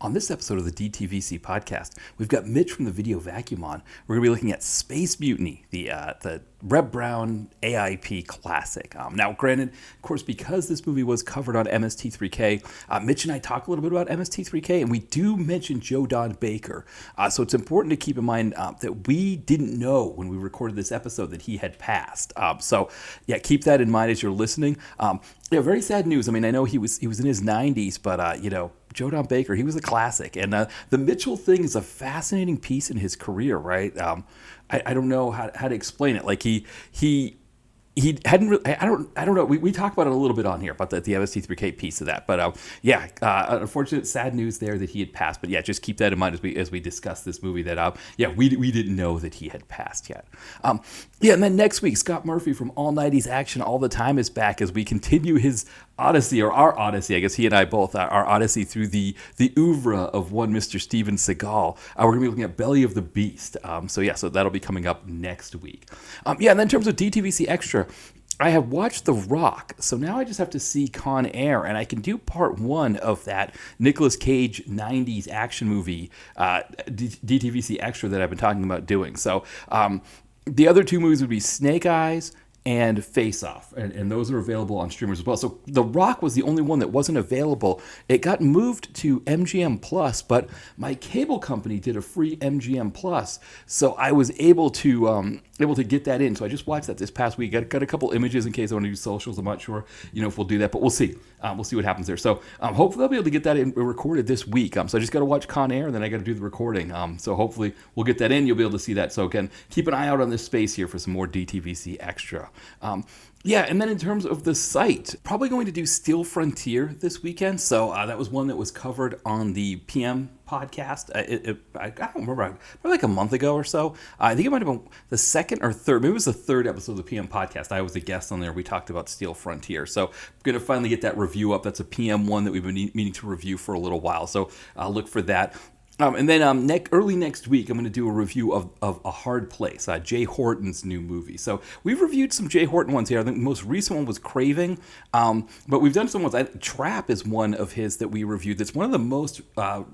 On this episode of the DTVC podcast, we've got Mitch from the Video Vacuum on. We're going to be looking at Space Mutiny, the Reb Brown AIP classic. Now, granted, of course, because this movie was covered on MST3K, Mitch and I talk a little bit about MST3K, and we do mention Joe Don Baker. So it's important to keep in mind that we didn't know when we recorded this episode that he had passed. So, keep that in mind as you're listening. Very sad news. I mean, I know he was in his 90s, but, Joe Don Baker, he was a classic. And the Mitchell thing is a fascinating piece in his career, right? I don't know how to explain it. Like he hadn't really, I don't know. We talked about it a little bit on here about the MST3K piece of that. But unfortunate, sad news there that he had passed. But just keep that in mind as we discuss this movie that, we didn't know that he had passed yet. And then next week, Scott Murphy from All 90s Action All the Time is back as we continue his odyssey, or our odyssey. I guess he and I both, our odyssey through the oeuvre of one Mr. Steven Seagal. We're going to be looking at Belly of the Beast. So that'll be coming up next week. And then in terms of DTVC Extra, I have watched The Rock, so now I just have to see Con Air, and I can do part one of that Nicolas Cage 90s action movie, DTVC Extra, that I've been talking about doing. So the other two movies would be Snake Eyes and Face Off, and those are available on streamers as well. So The Rock was the only one that wasn't available. It got moved to MGM Plus, but my cable company did a free MGM Plus, so I was able to get that in. So I just watched that this past week. Got a couple images in case I want to do socials. I'm not sure, if we'll do that, but we'll see. We'll see what happens there. So hopefully I'll be able to get that in recorded this week. So I just got to watch Con Air, and then I got to do the recording. So hopefully we'll get that in. You'll be able to see that. So again, keep an eye out on this space here for some more DTVC Extra. And then in terms of the site, probably going to do Steel Frontier this weekend. So that was one that was covered on the PM podcast. I don't remember, probably like a month ago or so. I think it might have been the second or third, maybe it was the third episode of the PM podcast. I was a guest on there. We talked about Steel Frontier. So I'm going to finally get that review up. That's a PM one that we've been meaning to review for a little while. So look for that. And then early next week, I'm going to do a review of A Hard Place, Jay Horton's new movie. So we've reviewed some Jay Horton ones here. I think the most recent one was Craving, but we've done some ones. Trap is one of his that we reviewed. That's one of the most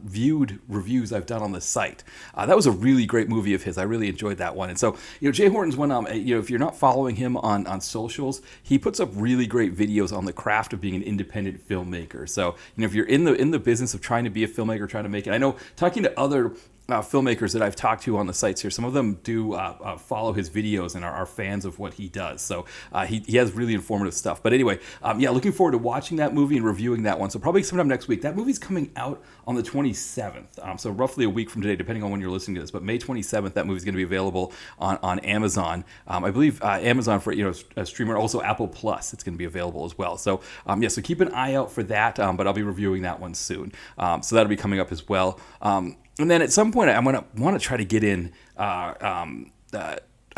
viewed reviews I've done on the site. That was a really great movie of his. I really enjoyed that one. And so, Jay Horton's one, if you're not following him on socials, he puts up really great videos on the craft of being an independent filmmaker. So, if you're in the business of trying to be a filmmaker, trying to make it, I know talking to other filmmakers that I've talked to on the sites here, some of them do follow his videos and are fans of what he does. So he has really informative stuff. But anyway, looking forward to watching that movie and reviewing that one. So probably sometime next week. That movie's coming out on the 27th. So roughly a week from today, depending on when you're listening to this. But May 27th, that movie's going to be available on Amazon. I believe Amazon for a streamer, also Apple Plus. It's going to be available as well. So so keep an eye out for that. But I'll be reviewing that one soon. So that'll be coming up as well. And then at some point, I'm going to want to try to get in, I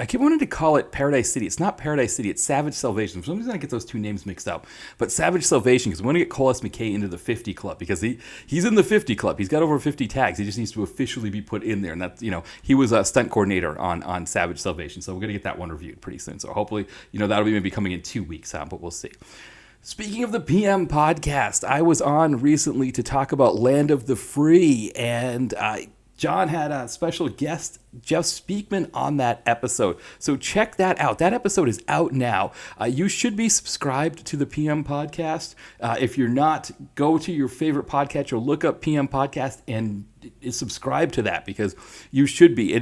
keep wanting to call it Paradise City. It's not Paradise City, it's Savage Salvation. For some reason, I get those two names mixed up. But Savage Salvation, because we want to get Cole S. McKay into the 50 Club, because he's in the 50 Club. He's got over 50 tags. He just needs to officially be put in there. And that's, he was a stunt coordinator on Savage Salvation. So we're going to get that one reviewed pretty soon. So hopefully, that'll be maybe coming in 2 weeks, but we'll see. Speaking of the PM podcast, I was on recently to talk about Land of the Free, and John had a special guest, Jeff Speakman, on that episode. So check that out. That episode is out now. You should be subscribed to the PM podcast. If you're not, go to your favorite podcast or look up PM podcast and subscribe to that, because you should be.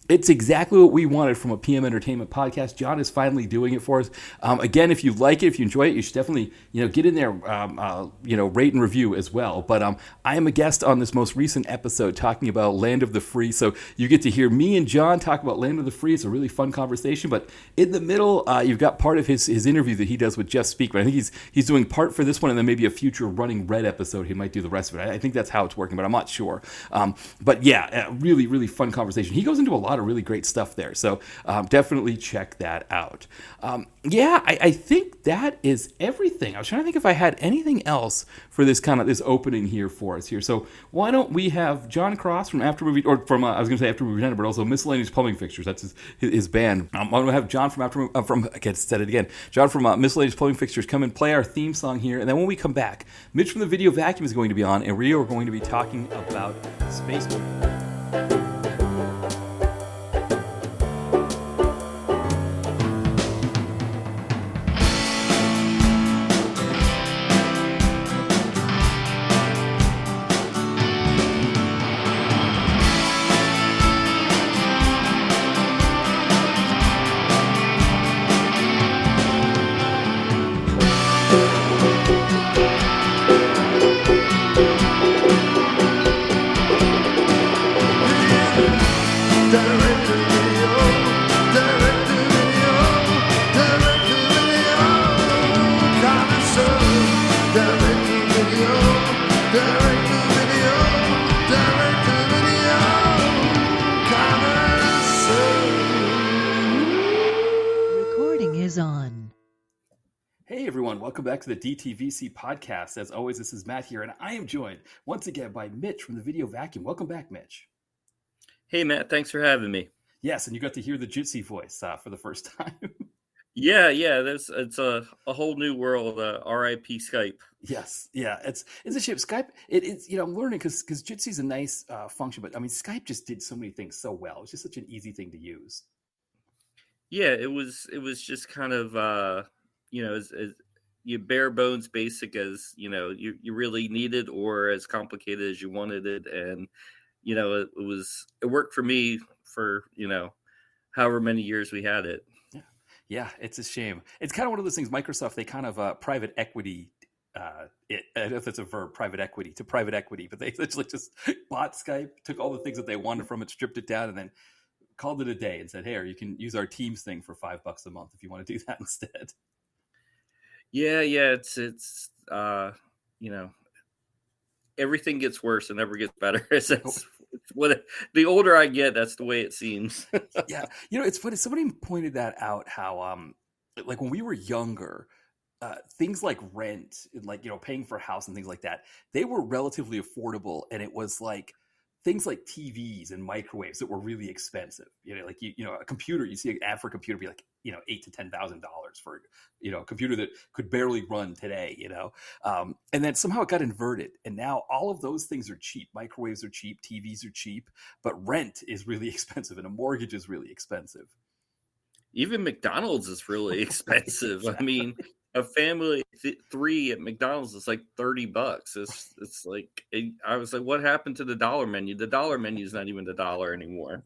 It's exactly what we wanted from a PM Entertainment podcast. John is finally doing it for us. Again, if you like it, if you enjoy it, you should definitely, get in there, rate and review as well. But I am a guest on this most recent episode talking about Land of the Free. So you get to hear me and John talk about Land of the Free. It's a really fun conversation. But in the middle, you've got part of his interview that he does with Jeff Speakman. I think he's doing part for this one, and then maybe a future Running Red episode, he might do the rest of it. I think that's how it's working, but I'm not sure. But yeah, a really, really fun conversation. He goes into a lot of really great stuff there. So definitely check that out. I think that is everything. I was trying to think if I had anything else for this opening here for us here. So why don't we have John Cross from After Movie, or from I was going to say After Movie Presenter, but also Miscellaneous Plumbing Fixtures. That's his band. I'm going to have John from John from Miscellaneous Plumbing Fixtures come and play our theme song here, and then when we come back, Mitch from the Video Vacuum is going to be on, and we are going to be talking about space. Welcome back to the DTVC podcast. As always, this is Matt here, and I am joined once again by Mitch from the Video Vacuum. Welcome back, Mitch. Hey, Matt. Thanks for having me. Yes, and you got to hear the Jitsi voice for the first time. Yeah. It's a whole new world. RIP Skype. Yes, yeah. It's a shame. Skype. It's I'm learning because Jitsi's a nice function, but I mean Skype just did so many things so well. It's just such an easy thing to use. Yeah, it was just kind of as you bare bones basic as you really needed, or as complicated as you wanted it, and it worked for me for however many years we had it. Yeah, it's a shame. It's kind of one of those things. Microsoft, they kind of private equity. I don't know if it's a verb, private equity, but they essentially just bought Skype, took all the things that they wanted from it, stripped it down, and then called it a day and said, "Hey, you can use our Teams thing for $5 a month if you want to do that instead." Yeah, it's everything gets worse and never gets better. That's what the older I get, that's the way it seems. Yeah, it's funny. Somebody pointed that out. How like when we were younger, things like rent, like paying for a house and things like that, they were relatively affordable, and it was like things like TVs and microwaves that were really expensive. A computer, you see an ad for a computer be like $8,000 to $10,000 for a computer that could barely run today. And then somehow it got inverted, and now all of those things are cheap. Microwaves are cheap, TVs are cheap, but rent is really expensive, and a mortgage is really expensive. Even McDonald's is really expensive. Exactly. I mean, a family three at McDonald's is like $30. It's like, I was like, what happened to the dollar menu? The dollar menu is not even the dollar anymore.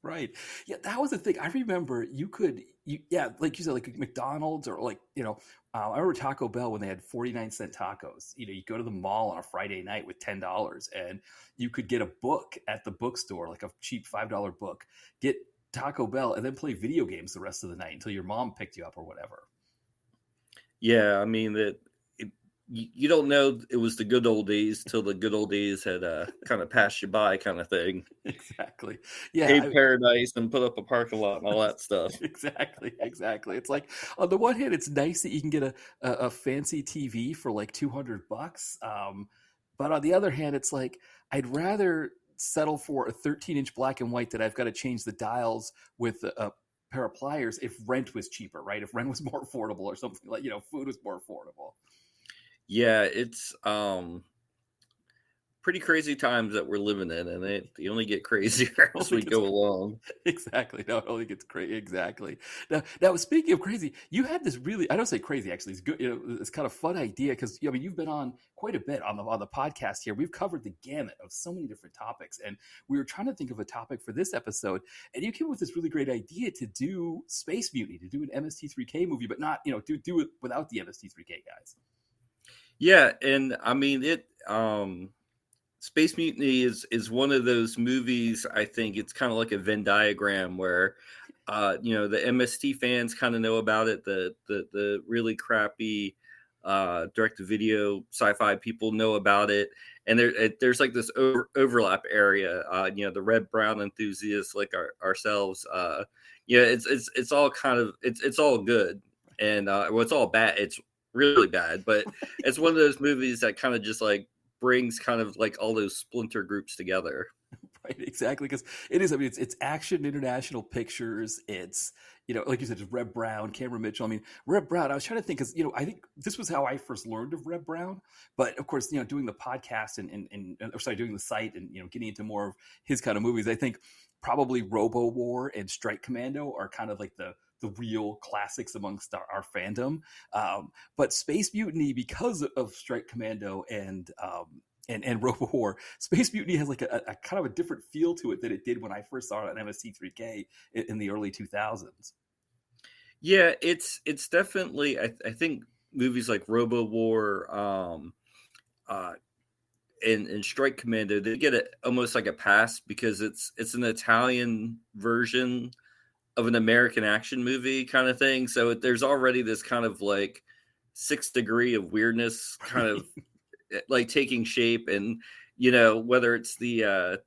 Right. Yeah, that was the thing. I remember like you said, like McDonald's, or like, I remember Taco Bell when they had 49-cent tacos. You go to the mall on a Friday night with $10, and you could get a book at the bookstore, like a cheap $5 book, get Taco Bell, and then play video games the rest of the night until your mom picked you up or whatever. Yeah, I mean you don't know it was the good old days till the good old days had kind of passed you by, kind of thing. Exactly. Yeah. Pay paradise and put up a parking lot and all that stuff. Exactly. It's like, on the one hand, it's nice that you can get a fancy TV for like $200. But on the other hand, it's like, I'd rather settle for a 13-inch black and white that I've got to change the dials with a pair of pliers if rent was cheaper, right? If rent was more affordable, or something like, food was more affordable. Yeah, it's pretty crazy times that we're living in, and they only get crazier as we go along. Exactly. No, it only gets crazy. Exactly. Now, speaking of crazy, you had this really, I don't say crazy, actually, it's good. It's kind of fun idea, because you've been on quite a bit on the podcast here. We've covered the gamut of so many different topics, and we were trying to think of a topic for this episode, and you came up with this really great idea to do Space Mutiny, to do an MST3K movie, but not do it without the MST3K guys. Yeah, and I mean Space Mutiny is one of those movies. I think it's kind of like a Venn diagram where, the MST fans kind of know about it. The really crappy direct-to-video sci-fi people know about it, and there's like this overlap area. The Reb Brown enthusiasts like ourselves. It's all kind of it's all good, and well, it's all bad. It's really bad, but it's one of those movies that kind of just like brings kind of like all those splinter groups together. Right, exactly, because it is. I mean, it's Action International Pictures. It's, like you said, just Reb Brown, Cameron Mitchell. I mean, Reb Brown. I was trying to think because I think this was how I first learned of Reb Brown. But of course, doing the podcast doing the site and getting into more of his kind of movies. I think probably Robo War and Strike Commando are kind of like the real classics amongst our fandom. But Space Mutiny, because of Strike Commando and Robo War, Space Mutiny has like a kind of a different feel to it than it did when I first saw it on MST3K in the early 2000s. Yeah, it's definitely. I think movies like Robo War, and Strike Commando, they get it almost like a pass because it's an Italian version of an American action movie kind of thing. So there's already this kind of like sixth degree of weirdness kind of like taking shape, and whether it's the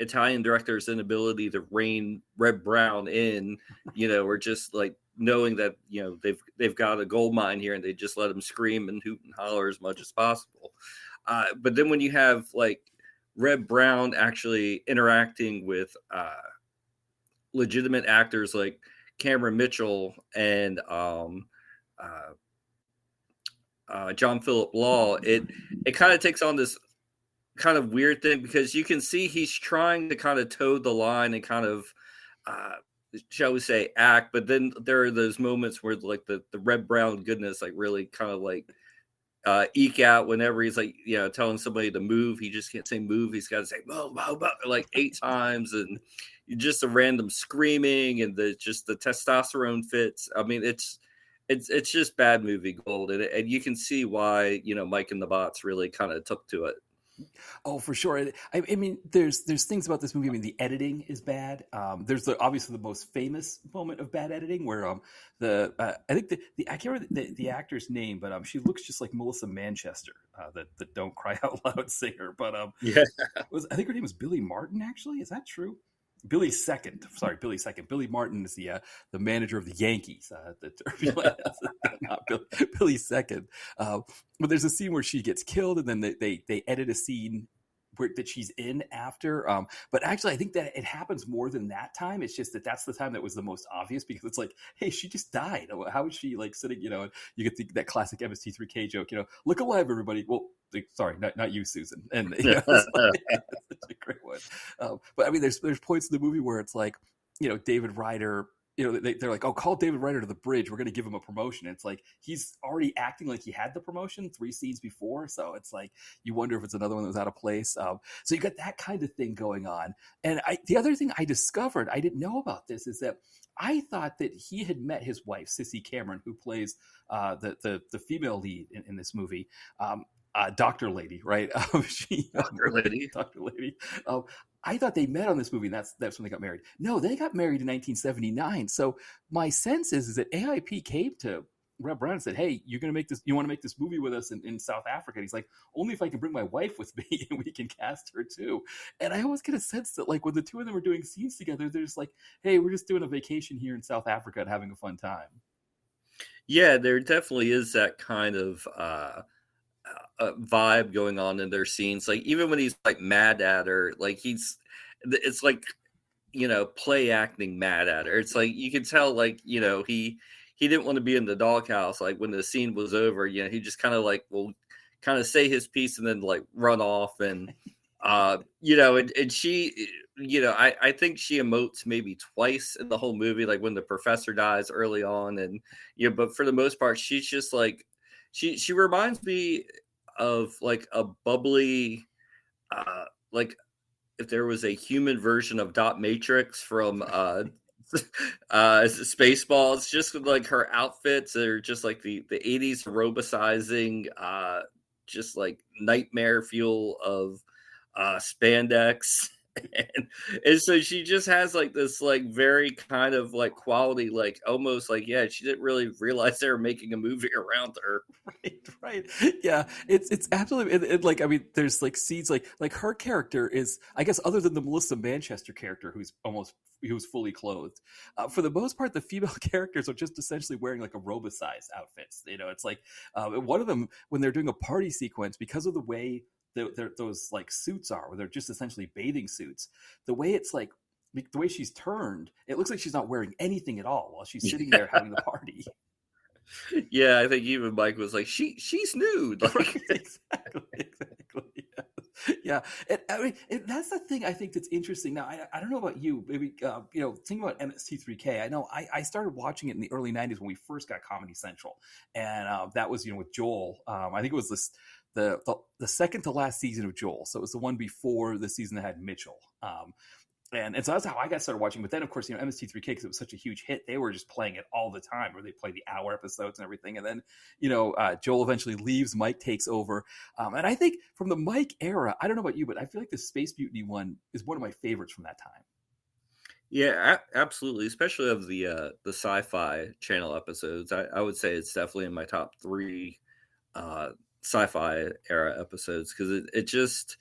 Italian director's inability to rein Reb Brown in, or just like knowing that they've got a gold mine here and they just let him scream and hoot and holler as much as possible. But then when you have like Reb Brown actually interacting with legitimate actors like Cameron Mitchell and John Philip Law, it kind of takes on this kind of weird thing because you can see he's trying to kind of toe the line and kind of shall we say act, but then there are those moments where like the Reb Brown goodness like really kind of like eke out whenever he's like telling somebody to move. He just can't say move, he's got to say move, move, move like 8 times, and just a random screaming and the testosterone fits. I mean, it's just bad movie gold, and you can see why Mike and the Bots really kind of took to it. Oh, for sure. I mean, there's things about this movie. I mean, the editing is bad. There's obviously the most famous moment of bad editing where I think I can't remember the actor's name, but she looks just like Melissa Manchester, the Don't Cry Out Loud singer. But Yeah. I think her name was Billy Martin. Actually, is that true? Billy Second. Sorry, Billy Second. Billy Martin is the manager of the Yankees. Not Billy Second. But there's a scene where she gets killed, and then they edit a scene that she's in after. But actually, I think that it happens more than that time. It's just that's the time that was the most obvious because it's like, hey, she just died. How is she like sitting? And you get that classic MST3K joke. Look alive, everybody. Well, sorry, not you, Susan. And it's a great one. But I mean, there's points in the movie where it's like, David Ryder. They're like, oh, call David Ryder to the bridge. We're going to give him a promotion. It's like he's already acting like he had the promotion 3 scenes before. So it's like you wonder if it's another one that was out of place. So you got that kind of thing going on. And the other thing I discovered, I didn't know about this, is that I thought that he had met his wife, Sissy Cameron, who plays the female lead in this movie. Dr. Lady, right? Dr. Lady. Dr. Lady. I thought they met on this movie, and that's when they got married. No, they got married in 1979. So my sense is that AIP came to Reb Brown and said, "Hey, you want to make this movie with us in South Africa?" And he's like, "Only if I can bring my wife with me, and we can cast her too." And I always get a sense that like when the two of them are doing scenes together, they're just like, "Hey, we're just doing a vacation here in South Africa and having a fun time." Yeah, there definitely is that kind of vibe going on in their scenes. Like even when he's like mad at her, like it's like play acting mad at her. It's like you can tell like he didn't want to be in the doghouse. Like when the scene was over, he just kind of like will kind of say his piece and then like run off, and and she I think she emotes maybe twice in the whole movie, like when the professor dies early on, and but for the most part she's just like she reminds me of like a bubbly like if there was a human version of Dot Matrix from Spaceballs, just like her outfits are just like the 80s robocizing just like nightmare fuel of spandex And so she just has like this like very kind of like quality, like almost like, yeah, she didn't really realize they were making a movie around her. Right. Yeah, it's absolutely like I mean, there's like scenes like her character is, I guess, other than the Melissa Manchester character who's fully clothed. For the most part, the female characters are just essentially wearing like aerobicized outfits. It's like one of them when they're doing a party sequence because of the way those like suits are, where they're just essentially bathing suits. The way it's like the way she's turned, it looks like she's not wearing anything at all while she's sitting there having the party. Yeah, I think even Mike was like, she's nude. Like, Exactly. Yeah. And I mean, that's the thing I think that's interesting. Now, I don't know about you, maybe, think about MST3K. I know I started watching it in the early 90s when we first got Comedy Central. And that was, with Joel. I think it was the second to last season of Joel. So it was the one before the season that had Mitchell. And so that's how I got started watching. But then, of course, MST3K, because it was such a huge hit, they were just playing it all the time, where they play the hour episodes and everything. And then, Joel eventually leaves, Mike takes over. And I think from the Mike era, I don't know about you, but I feel like the Space Mutiny one is one of my favorites from that time. yeah, absolutely. Especially of the Sci-Fi Channel episodes, I would say it's definitely in my top three Sci-Fi era episodes because it just,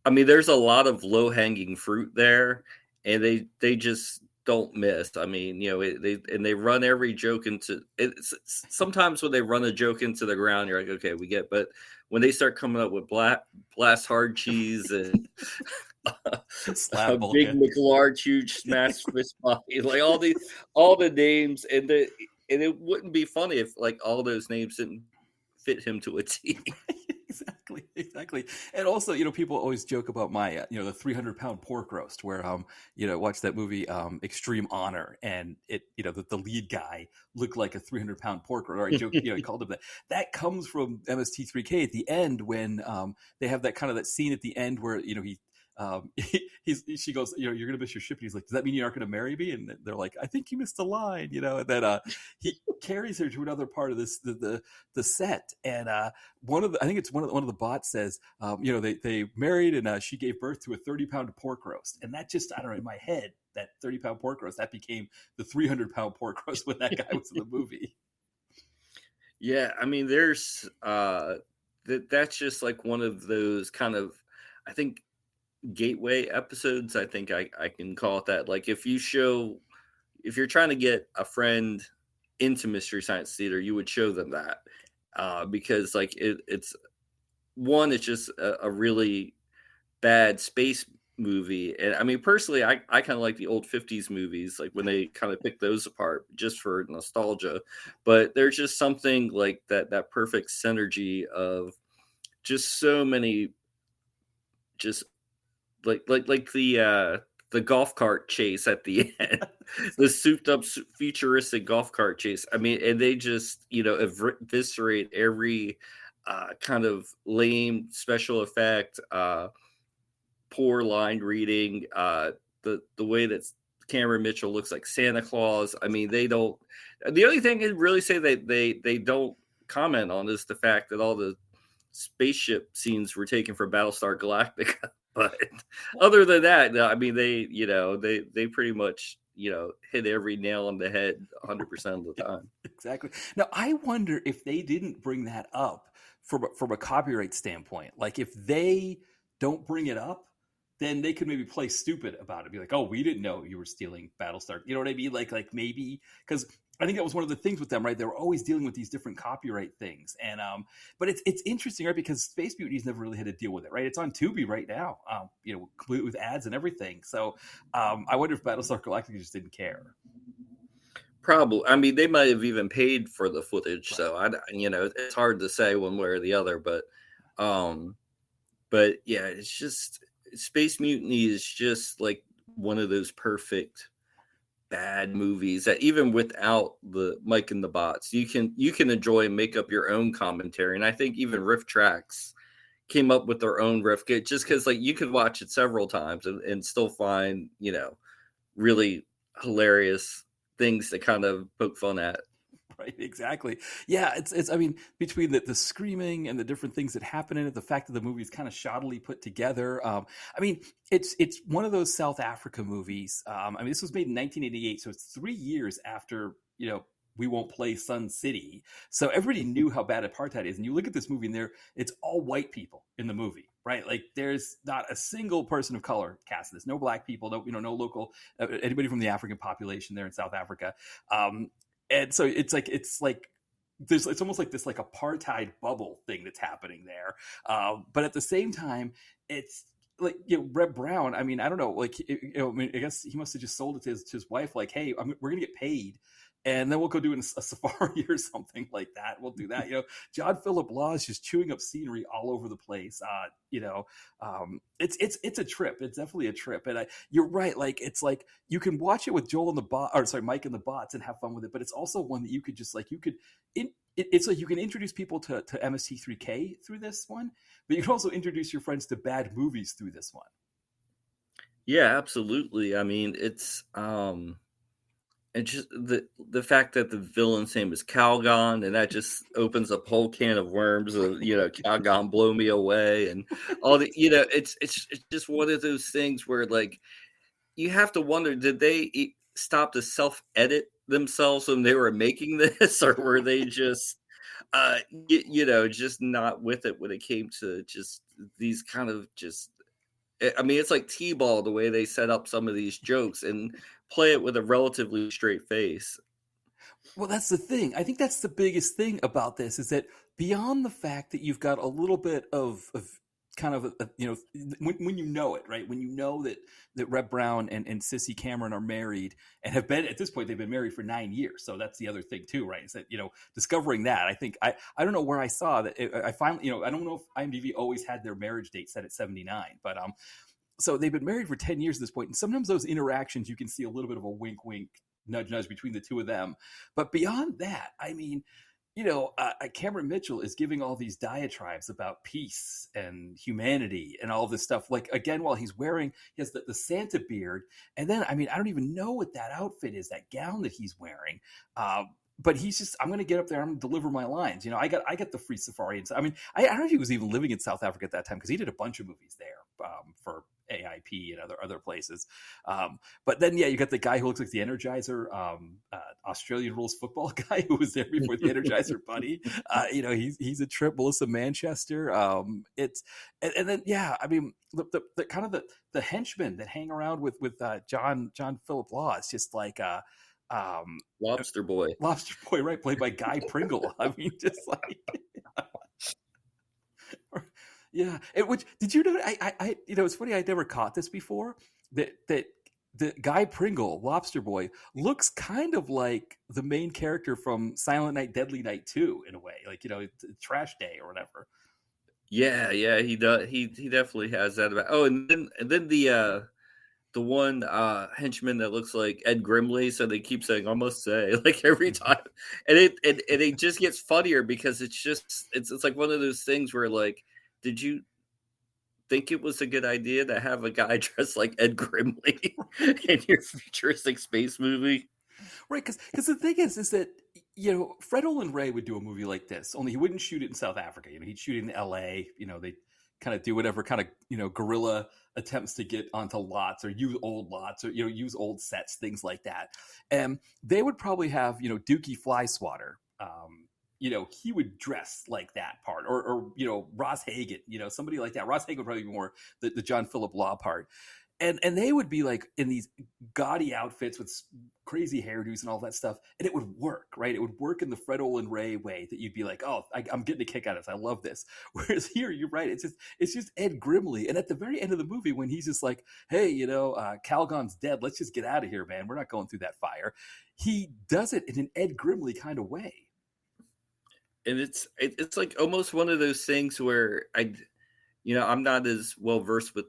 I mean, there's a lot of low hanging fruit there, and they just don't miss. I mean, they run every joke into it. Sometimes when they run a joke into the ground, you're like, okay, we get. But when they start coming up with blast hard cheese and a Slap big Vulcan. McLarge, huge smash fist body, like all the names, and it wouldn't be funny if like all those names didn't fit him to a T. Exactly. And also, people always joke about my, the 300-pound pork roast where, watch that movie, Extreme Honor. And the lead guy looked like a 300-pound pork roast. Or I joke, I called him that. That comes from MST3K at the end when they have that kind of that scene at the end where, she goes, you're going to miss your ship. And he's like, does that mean you aren't going to marry me? And they're like, I think you missed a line, and then he carries her to another part of the set. And I think it's one of the bots says, they married and she gave birth to a 30-pound pork roast. And that just, I don't know, in my head, that 30-pound pork roast, that became the 300-pound pork roast when that guy was in the movie. Yeah. I mean, there's, that's just like one of those kind of, I think, gateway episodes. I think I can call it that. Like if you're trying to get a friend into Mystery Science Theater, you would show them that because like it's just a really bad space movie. And I mean, personally, I kind of like the old 50s movies, like when they kind of pick those apart just for nostalgia. But there's just something like that perfect synergy of just so many just like the golf cart chase at the end, the souped up futuristic golf cart chase. I mean, and they just eviscerate every kind of lame special effect, poor line reading, the way that Cameron Mitchell looks like Santa Claus. I mean, they don't. The only thing I really say that they don't comment on is the fact that all the spaceship scenes were taken from Battlestar Galactica. But other than that, I mean, they pretty much, hit every nail on the head 100% of the time. Exactly. Now, I wonder if they didn't bring that up from a copyright standpoint. Like, if they don't bring it up, then they could maybe play stupid about it. Be like, oh, we didn't know you were stealing Battlestar. You know what I mean? Like maybe because I think that was one of the things with them, right? They were always dealing with these different copyright things, and but it's interesting, right? Because Space Mutiny's never really had to deal with it, right? It's on Tubi right now, complete with ads and everything. So I wonder if Battlestar Galactica just didn't care. Probably. I mean, they might have even paid for the footage, so it's hard to say one way or the other. But yeah, it's just Space Mutiny is just like one of those perfect bad movies that even without the Mike and the Bots, you can enjoy and make up your own commentary. And I think even Riff Tracks came up with their own riff just because like you could watch it several times and still find really hilarious things to kind of poke fun at. Right, exactly. Yeah, it's. I mean, between the screaming and the different things that happen in it, the fact that the movie is kind of shoddily put together. I mean, it's one of those South Africa movies. I mean, this was made in 1988, so it's 3 years after We Won't Play Sun City. So everybody knew how bad apartheid is, and you look at this movie, and it's all white people in the movie, right? Like there's not a single person of color cast. There's no black people, no local anybody from the African population there in South Africa. And so it's like it's almost like this like apartheid bubble thing that's happening there. But at the same time, it's like Reb Brown. I mean, I don't know. Like I mean, I guess he must have just sold it to his wife. Like, hey, we're gonna get paid. And then we'll go do a safari or something like that. We'll do that. John Philip Law is just chewing up scenery all over the place. It's a trip. It's definitely a trip. And you're right. Like it's like you can watch it with Joel and Mike and the bots and have fun with it. But it's also one that you could just like it's like you can introduce people to MST3K through this one, but you can also introduce your friends to bad movies through this one. Yeah, absolutely. I mean, it's and just the fact that the villain's name is Calgon, and that just opens up a whole can of worms of Calgon blow me away, and all the it's just one of those things where like you have to wonder, did they stop to self-edit themselves when they were making this, or were they just just not with it when it came to just these kind of just I mean, it's like T-ball the way they set up some of these jokes and play it with a relatively straight face. Well, that's the thing. I think that's the biggest thing about this is that beyond the fact that you've got a little bit of kind of when you know it, right? When you know that Reb Brown and Sissy Cameron are married and have been at this point, they've been married for 9 years. So that's the other thing too, right? Is that discovering that, I think I don't know where I saw that. I finally I don't know if IMDb always had their marriage date set at 79, but so they've been married for 10 years at this point, and sometimes those interactions you can see a little bit of a wink wink nudge nudge between the two of them. But beyond that, I mean, Cameron Mitchell is giving all these diatribes about peace and humanity and all this stuff. Like, again, while he has the Santa beard. And then, I mean, I don't even know what that outfit is, that gown that he's wearing. But he's just, I'm going to get up there. I'm going to deliver my lines. I got the free safari. And so, I mean, I don't know if he was even living in South Africa at that time because he did a bunch of movies there for AIP and other places. But then, yeah, you got the guy who looks like the Energizer, Australian rules football guy who was there before the Energizer Bunny. He's a trip. Melissa Manchester. And then, yeah, I mean, the kind of the henchmen that hang around with John Philip Law. It's just like Lobster Boy, right? Played by Guy Pringle. I mean, just like. Yeah. Which did you know? I it's funny. I never caught this before. That the Guy Pringle, Lobster Boy, looks kind of like the main character from Silent Night, Deadly Night 2 in a way. Like Trash Day or whatever. Yeah, he does. He definitely has that about. Oh, and then the one henchman that looks like Ed Grimley, so they keep saying almost say like every time, and it just gets funnier because it's like one of those things where like, did you think it was a good idea to have a guy dressed like Ed Grimley in your futuristic space movie? Right, because the thing is that Fred Olin Ray would do a movie like this, only he wouldn't shoot it in South Africa. He'd shoot it in L.A. They kind of do whatever kind of guerrilla attempts to get onto lots or use old lots or use old sets, things like that. And they would probably have Dookie Flyswatter. He would dress like that part, or Ross Hagen, somebody like that. Ross Hagen would probably be more the John Philip Law part. And they would be like in these gaudy outfits with crazy hairdos and all that stuff, and it would work, right? It would work in the Fred Olin Ray way that you'd be like, oh, I'm getting a kick out of this. I love this. Whereas here, you're right. It's just Ed Grimley. And at the very end of the movie, when he's just like, hey, Calgon's dead. Let's just get out of here, man. We're not going through that fire. He does it in an Ed Grimley kind of way. And it's like almost one of those things where I'm not as well versed with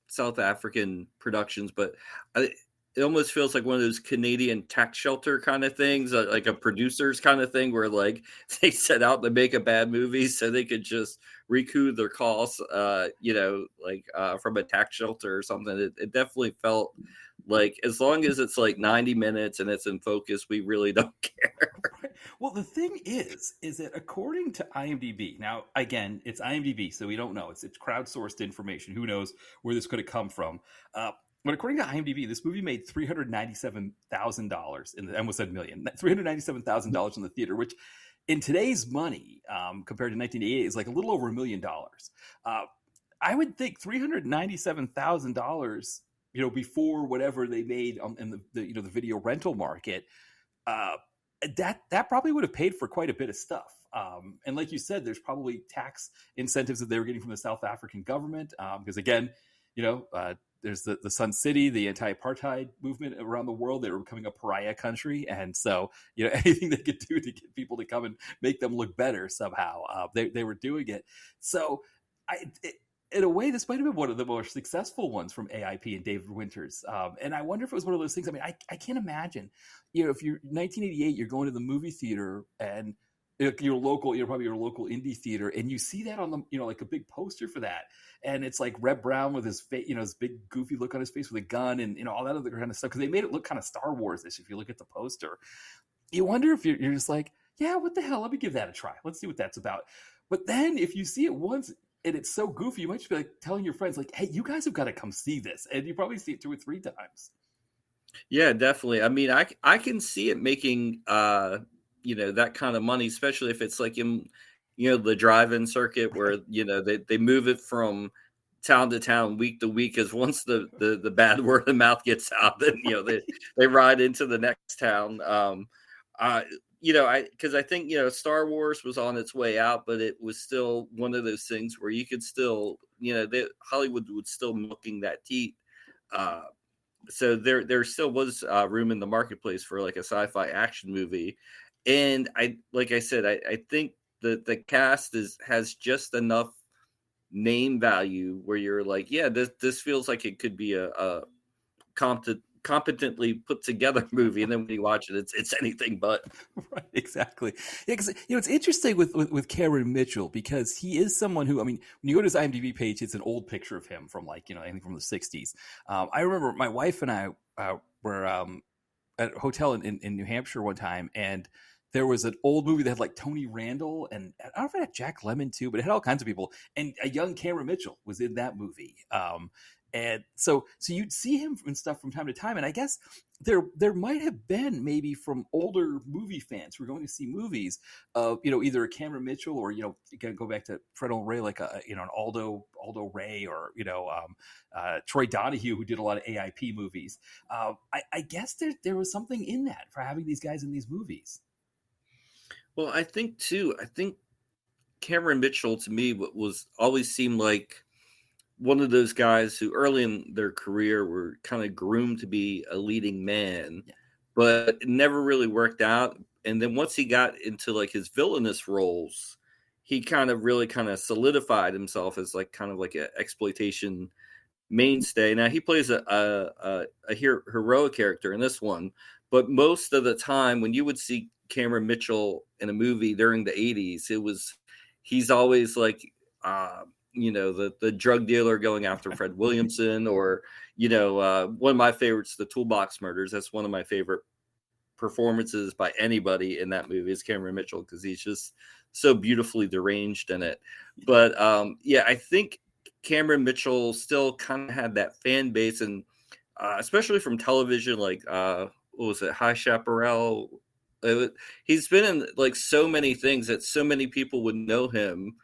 South African productions, but it almost feels like one of those Canadian tax shelter kind of things, like a producer's kind of thing where like they set out to make a bad movie so they could just recoup their costs, from a tax shelter or something. It definitely felt like as long as it's like 90 minutes and it's in focus, we really don't care. Well, the thing is that according to IMDb, now again, it's IMDb, so we don't know. It's crowdsourced information. Who knows where this could have come from? But according to IMDb, this movie made $397,000 in the, I almost said million, $397,000 in the theater, which in today's money, compared to 1988, is like a little over $1 million. I would think $397,000, before whatever they made in the video rental market, that probably would have paid for quite a bit of stuff. And like you said, there's probably tax incentives that they were getting from the South African government, because again, there's the Sun City, the anti-apartheid movement around the world. They were becoming a pariah country, and so anything they could do to get people to come and make them look better somehow, they were doing it. So, in a way, this might have been one of the more successful ones from AIP and David Winters. And I wonder if it was one of those things. I mean, I can't imagine, if you're 1988, you're going to the movie theater and your local, probably your local indie theater, and you see that on the, like a big poster for that. And it's like Reb Brown with his face, his big goofy look on his face with a gun and, all that other kind of stuff. Cause they made it look kind of Star Wars-ish. If you look at the poster, you wonder if you're just like, yeah, what the hell? Let me give that a try. Let's see what that's about. But then if you see it once, and it's so goofy, you might just be like telling your friends, like, hey, you guys have got to come see this. And you probably see it 2 or 3 times. Yeah, definitely. I mean, I can see it making, that kind of money, especially if it's like in, the drive-in circuit where, they move it from town to town, week to week, as once the bad word of mouth gets out, then, they ride into the next town. Because I think, Star Wars was on its way out, but it was still one of those things where you could still, Hollywood was still milking that teat. So there still was room in the marketplace for like a sci-fi action movie. And I think the cast has just enough name value where you're like, yeah, this feels like it could be a competently put together movie, and then when you watch it, it's anything but. Right, exactly. Yeah, because it's interesting with Cameron Mitchell, because he is someone who, I mean, when you go to his IMDb page, it's an old picture of him from like anything from the '60s. I remember my wife and I were at a hotel in New Hampshire one time, and there was an old movie that had like Tony Randall, and I don't know if it had Jack Lemmon too, but it had all kinds of people, and a young Cameron Mitchell was in that movie. And so you'd see him and stuff from time to time. And I guess there might have been maybe from older movie fans who were going to see movies of, either a Cameron Mitchell or, you can go back to Fred Ray, like an Aldo Ray, or, Troy Donahue, who did a lot of AIP movies. I guess there was something in that for having these guys in these movies. Well, I think Cameron Mitchell to me was always seemed like one of those guys who early in their career were kind of groomed to be a leading man, but it never really worked out. And then once he got into like his villainous roles, he kind of solidified himself as like kind of like an exploitation mainstay. Now he plays a heroic character in this one, but most of the time when you would see Cameron Mitchell in a movie during the 80s, he's always like, the drug dealer going after Fred Williamson, or, one of my favorites, the Toolbox Murders. That's one of my favorite performances by anybody in that movie is Cameron Mitchell, because he's just so beautifully deranged in it. But I think Cameron Mitchell still kind of had that fan base, and especially from television, like what was it, High Chaparral? He's been in like so many things that so many people would know him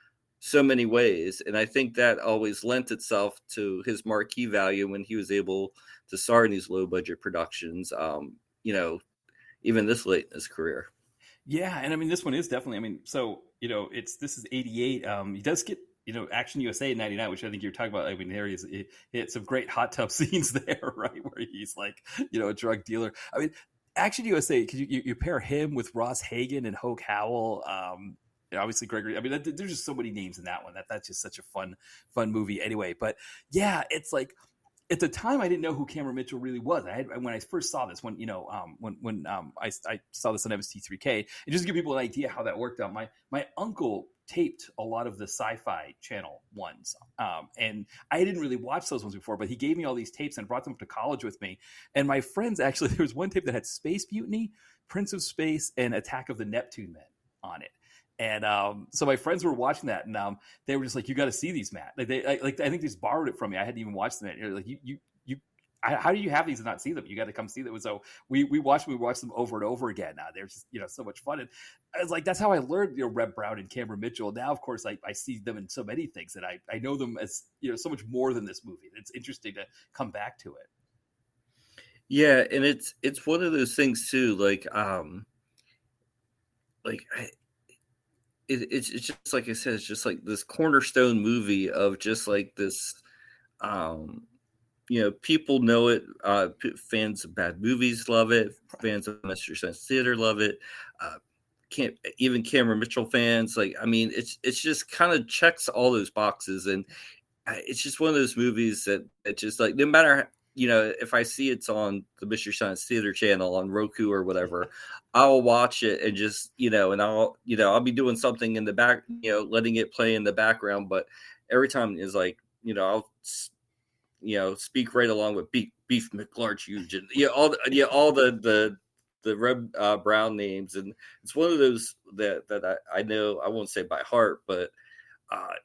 so many ways, and I think that always lent itself to his marquee value when he was able to star in these low budget productions, even this late in his career. Yeah, and I mean, this one is definitely, this is 88. He does get, Action USA in 99, which I think you're talking about. I mean, there he had some great hot tub scenes there, right, where he's like, a drug dealer. I mean, Action USA, because you pair him with Ross Hagen and Hoke Howell, obviously Gregory. I mean, there's just so many names in that one. That's just such a fun movie anyway. But yeah, it's like, at the time, I didn't know who Cameron Mitchell really was. When I first saw this, I saw this on MST3K, and just to give people an idea how that worked out, my uncle taped a lot of the Sci-Fi Channel ones, and I didn't really watch those ones before, but he gave me all these tapes and brought them up to college with me. And my friends actually, there was one tape that had Space Mutiny, Prince of Space, and Attack of the Neptune Men on it. And so my friends were watching that, and they were just like, "You got to see these, Matt." I think they just borrowed it from me. I hadn't even watched them yet. Like, how do you have these and not see them? You got to come see them. So we watched them over and over again. They're just so much fun. And I was like, that's how I learned Reb Brown and Cameron Mitchell. Now, of course, I see them in so many things that I know them as so much more than this movie. It's interesting to come back to it. Yeah, and it's one of those things too. It's just like I said, it's just like this cornerstone movie of just like this, people know it. Fans of bad movies love it. Fans of Mystery Science Theater love it. Even Cameron Mitchell fans, it's just kind of checks all those boxes, and it's just one of those movies that just like no matter. If I see it's on the Mystery Science Theater channel on Roku or whatever, I'll watch it and just, and I'll be doing something in the back, letting it play in the background. But every time is like, I'll, speak right along with Beef McLarge huge and all the Reb Brown names. And it's one of those that I know, I won't say by heart, but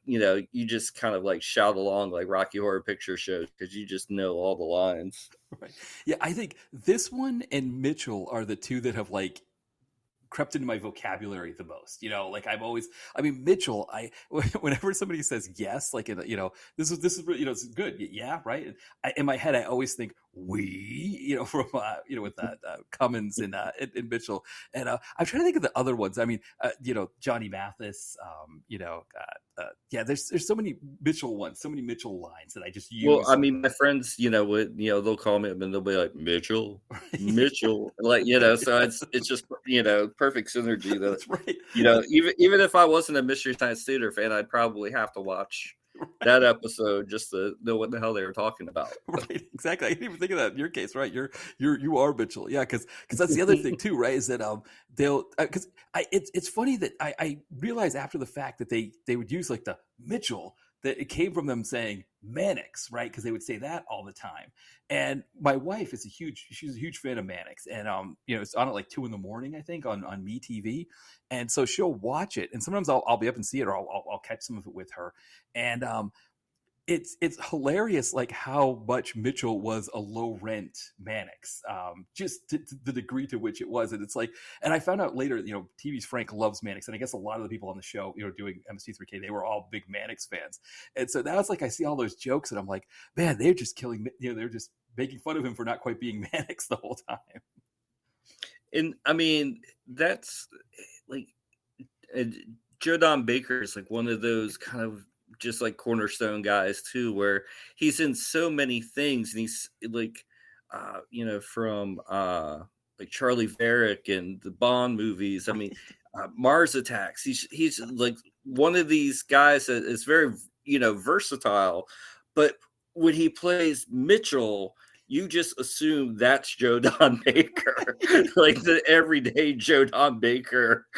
you just kind of like shout along like Rocky Horror Picture Show because you just know all the lines. Right. Yeah, I think this one and Mitchell are the two that have like crept into my vocabulary the most. Mitchell, whenever somebody says yes, like this is it's good, yeah, right. In my head, I always think from with Cummins and Mitchell, and I'm trying to think of the other ones. Johnny Mathis, there's so many Mitchell ones, so many Mitchell lines that I just use. Well, my friends, they'll call me and they'll be like Mitchell, Mitchell, so it's just perfect synergy. That's right. Even if I wasn't a Mystery Science Theater fan, I'd probably have to watch that episode just to know what the hell they were talking about. Right, exactly. I didn't even think of that in your case, right? You are Mitchell, yeah, because that's the other thing too, right? Is that it's funny that I realized after the fact that they would use like the Mitchell, that it came from them saying Mannix, right? Because they would say that all the time. And my wife she's a huge fan of Mannix, and it's on at like 2 a.m, I think, on MeTV, and so she'll watch it, and sometimes I'll be up and see it, or I'll catch some of it with her, and it's hilarious, like how much Mitchell was a low rent Mannix, just to the degree to which it was. And it's like, and I found out later, TV's Frank loves Mannix, and I guess a lot of the people on the show, doing MST3K, they were all big Mannix fans. And so now it's like I see all those jokes, and I'm like, man, they're just killing, they're just making fun of him for not quite being Mannix the whole time. And that's like Joe Don Baker is like one of those kind of just like cornerstone guys too, where he's in so many things, and he's like from like Charlie Varick and the Bond movies. Mars Attacks. He's like one of these guys that is very versatile, but when he plays Mitchell, you just assume that's Joe Don Baker, like the everyday Joe Don Baker.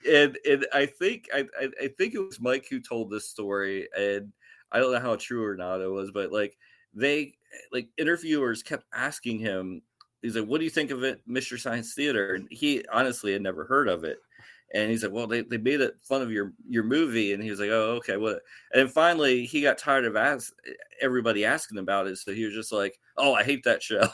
And I think it was Mike who told this story, and I don't know how true or not it was, but like interviewers kept asking him, he's like, "What do you think of it, Mystery Science Theater?" And he honestly had never heard of it. And he's like, "Well, they made it fun of your movie." And he was like, "Oh, okay, what?" And finally, he got tired of everybody asking about it, so he was just like, "Oh, I hate that show,"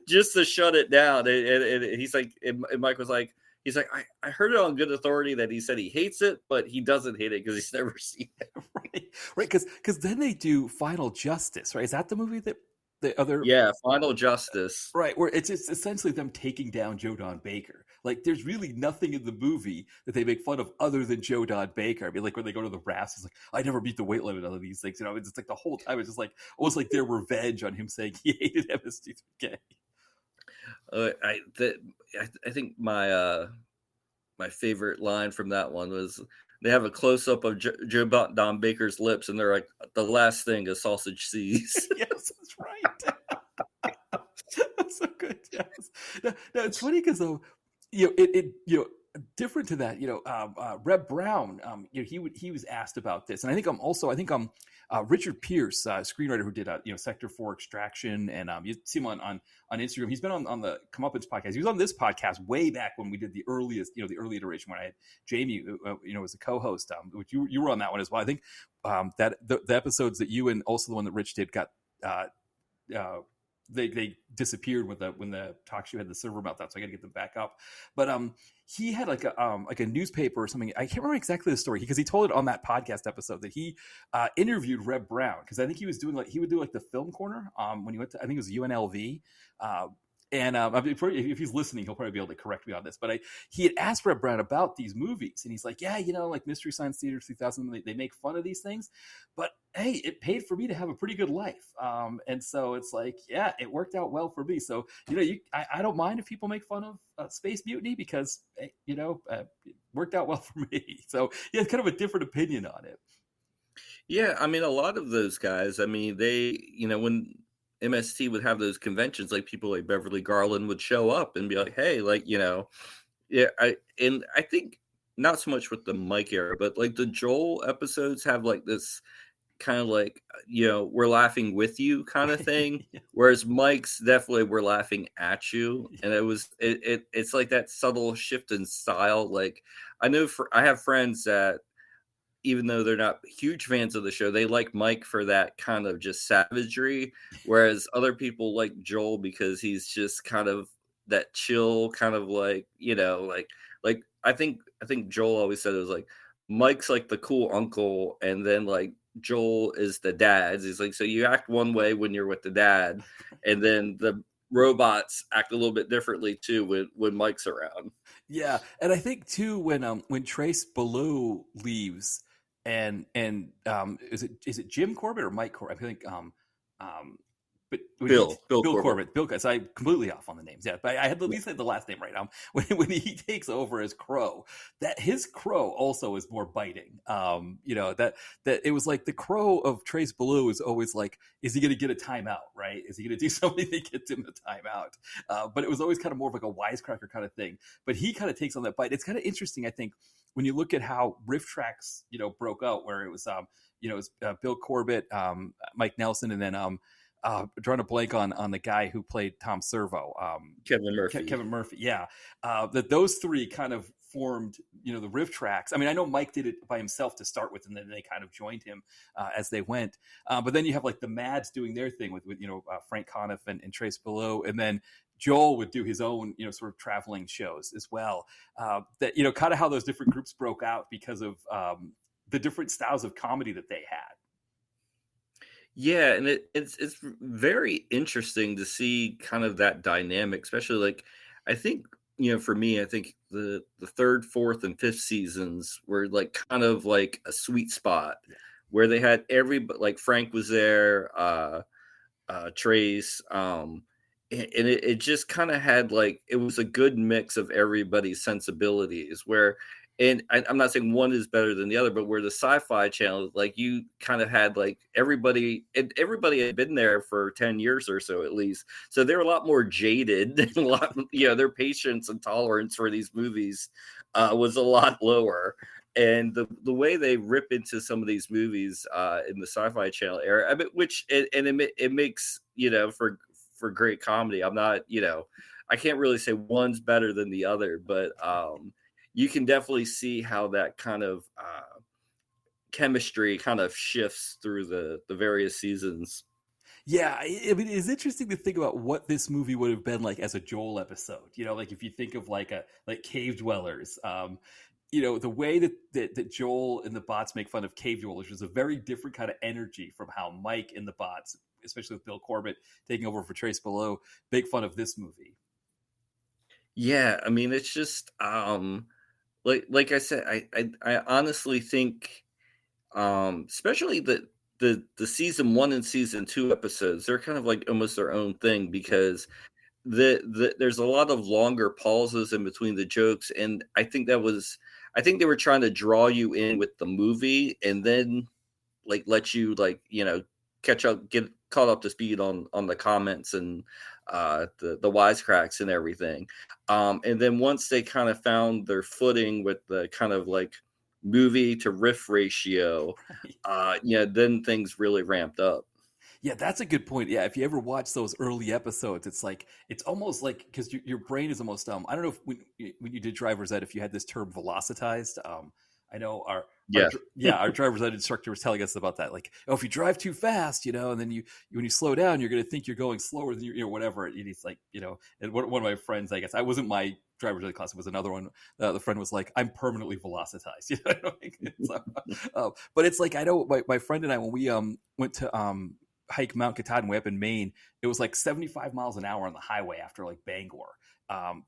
just to shut it down. And he's like, and Mike was like, he's like, I heard it on good authority that he said he hates it, but he doesn't hate it because he's never seen it. Right, because then they do Final Justice, right? Is that the movie that the other? Yeah, Final Justice. Right, where it's essentially them taking down Joe Don Baker. Like, there's really nothing in the movie that they make fun of other than Joe Don Baker. Like when they go to the rafts, he's like, "I never beat the weight limit on these things." It's like the whole time it's just like almost like their revenge on him saying he hated MST3K. I think my favorite line from that one was, they have a close up of Joe Don Baker's lips, and they're like, the last thing a sausage sees. Yes, that's right. That's so good. Yes. No, it's funny because though, different to that, Reb Brown, he was asked about this, and Richard Pierce, screenwriter who did Sector 4 Extraction, and you see him on Instagram. He's been on the Comeuppance podcast. He was on this podcast way back when we did the earliest, the early iteration when I had Jamie, as a co-host, which you were on that one as well. I think that the episodes that you and also the one that Rich did got. They disappeared when the talk show had the server meltdown, so I got to get them back up. But he had like a newspaper or something. I can't remember exactly the story because he told it on that podcast episode that he interviewed Reb Brown, because I think he was doing he would do like the film corner when he went to, I think it was UNLV. If he's listening, he'll probably be able to correct me on this. But he had asked Reb Brown about these movies, and he's like, "Yeah, like Mystery Science Theater 3000, they make fun of these things, but hey, it paid for me to have a pretty good life." And so it's like, yeah, it worked out well for me. So I don't mind if people make fun of Space Mutiny because it worked out well for me. So he has kind of a different opinion on it. Yeah, I mean, a lot of those guys, I mean, they, when MST would have those conventions, like people like Beverly Garland would show up and be like, "Hey, yeah." I think not so much with the Mike era, but like the Joel episodes have like this kind of like, we're laughing with you kind of thing, Yeah. whereas Mike's definitely we're laughing at you, and it's like that subtle shift in style. Like I have friends that, even though they're not huge fans of the show, they like Mike for that kind of just savagery, whereas other people like Joel because he's just kind of that chill kind of like, like I think Joel always said it was like Mike's like the cool uncle, and then like Joel is the dad. He's like, so you act one way when you're with the dad, and then the robots act a little bit differently too when Mike's around. Yeah, and I think too when Trace Ballou leaves, and is it Jim Corbett or Mike Corbett? I think but when Bill Bill Corbett. Corbett, so I'm completely off on the names. Yeah, but I had at least had the last name right. When he takes over as Crow, that his Crow also is more biting. That it was like the Crow of Trace Ballou is always like, is he going to get a timeout? Right? Is he going to do something that gets him a timeout? But it was always kind of more of like a wisecracker kind of thing. But he kind of takes on that bite. It's kind of interesting, I think, when you look at how Riff Tracks, broke out, where it was, it was Bill Corbett, Mike Nelson, and then drawing a blank on the guy who played Tom Servo, Kevin Murphy. Kevin Murphy, yeah. That those three kind of formed, the Riff Tracks. I mean, I know Mike did it by himself to start with, and then they kind of joined him as they went. But then you have like the Mads doing their thing with Frank Conniff and Trace Ballou, and then Joel would do his own, sort of traveling shows as well. That kind of how those different groups broke out because of the different styles of comedy that they had. Yeah, and it's very interesting to see kind of that dynamic, especially like I think, for me, I think the third, fourth, and fifth seasons were like kind of like a sweet spot where they had everybody, like Frank was there, Trace, and it just kind of had like it was a good mix of everybody's sensibilities where. And I'm not saying one is better than the other, but where the Sci-Fi Channel, like you kind of had like everybody had been there for 10 years or so at least. So they're a lot more jaded and a lot, their patience and tolerance for these movies was a lot lower. And the way they rip into some of these movies in the Sci-Fi Channel era, I mean, it makes, for great comedy. I'm not, I can't really say one's better than the other, but you can definitely see how that kind of chemistry kind of shifts through the various seasons. Yeah, I mean, it's interesting to think about what this movie would have been like as a Joel episode. Like if you think of like Cave Dwellers, the way that Joel and the bots make fun of cave dwellers is a very different kind of energy from how Mike and the bots, especially with Bill Corbett taking over for Trace Below, make fun of this movie. Yeah, I mean, it's just like I said, I honestly think, especially the season 1 and season 2 episodes, they're kind of like almost their own thing because there's a lot of longer pauses in between the jokes, and I think that was I think they were trying to draw you in with the movie and then like let you like, catch up, get caught up to speed on the comments and the wisecracks and everything. And then once they kind of found their footing with the kind of like movie to riff ratio, then things really ramped up. Yeah, that's a good point. Yeah, if you ever watch those early episodes, it's almost like because your brain is almost I don't know if when you did driver's ed if you had this term velocitized. I know Yeah. our driver's ed instructor was telling us about that. Like, oh, if you drive too fast, and then when you slow down, you're going to think you're going slower than whatever. And it's like and one of my friends, I guess, I wasn't my driver's ed class. It was another one. The friend was like, I'm permanently velocitized. But it's like I know my friend and I when we went to hike Mount Katahdin way up in Maine, it was like 75 miles an hour on the highway after like Bangor.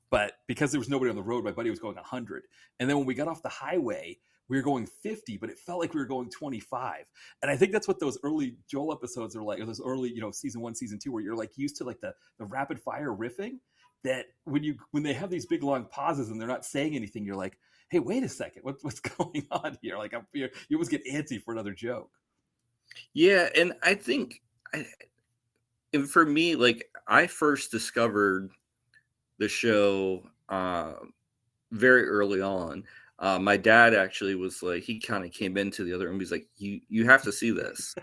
But because there was nobody on the road, my buddy was going 100. And then when we got off the highway, we were going 50, but it felt like we were going 25. And I think that's what those early Joel episodes are like, or those early, season 1, season 2, where you're like used to like the rapid fire riffing, that when they have these big long pauses and they're not saying anything, you're like, hey, wait a second, what's going on here? Like you always get antsy for another joke. Yeah, and I think and for me, like I first discovered the show very early on. My dad actually was like, he kind of came into the other room. He's like, you have to see this.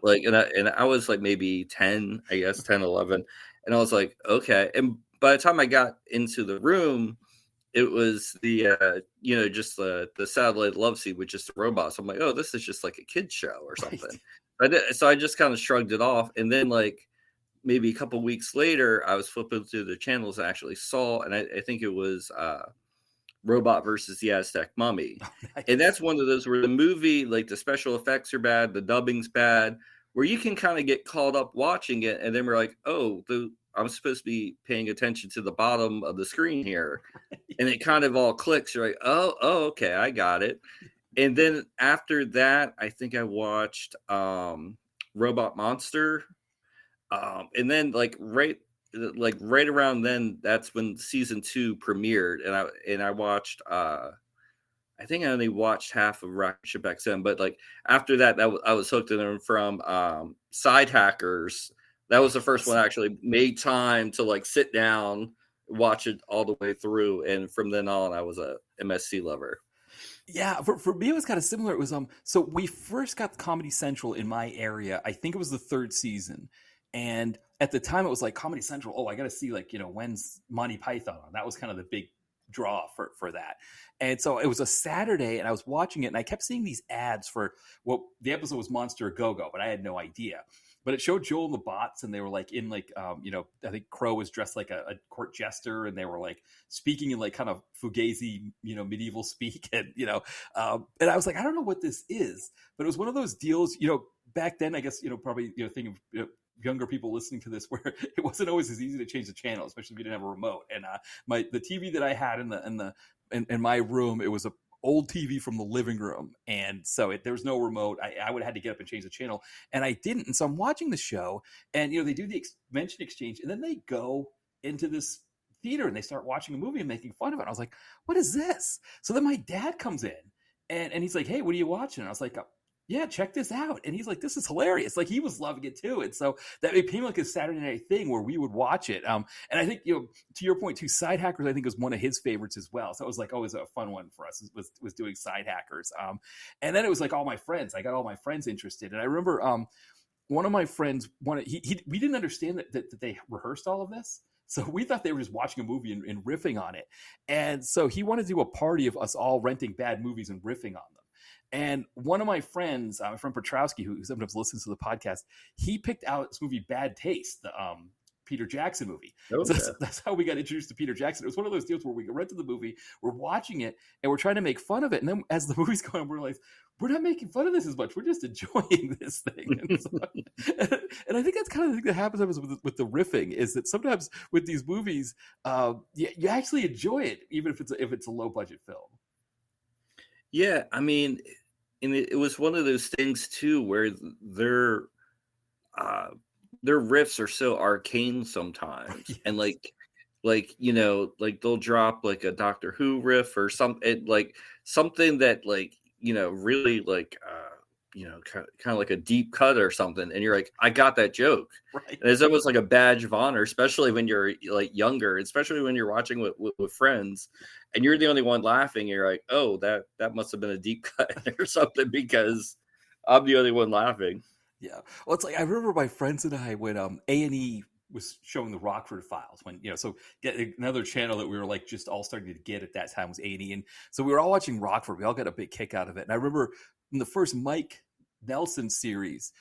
Like, and I was like maybe 10, I guess 10, 11. And I was like, okay. And by the time I got into the room, it was the just the satellite love scene with just the robots. I'm like, oh, this is just like a kid's show or something. So I just kind of shrugged it off. And then like maybe a couple weeks later, I was flipping through the channels and actually saw, and I think it was Robot versus the Aztec Mummy. Oh, nice. And that's one of those where the movie, like the special effects are bad, the dubbing's bad, where you can kind of get caught up watching it. And then we're like, oh, I'm supposed to be paying attention to the bottom of the screen here. And it kind of all clicks. You're like, oh, okay, I got it. And then after that, I think I watched Robot Monster. And then like right around then, that's when season 2 premiered, and I watched I think I only watched half of Rocket Ship XM, but like after that I was hooked in them from Side Hackers. That was the first one I actually made time to like sit down, watch it all the way through, and from then on I was a MSC lover. Yeah, for me it was kind of similar. It was so we first got Comedy Central in my area. I think it was the 3rd season. And at the time it was like Comedy Central, oh, I got to see like, when's Monty Python on? That was kind of the big draw for that. And so it was a Saturday and I was watching it and I kept seeing these ads for the episode was Monster Go-Go, but I had no idea. But it showed Joel and the Bots and they were like in like, I think Crow was dressed like a court jester and they were like speaking in like kind of Fugazi, medieval speak. And, and I was like, I don't know what this is, but it was one of those deals, back then, I guess, probably, thinking of, younger people listening to this where it wasn't always as easy to change the channel, especially if you didn't have a remote. And the TV that I had in my room, it was a old TV from the living room. And so there was no remote. I would have had to get up and change the channel and I didn't. And so I'm watching the show and, they do the mention exchange and then they go into this theater and they start watching a movie and making fun of it. I was like, what is this? So then my dad comes in and he's like, hey, what are you watching? And I was like, yeah, check this out. And he's like, this is hilarious. Like he was loving it too. And so that became like a Saturday night thing where we would watch it. And I think, to your point too, Side Hackers, I think was one of his favorites as well. So it was like always a fun one for us was doing Side Hackers. And then it was like all my friends, I got all my friends interested. And I remember one of my friends wanted, we didn't understand that they rehearsed all of this. So we thought they were just watching a movie and riffing on it. And so he wanted to do a party of us all renting bad movies and riffing on them. And one of my friends, my friend Petrowski, who sometimes listens to the podcast, he picked out this movie Bad Taste, the Peter Jackson movie. Okay. So that's how we got introduced to Peter Jackson. It was one of those deals where we rented the movie, we're watching it, and we're trying to make fun of it. And then as the movie's going on, we're like, we're not making fun of this as much. We're just enjoying this thing. And I think that's kind of the thing that happens with the riffing is that sometimes with these movies, you actually enjoy it, even if it's a low budget film. Yeah, I mean, and it was one of those things too where their riffs are so arcane sometimes, Yes. and like like, like they'll drop like a Doctor Who riff or something, like something that like, really like, kind of like a deep cut or something, and you're like, I got that joke. Right. And it's almost like a badge of honor, especially when you're like younger, especially when you're watching with friends, and you're the only one laughing. You're like, oh, that must have been a deep cut or something because I'm the only one laughing. Yeah. Well, it's like I remember my friends and I when A&E was showing the Rockford Files when so get another channel that we were like just all starting to get at that time was A&E, and so we were all watching Rockford. We all got a big kick out of it. And I remember in the first Mike Nelson series,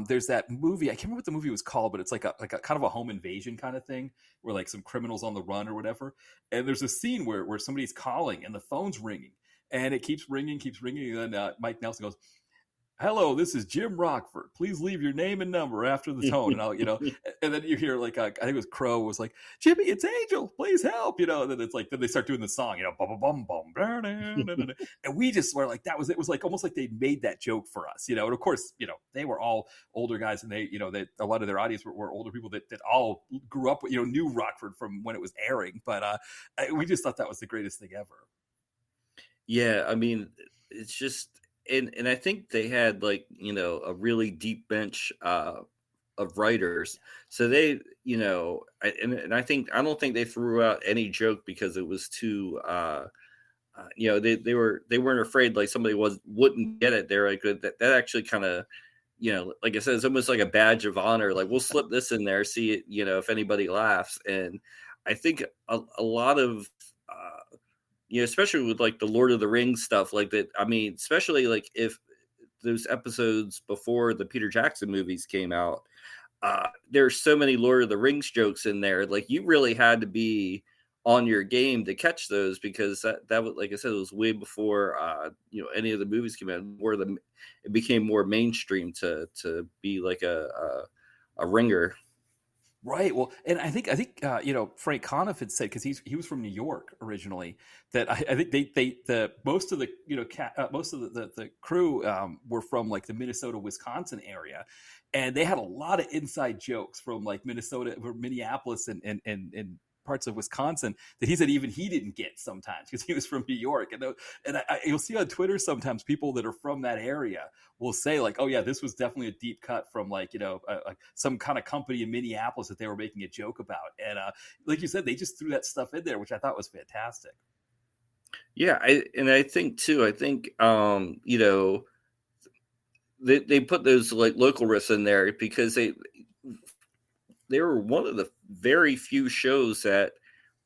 there's that movie. I can't remember what the movie was called, but it's like a kind of a home invasion kind of thing where like some criminals on the run or whatever. And there's a scene where somebody's calling and the phone's ringing and it keeps ringing, and then Mike Nelson goes, hello, this is Jim Rockford. Please leave your name and number after the tone. And and then you hear like, I think it was Crow was like, Jimmy, it's Angel, please help, and then it's like, then they start doing the song, bum, bum, bum, bum, and we just were like, it was like, almost like they made that joke for us, and of course, they were all older guys and they, a lot of their audience were older people that all grew up with, knew Rockford from when it was airing. But we just thought that was the greatest thing ever. Yeah, I mean, it's just, and I think they had like, a really deep bench of writers. So they, and I don't think they threw out any joke because it was too they weren't afraid like somebody wouldn't get it. They're like that actually kind of, like I said, it's almost like a badge of honor. Like we'll slip this in there, see it, if anybody laughs. And I think a lot of especially with like the Lord of the Rings stuff like that. I mean, especially like if those episodes before the Peter Jackson movies came out, there's so many Lord of the Rings jokes in there. Like you really had to be on your game to catch those because that was, like I said, it was way before any of the movies came out. It became more mainstream to be like a ringer. Right. Well, and I think Frank Conniff had said, because he was from New York originally, that I think the most of the most of the crew were from like the Minnesota Wisconsin area, and they had a lot of inside jokes from like Minnesota or Minneapolis and parts of Wisconsin that he said even he didn't get sometimes because he was from New York. And you'll see on Twitter sometimes people that are from that area will say like, oh yeah, this was definitely a deep cut from like, some kind of company in Minneapolis that they were making a joke about. And like you said, they just threw that stuff in there, which I thought was fantastic. Yeah. I think too, they put those like local riffs in there because they were one of the very few shows that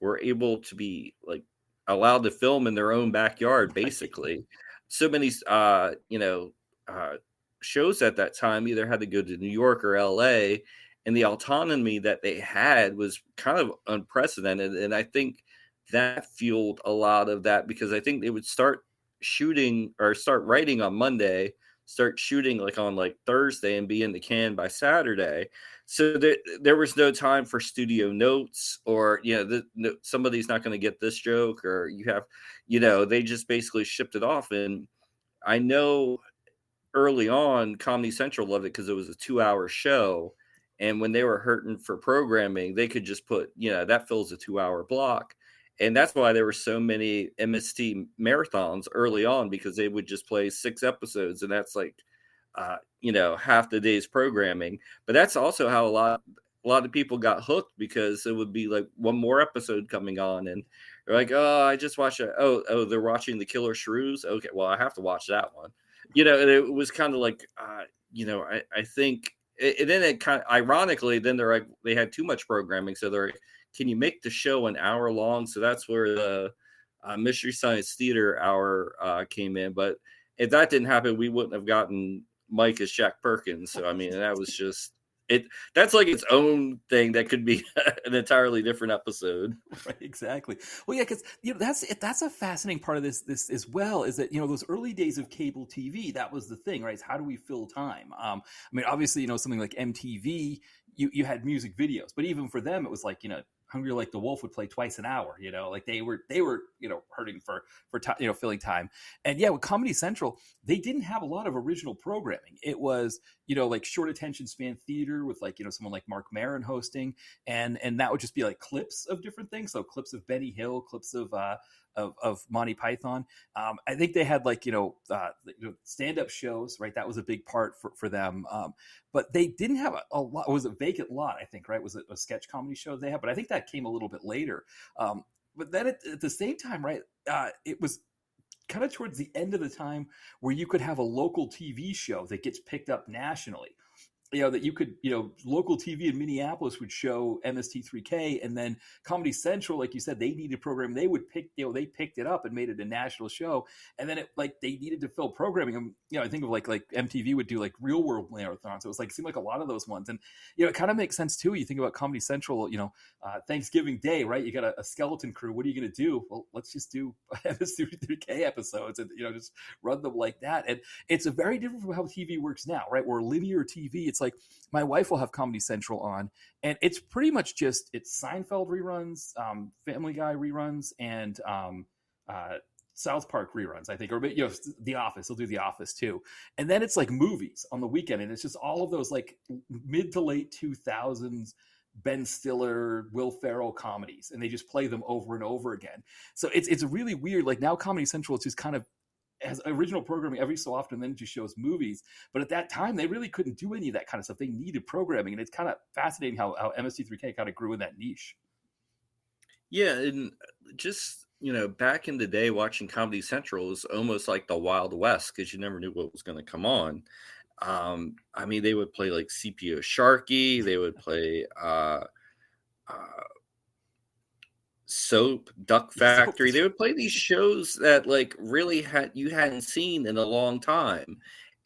were able to be like allowed to film in their own backyard, basically. So many, uh, shows at that time either had to go to New York or LA, and the autonomy that they had was kind of unprecedented. And I think that fueled a lot of that because I think they would start shooting or start writing on Monday, start shooting like on like Thursday, and be in the can by Saturday. So there was no time for studio notes or somebody's not going to get this joke or you have they just basically shipped it off. And I know early on Comedy Central loved it because it was a 2-hour show, and when they were hurting for programming they could just put that fills a 2-hour block. And that's why there were so many MST marathons early on, because they would just play 6 episodes, and that's like half the day's programming. But that's also how a lot of people got hooked, because it would be like one more episode coming on, and they're like, oh, I just watched it. Oh, they're watching The Killer Shrews. Okay, well, I have to watch that one. And it was kind of like, I think, and then it kind of ironically, then they're like, they had too much programming, so they're like, can you make the show an hour long? So that's where the Mystery Science Theater hour came in. But if that didn't happen, we wouldn't have gotten Mike as Jack Perkins. So I mean, that was just it. That's like its own thing that could be an entirely different episode. Right, exactly. Well, yeah, because that's a fascinating part of this as well. Is that those early days of cable TV, that was the thing, right? Is how do we fill time? I mean, obviously, something like MTV, you had music videos, but even for them, it was like Hungry Like the Wolf would play twice an hour. Like they were hurting for time, filling time. And yeah, with Comedy Central, they didn't have a lot of original programming. It was like short attention span theater with like someone like Mark Maron hosting, and that would just be like clips of different things. So clips of Benny Hill, clips of Monty Python. I think they had like stand up shows, right? That was a big part for them. But they didn't have a lot. It was a Vacant Lot, I think, right? Was it a sketch comedy show they had? But I think that came a little bit later. But then at the same time, right? It was kind of towards the end of the time where you could have a local TV show that gets picked up nationally. That you could, local TV in Minneapolis would show MST3K, and then Comedy Central, like you said, they needed program. They would pick, they picked it up and made it a national show. And then they needed to fill programming. And, I think of like MTV would do like Real World marathons. So it was like, seemed like a lot of those ones. And, it kind of makes sense too. You think about Comedy Central, Thanksgiving Day, right? You got a skeleton crew. What are you going to do? Well, let's just do MST3K episodes and, just run them like that. And it's a very different from how TV works now, right? Where linear TV, it's like my wife will have Comedy Central on, and it's pretty much just it's Seinfeld reruns, Family Guy reruns, and South Park reruns, I think, or The Office. They'll do The Office too, and then it's like movies on the weekend, and it's just all of those like mid to late 2000s Ben Stiller, Will Ferrell comedies, and they just play them over and over again. So it's really weird. Like now, Comedy Central is just kind of has original programming every so often, then it just shows movies. But at that time, they really couldn't do any of that kind of stuff. They needed programming, and it's kind of fascinating how MST3K kind of grew in that niche. Yeah, and just back in the day, watching Comedy Central was almost like the Wild West because you never knew what was going to come on. I mean, they would play like CPO Sharky. They would play Soap, Duck Factory. They would play these shows that like really you hadn't seen in a long time,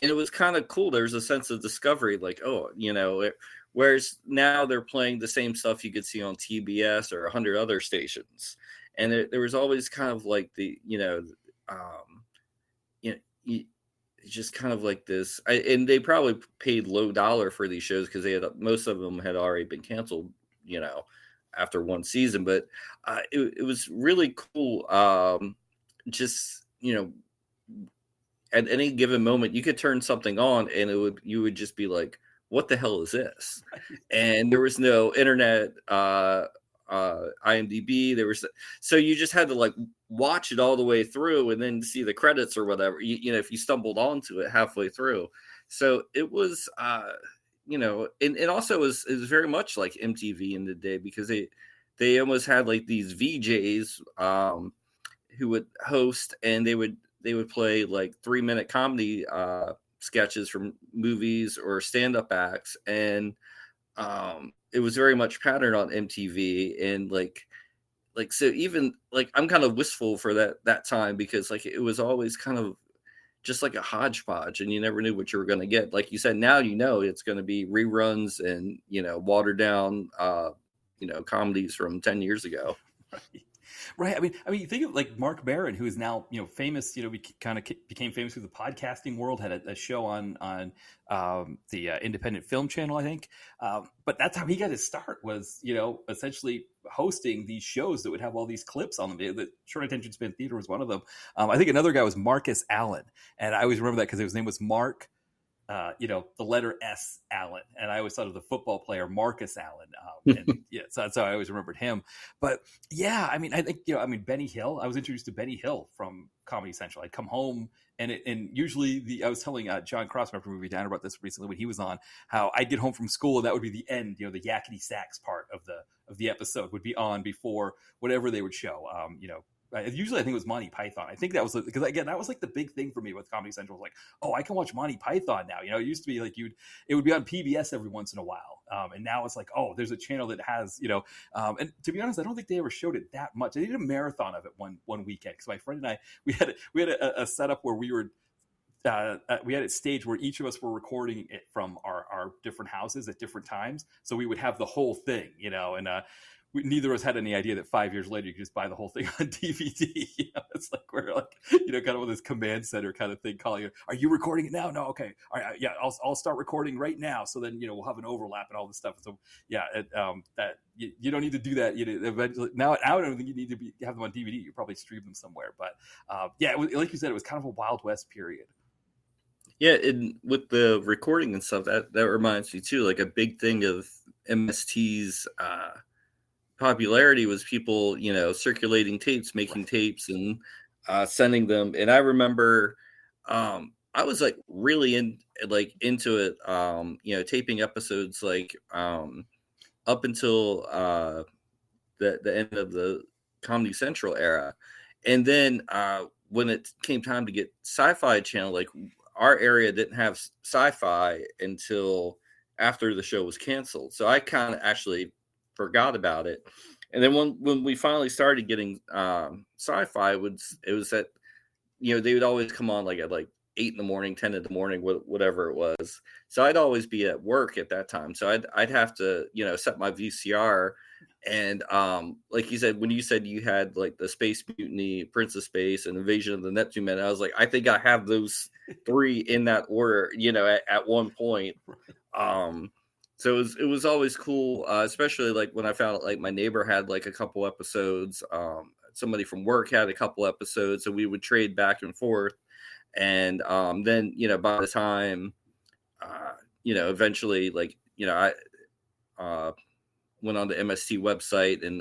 and it was kind of cool. There was a sense of discovery, like whereas now they're playing the same stuff you could see on TBS or 100 other stations, and there was always kind of like just kind of like this. And they probably paid low dollar for these shows because most of them had already been canceled, after one season, but it was really cool. Just at any given moment, you could turn something on, and you would just be like, "What the hell is this?" And there was no internet, IMDb. So you just had to like watch it all the way through, and then see the credits or whatever. If you stumbled onto it halfway through, so it was. And also it was very much like MTV in the day because they almost had like these VJs who would host, and they would play like 3-minute comedy sketches from movies or stand-up acts, and it was very much patterned on MTV. And like so even like I'm kind of wistful for that time because like it was always kind of just like a hodgepodge, and you never knew what you were going to get. Like you said, now it's going to be reruns and watered down comedies from 10 years ago. Right. I mean, you think of like Mark Maron, who is now famous. Kind of became famous through the podcasting world. Had a show on the Independent Film Channel, I think. But that's how he got his start. Was essentially hosting these shows that would have all these clips on them. The short attention span theater was one of them. I think another guy was Marcus Allen, and I always remember that because his name was Mark. The letter S Allen, and I always thought of the football player Marcus Allen. And so that's how I always remembered him. But yeah, I mean, I think Benny Hill. I was introduced to Benny Hill from Comedy Central. I'd come home, and usually I was telling John Cross, my movie down about this recently when he was on, how I'd get home from school and that would be the end. The yakety sax part of the episode would be on before whatever they would show. Usually I think it was Monty Python. I think that was because again that was like the big thing for me with Comedy Central. Was like, oh, I can watch Monty Python now. It used to be like it would be on PBS every once in a while, and now it's like, oh, there's a channel that has and to be honest, I don't think they ever showed it that much. They did a marathon of it one weekend because my friend and I we had a setup where we were. We had it staged where each of us were recording it from our different houses at different times, so we would have the whole thing, and neither of us had any idea that 5 years later you could just buy the whole thing on DVD. It's like we're like, kind of with this command center kind of thing calling it. Are you recording it now? No, okay, all right, yeah, I'll start recording right now. So then we'll have an overlap and all this stuff. So yeah, that you don't need to do that. Eventually now I don't think you need to have them on DVD. You probably stream them somewhere. But yeah, like you said, it was kind of a Wild West period. Yeah, and with the recording and stuff, that reminds me too. Like a big thing of MST's popularity was people, circulating tapes, making tapes, and sending them. And I remember, I was like really into it. Taping episodes up until the end of the Comedy Central era, and then when it came time to get Sci-Fi Channel, like our area didn't have Sci-Fi until after the show was canceled. So I kind of actually forgot about it. And then when we finally started getting Sci-Fi, it was that, they would always come on like at 8 in the morning, 10 in the morning, whatever it was. So I'd always be at work at that time. So I'd have to, set my VCR. And like you said, when you said you had like the Space Mutiny, Prince of Space, and Invasion of the Neptune Men, I was like, I think I have those 3 in that order, at one point. So it was always cool, especially like when I found out like my neighbor had like a couple episodes, somebody from work had a couple episodes, so we would trade back and forth. And then by the time eventually I went on the MST website and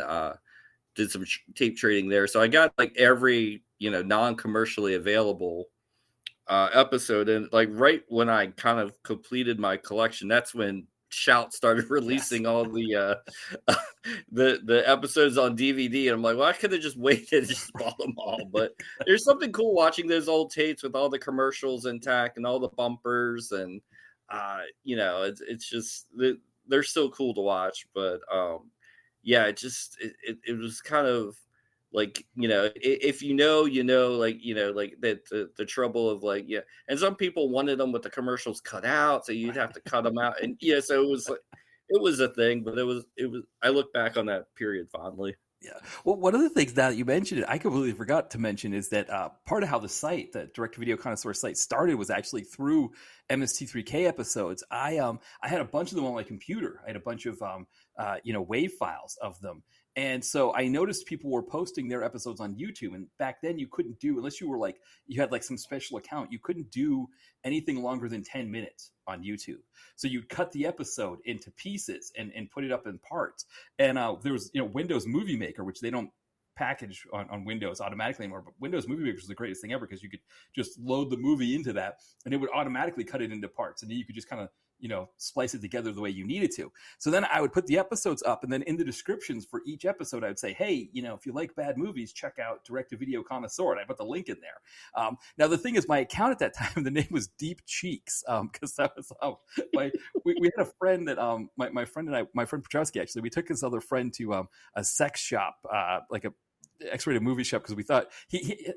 did some tape trading there. So I got like every, non-commercially available episode. And like right when I kind of completed my collection, that's when Shout started releasing all the the episodes on DVD. And I'm like, well, I could have just waited and just bought them all. But there's something cool watching those old tapes with all the commercials intact and all the bumpers. And, it's just... they're still cool to watch, but yeah, it was kind of like, if like that the trouble of like, yeah. And some people wanted them with the commercials cut out, so you'd have to cut them out. And yeah, so it was a thing, but it was, I look back on that period fondly. Yeah. Well, one of the things now that you mentioned it, I completely forgot to mention is that part of how the site, the Direct Video Connoisseur site, started was actually through MST3K episodes. I had a bunch of them on my computer. I had a bunch of WAV files of them. And so I noticed people were posting their episodes on YouTube. And back then you couldn't do, unless you were like, you had like some special account, you couldn't do anything longer than 10 minutes on YouTube. So you'd cut the episode into pieces and put it up in parts. And there was, Windows Movie Maker, which they don't package on Windows automatically anymore. But Windows Movie Maker is the greatest thing ever because you could just load the movie into that and it would automatically cut it into parts. And then you could just kind of, splice it together the way you needed to. So then I would put the episodes up, and then in the descriptions for each episode, I would say, hey, if you like bad movies, check out Direct to Video Connoisseur. And I put the link in there. Now, the thing is, my account at that time, the name was Deep Cheeks, because that was we had a friend that my friend and I, my friend Petrowski, actually, we took this other friend to a sex shop, like a X-rated movie shop, because we thought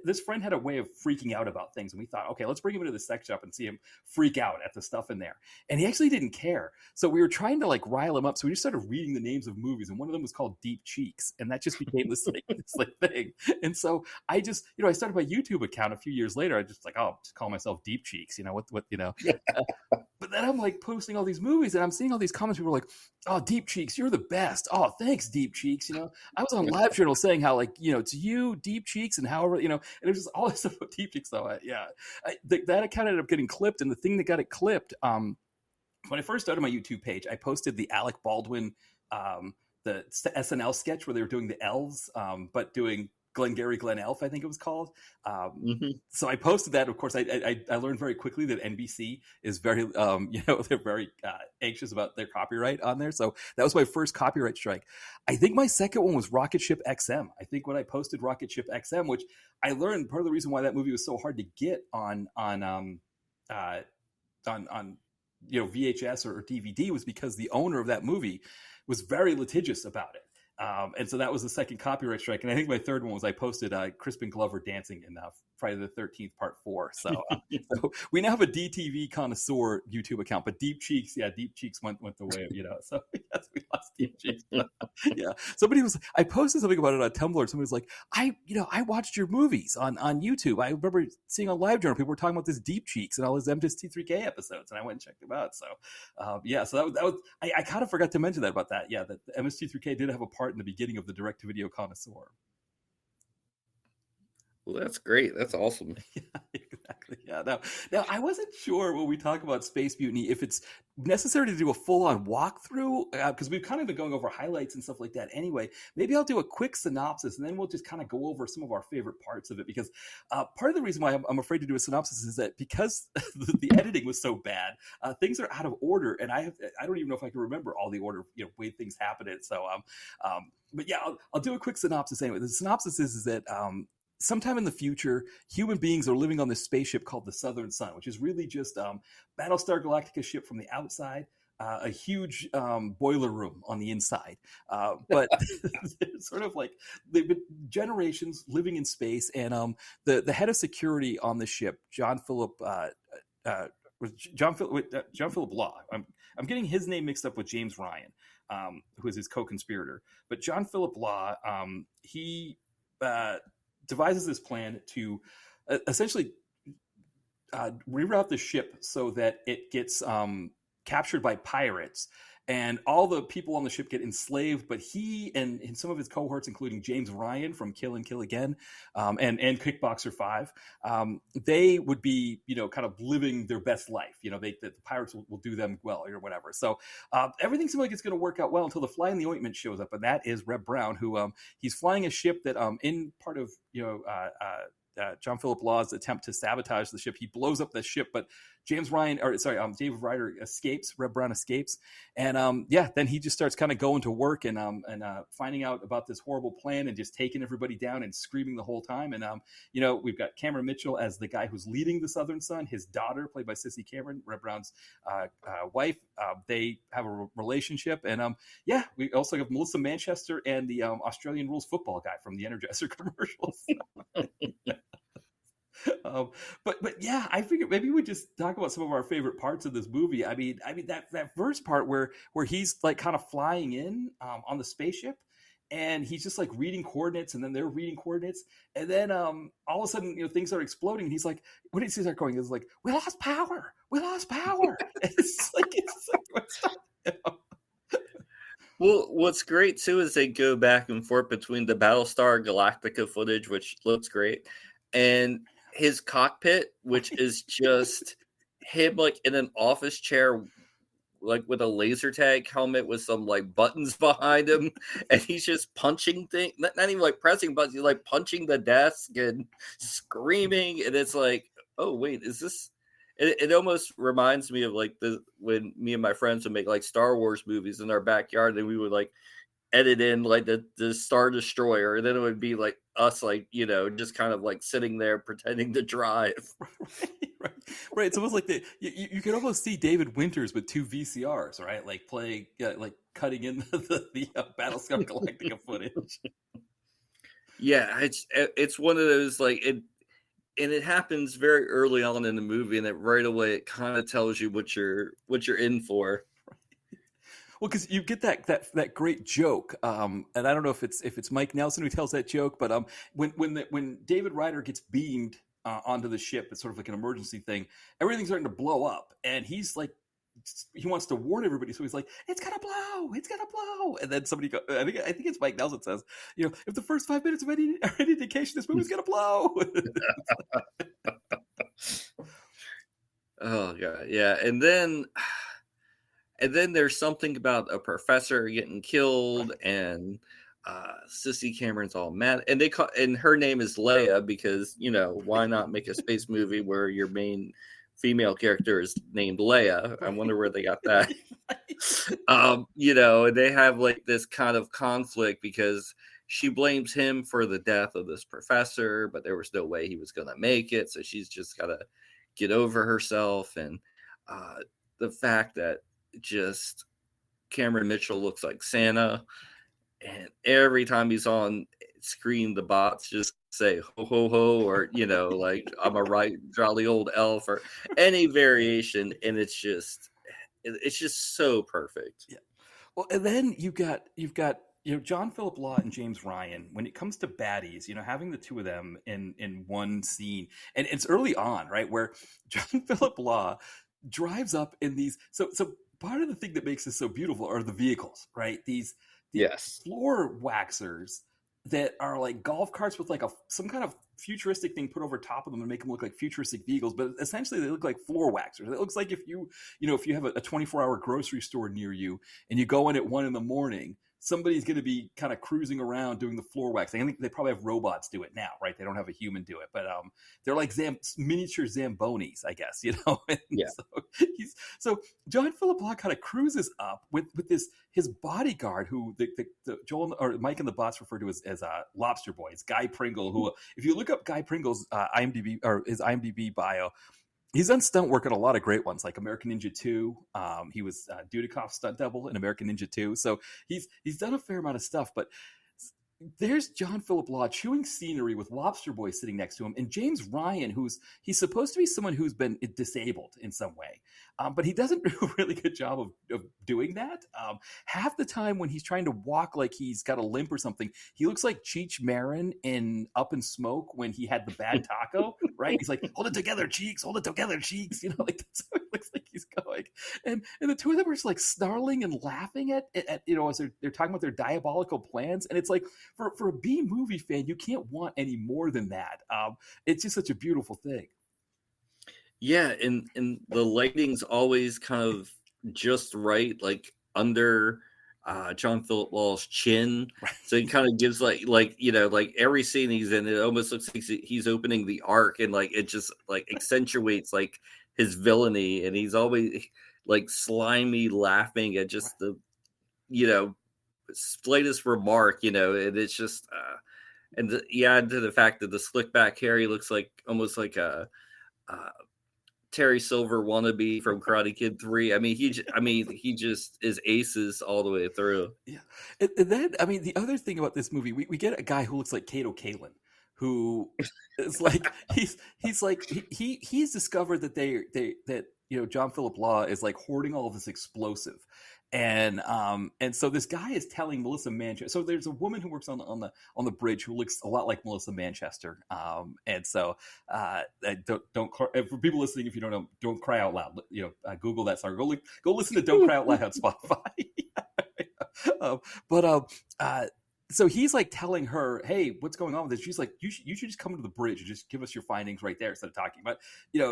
this friend had a way of freaking out about things, and we thought, okay, let's bring him into the sex shop and see him freak out at the stuff in there. And he actually didn't care, so we were trying to like rile him up. So we just started reading the names of movies, and one of them was called Deep Cheeks, and that just became this thing. And so I just I started my YouTube account a few years later. I just like, oh, just call myself Deep Cheeks, but then I'm like posting all these movies, and I'm seeing all these comments. People are like, oh, Deep Cheeks, you're the best. Oh, thanks, Deep Cheeks. I was on LiveJournal saying how it's you, Deep Cheeks, and however, and it was just all this stuff about Deep Cheeks, though. That account ended up getting clipped, and the thing that got it clipped, when I first started my YouTube page, I posted the Alec Baldwin, the SNL sketch where they were doing the elves, but doing Glengarry Glen Elf, I think it was called. So I posted that. Of course, I learned very quickly that NBC is very, they're very anxious about their copyright on there. So that was my first copyright strike. I think my second one was Rocket Ship XM. I think when I posted Rocket Ship XM, which I learned part of the reason why that movie was so hard to get on VHS or DVD was because the owner of that movie was very litigious about it. And so that was the second copyright strike. And I think my third one was I posted Crispin Glover dancing in Friday the 13th Part 4. So, so we now have a DTV connoisseur YouTube account, but Deep Cheeks, Deep Cheeks went the way of, so yes, we lost Deep Cheeks. Yeah. I posted something about it on Tumblr. Somebody was like, I watched your movies on YouTube. I remember seeing on LiveJournal, people were talking about this Deep Cheeks and all his MST3K episodes. And I went and checked them out. So, so that was I kind of forgot to mention that about that. Yeah, that the MST3K did have a part in the beginning of the direct-to-video connoisseur. Well, that's great. That's awesome. Yeah, exactly. Yeah. Now, I wasn't sure when we talk about Space Mutiny if it's necessary to do a full-on walkthrough, because we've kind of been going over highlights and stuff like that anyway. Maybe I'll do a quick synopsis, and then we'll just kind of go over some of our favorite parts of it, because part of the reason why I'm afraid to do a synopsis is that because the editing was so bad, things are out of order, and I don't even know if I can remember all the order, way things happened. So, but yeah, I'll do a quick synopsis anyway. The synopsis is that sometime in the future, human beings are living on this spaceship called the Southern Sun, which is really just Battlestar Galactica ship from the outside, a huge boiler room on the inside. But it's sort of like they've been generations living in space, and the head of security on the ship, John Philip Law. I'm getting his name mixed up with James Ryan, who is his co-conspirator. But John Philip Law, he devises this plan to essentially reroute the ship so that it gets captured by pirates, and all the people on the ship get enslaved. But he and some of his cohorts, including James Ryan from Kill and Kill Again, and Kickboxer 5, they would be kind of living their best life. The pirates will do them well or whatever. So everything seems like it's going to work out well until the fly in the ointment shows up, and that is Reb Brown, who he's flying a ship that in part of John Philip Law's attempt to sabotage the ship, he blows up the ship, but David Ryder escapes. Reb Brown escapes, and then he just starts kind of going to work and finding out about this horrible plan and just taking everybody down and screaming the whole time. And we've got Cameron Mitchell as the guy who's leading the Southern Sun. His daughter, played by Sissy Cameron, Reb Brown's wife. They have a relationship, and we also have Melissa Manchester and the Australian rules football guy from the Energizer commercials. But yeah, I figured maybe we just talk about some of our favorite parts of this movie. I mean that first part where he's like kind of flying in on the spaceship, and he's just like reading coordinates, and then they're reading coordinates, and then all of a sudden things are exploding, and he's like, what did he start going? It's like, we lost power. It's like Well, what's great too is they go back and forth between the Battlestar Galactica footage, which looks great, and his cockpit, which is just him like in an office chair, like with a laser tag helmet with some like buttons behind him, and he's just punching things, not even like pressing buttons, he's like punching the desk and screaming, and it's like, oh wait, is this? It almost reminds me of like when me and my friends would make like Star Wars movies in our backyard, and we would like edit in like the Star Destroyer, and then it would be like us, like just kind of like sitting there pretending to drive. Right. It's almost like you can almost see David Winters with 2 VCRs, right? Like playing, like cutting in the Battlestar Galactica footage. Yeah, it's one of those like it. And it happens very early on in the movie, and right away it kind of tells you what you're in for. Well, because you get that great joke, and I don't know if it's Mike Nelson who tells that joke, but when David Ryder gets beamed onto the ship, it's sort of like an emergency thing. Everything's starting to blow up, and he's like, he wants to warn everybody, so he's like, it's gonna blow, and then somebody I think it's Mike Nelson says, if the first 5 minutes of any indication this movie's gonna blow. Oh god, yeah, and then there's something about a professor getting killed, and Sissy Cameron's all mad, and and her name is Leia because why not make a space movie where your main female character is named Leia? I wonder where they got that. And they have like this kind of conflict because she blames him for the death of this professor, but there was no way he was going to make it. So she's just got to get over herself. And the fact that just Cameron Mitchell looks like Santa, and every time he's on screen, the bots just say ho ho ho, or like I'm a right jolly old elf, or any variation, and it's just so perfect. Yeah. Well, and then you've got John Philip Law and James Ryan. When it comes to baddies, having the two of them in one scene, and it's early on, right, where John Philip Law drives up in these. So part of the thing that makes this so beautiful are the vehicles, right? These Yes. floor waxers that are like golf carts with like some kind of futuristic thing put over top of them to make them look like futuristic vehicles, but essentially they look like floor waxers. It looks like if you have a 24-hour grocery store near you and you go in at 1 a.m, somebody's going to be kind of cruising around doing the floor waxing. I think they probably have robots do it now, right? They don't have a human do it, but they're like miniature Zambonis, I guess, And Yeah. so John Philip Law kind of cruises up with his bodyguard, who the Joel or Mike and the bots refer to as Lobster Boy. It's Guy Pringle, who, if you look up Guy Pringle's IMDb or his IMDb bio, he's done stunt work in a lot of great ones, like American Ninja 2. He was Dudikoff's stunt double in American Ninja 2. So he's done a fair amount of stuff. But there's John Philip Law chewing scenery with Lobster Boy sitting next to him, and James Ryan, he's supposed to be someone who's been disabled in some way, but he doesn't do a really good job of doing that. Half the time when he's trying to walk like he's got a limp or something, he looks like Cheech Marin in Up in Smoke when he had the bad taco, right? He's like, hold it together, cheeks, hold it together, cheeks. Like that's how it looks like he's going. And the two of them are just like snarling and laughing at as they're talking about their diabolical plans, and it's like, for a B movie fan, you can't want any more than that. It's just such a beautiful thing. Yeah, and the lighting's always kind of just right, like under John Philip Law's chin. Right. So it kind of gives like every scene he's in, it almost looks like he's opening the ark, and like it just like accentuates like his villainy, and he's always like slimy laughing at just the slightest remark, and it's just and to the fact that the slick back hair, he looks like almost like a Terry Silver wannabe from Karate Kid 3. I mean, he just is aces all the way through. Yeah. And then, I mean, the other thing about this movie, we get a guy who looks like Kato Kalin, who is like, he's discovered that that John Philip Law is like hoarding all of this explosive. And so this guy is telling Melissa Manchester. So there's a woman who works on the bridge who looks a lot like Melissa Manchester. And so don't for people listening, if you don't know, Don't Cry Out Loud. Google that song. Go listen to Don't Cry Out Loud on Spotify. So he's like telling her, hey, what's going on with this? She's like, you should just come to the bridge and just give us your findings right there instead of talking. But,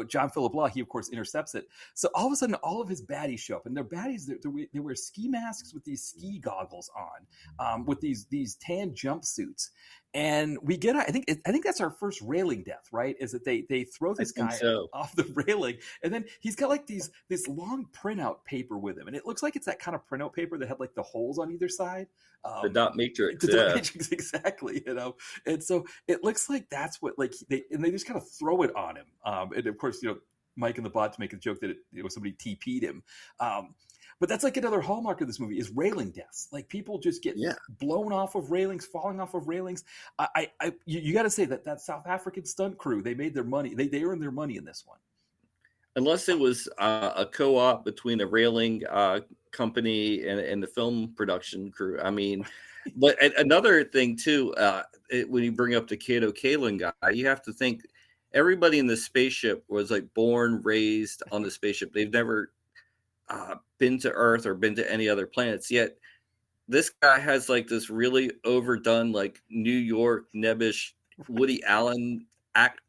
John Philip Law, he, of course, intercepts it. So all of a sudden, all of his baddies show up. And they're baddies, they wear ski masks with these ski goggles on, with these tan jumpsuits. And we get, I think that's our first railing death, right? Is that they throw this guy off the railing, and then he's got like this long printout paper with him, and it looks like it's that kind of printout paper that had like the holes on either side. The dot matrix, matrix, exactly. And so it looks like that's what they just kind of throw it on him. And of course, Mike and the bots make a joke that somebody TP'd him. But that's like another hallmark of this movie is railing deaths. Like people just get blown off of railings, falling off of railings. You got to say that South African stunt crew, they made their money. They earned their money in this one. Unless it was a co-op between a railing company and the film production crew. I mean, but another thing too, when you bring up the Kato Kalin guy, you have to think everybody in the spaceship was like born, raised on the spaceship. They've never been to Earth or been to any other planets yet. This guy has like this really overdone, like New York nebbish Woody Allen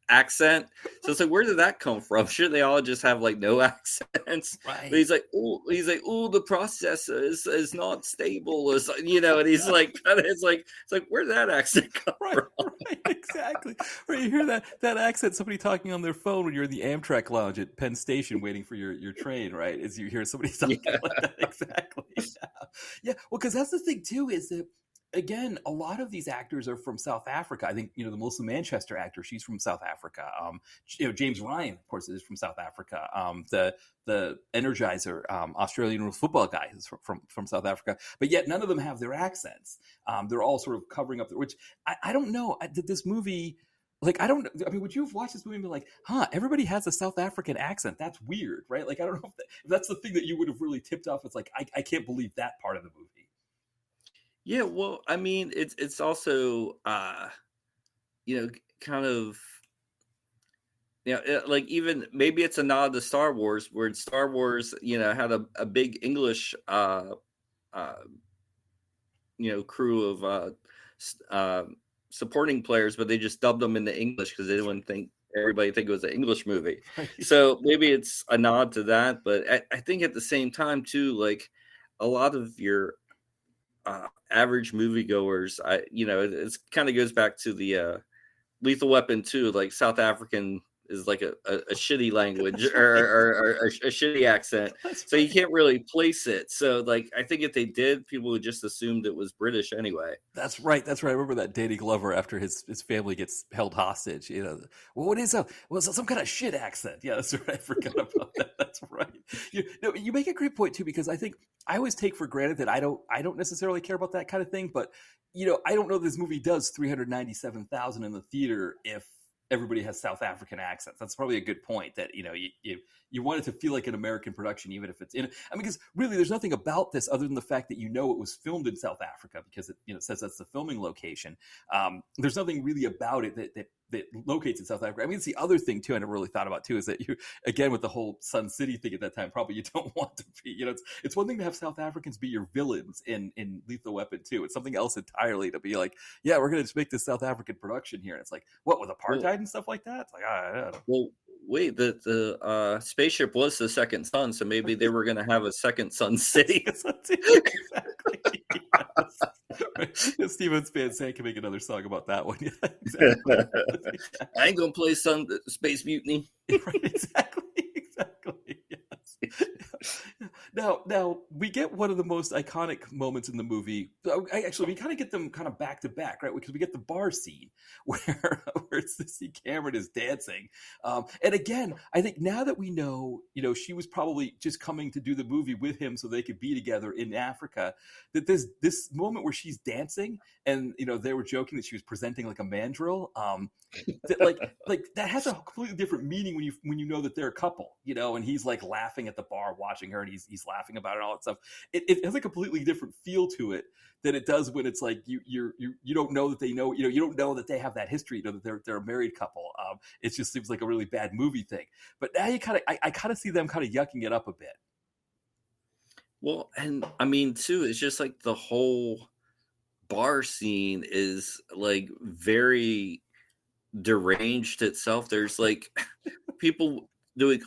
accent. So it's like, where did that come from? Should they all just have like no accents? Right. But he's like, oh, the processor is not stable, or and he's like, it's like, where did that accent come from? Right, exactly. Or you hear that accent, somebody talking on their phone when you're in the Amtrak lounge at Penn Station waiting for your train, right? As you hear somebody talking like that, exactly. Yeah. Well, because that's the thing too, is that again, a lot of these actors are from South Africa. I think the Melissa Manchester actor, she's from South Africa. James Ryan, of course, is from South Africa. The Energizer Australian football guy is from South Africa, but yet none of them have their accents. They're all sort of covering up, which I don't know. Did this movie? Like, I don't. I mean, would you have watched this movie and be like, "Huh, everybody has a South African accent? That's weird, right?" Like, I don't know if that's the thing that you would have really tipped off. It's like, I can't believe that part of the movie. Yeah, well, I mean, it's also kind of like even maybe it's a nod to Star Wars, where Star Wars, had a big English uh crew of supporting players, but they just dubbed them into English because they didn't think everybody think it was an English movie. Right. So maybe it's a nod to that, but I think at the same time too, like a lot of your average moviegoers, it kind of goes back to the Lethal Weapon 2, like South African is like a shitty language or a shitty accent. So you can't really place it. So like, I think if they did, people would just assumed it was British anyway. That's right. That's right. I remember that Danny Glover after his family gets held hostage. Well, what is that? Well, it's some kind of shit accent. Yeah, that's right. I forgot about that. That's right. You make a great point too, because I think I always take for granted that I don't necessarily care about that kind of thing. But I don't know this movie does 397,000 in the theater if everybody has South African accents. That's probably a good point, that you want it to feel like an American production, even if it's because really there's nothing about this other than the fact that it was filmed in South Africa, because it says that's the filming location. There's nothing really about it that locates in South Africa. I mean, it's the other thing too I never really thought about too, is that you, again, with the whole Sun City thing at that time, probably you don't want to be, it's one thing to have South Africans be your villains in Lethal Weapon 2. It's something else entirely to be like, yeah, we're going to just make this South African production here. And it's like, what, with apartheid and stuff like that? It's like, I don't know. Well, wait, the spaceship was the second sun, so maybe they were going to have a second Sun City. Exactly. Yes. Right. Steven Span can make another song about that one. Yeah, exactly. I ain't gonna play some Space Mutiny. Right, exactly. Yes. Now we get one of the most iconic moments in the movie. We kind of get them kind of back to back, right? Because we get the bar scene where Sissy Cameron is dancing, and again, I think now that we know, she was probably just coming to do the movie with him so they could be together in Africa. That this moment where she's dancing, and they were joking that she was presenting like a mandrill. Like that has a completely different meaning when you know that they're a couple, and he's like laughing at the bar watching her, and he's laughing about it and all that stuff. It has a completely different feel to it than it does when it's like you don't know that they know, you don't know that they have that history, that they're a married couple. It just seems like a really bad movie thing. But now I kind of see them kind of yucking it up a bit. Well, and I mean too, it's just like the whole bar scene is like very deranged itself. There's like people doing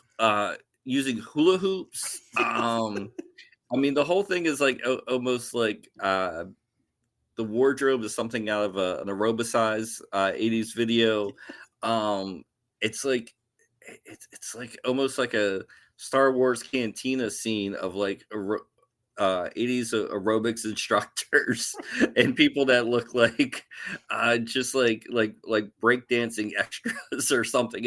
using hula hoops. I mean, the whole thing is like almost like the wardrobe is something out of an aerobicized 80s video. It's like almost like a Star Wars cantina scene of like 80s aerobics instructors and people that look like just like breakdancing extras or something.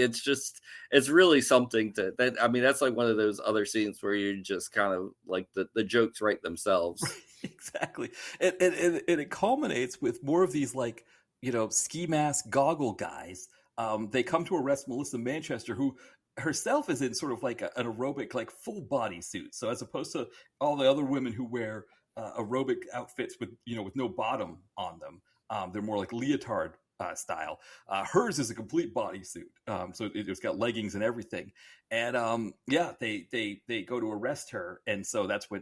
It's really something that I mean, that's like one of those other scenes where you just kind of like the jokes write themselves. Exactly. And it culminates with more of these like, ski mask goggle guys. They come to arrest Melissa Manchester, who herself is in sort of like an aerobic, like full body suit. So as opposed to all the other women who wear aerobic outfits with no bottom on them, they're more like leotard style. Hers is a complete bodysuit, so it's got leggings and everything. And they go to arrest her, and so that's when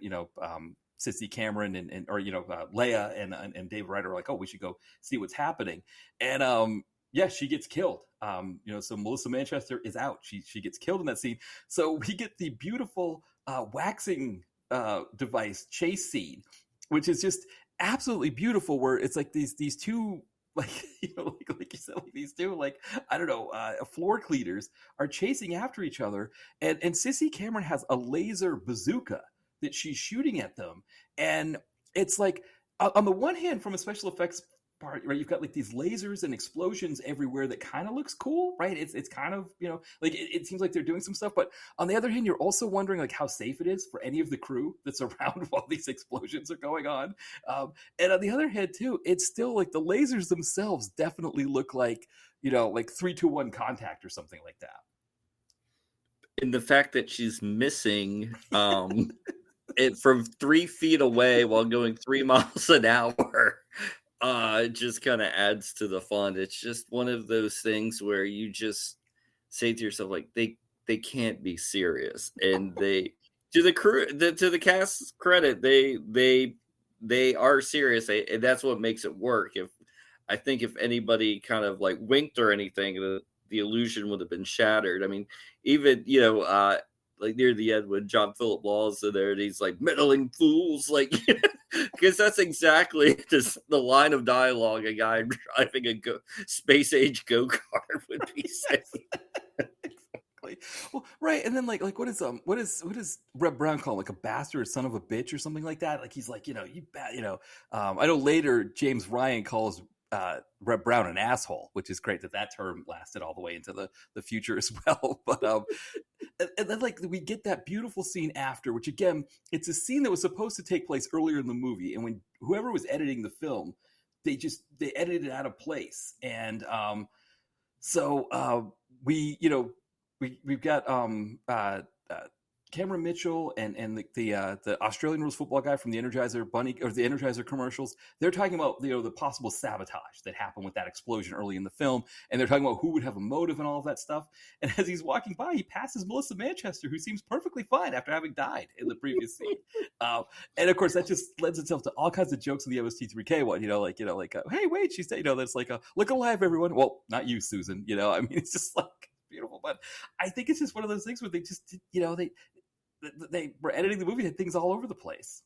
Sissy Cameron and Leia and Dave Ryder are like, oh, we should go see what's happening. And she gets killed. So Melissa Manchester is out. She gets killed in that scene. So we get the beautiful waxing device chase scene, which is just absolutely beautiful. Where it's like these two, like like you said, like these two, like I don't know, floor cleaners are chasing after each other, and Sissy Cameron has a laser bazooka that she's shooting at them, and it's like, On the one hand, from a special effects part, right, you've got like these lasers and explosions everywhere that kind of looks cool, right? It's kind of, like it seems like they're doing some stuff. But on the other hand, you're also wondering like how safe it is for any of the crew that's around while these explosions are going on. And on the other hand, too, it's still like the lasers themselves definitely look like, like 3, 2, 1 contact or something like that. And the fact that she's missing it from 3 feet away while going 3 miles an hour, it just kind of adds to the fun. It's just one of those things where you just say to yourself, like, they can't be serious. And they, to the crew, to the cast's credit, they are serious, and that's what makes it work. If I think if anybody kind of like winked or anything, the illusion would have been shattered. I mean, even like near the end when John Philip Law's in there and he's like meddling fools, like because that's exactly the line of dialogue a guy driving a space age go-kart would be saying. Exactly. Well, right, and then like what is Reb Brown called, like a bastard, son of a bitch, or something like that? Like he's like, you bad, I know later James Ryan calls Reb Brown an asshole, which is great that term lasted all the way into the future as well. But and then like we get that beautiful scene after, which again, it's a scene that was supposed to take place earlier in the movie, and when whoever was editing the film, they edited it out of place, and so we've got Cameron Mitchell and the Australian rules football guy from the Energizer Bunny or the Energizer commercials. They're talking about the possible sabotage that happened with that explosion early in the film, and they're talking about who would have a motive and all of that stuff. And as he's walking by, he passes Melissa Manchester, who seems perfectly fine after having died in the previous scene. And of course, that just lends itself to all kinds of jokes in the OST3K one. Hey, wait, she said, that's like look alive, everyone. Well, not you, Susan. I mean, it's just like beautiful, but I think it's just one of those things where they just they were editing the movie, had things all over the place.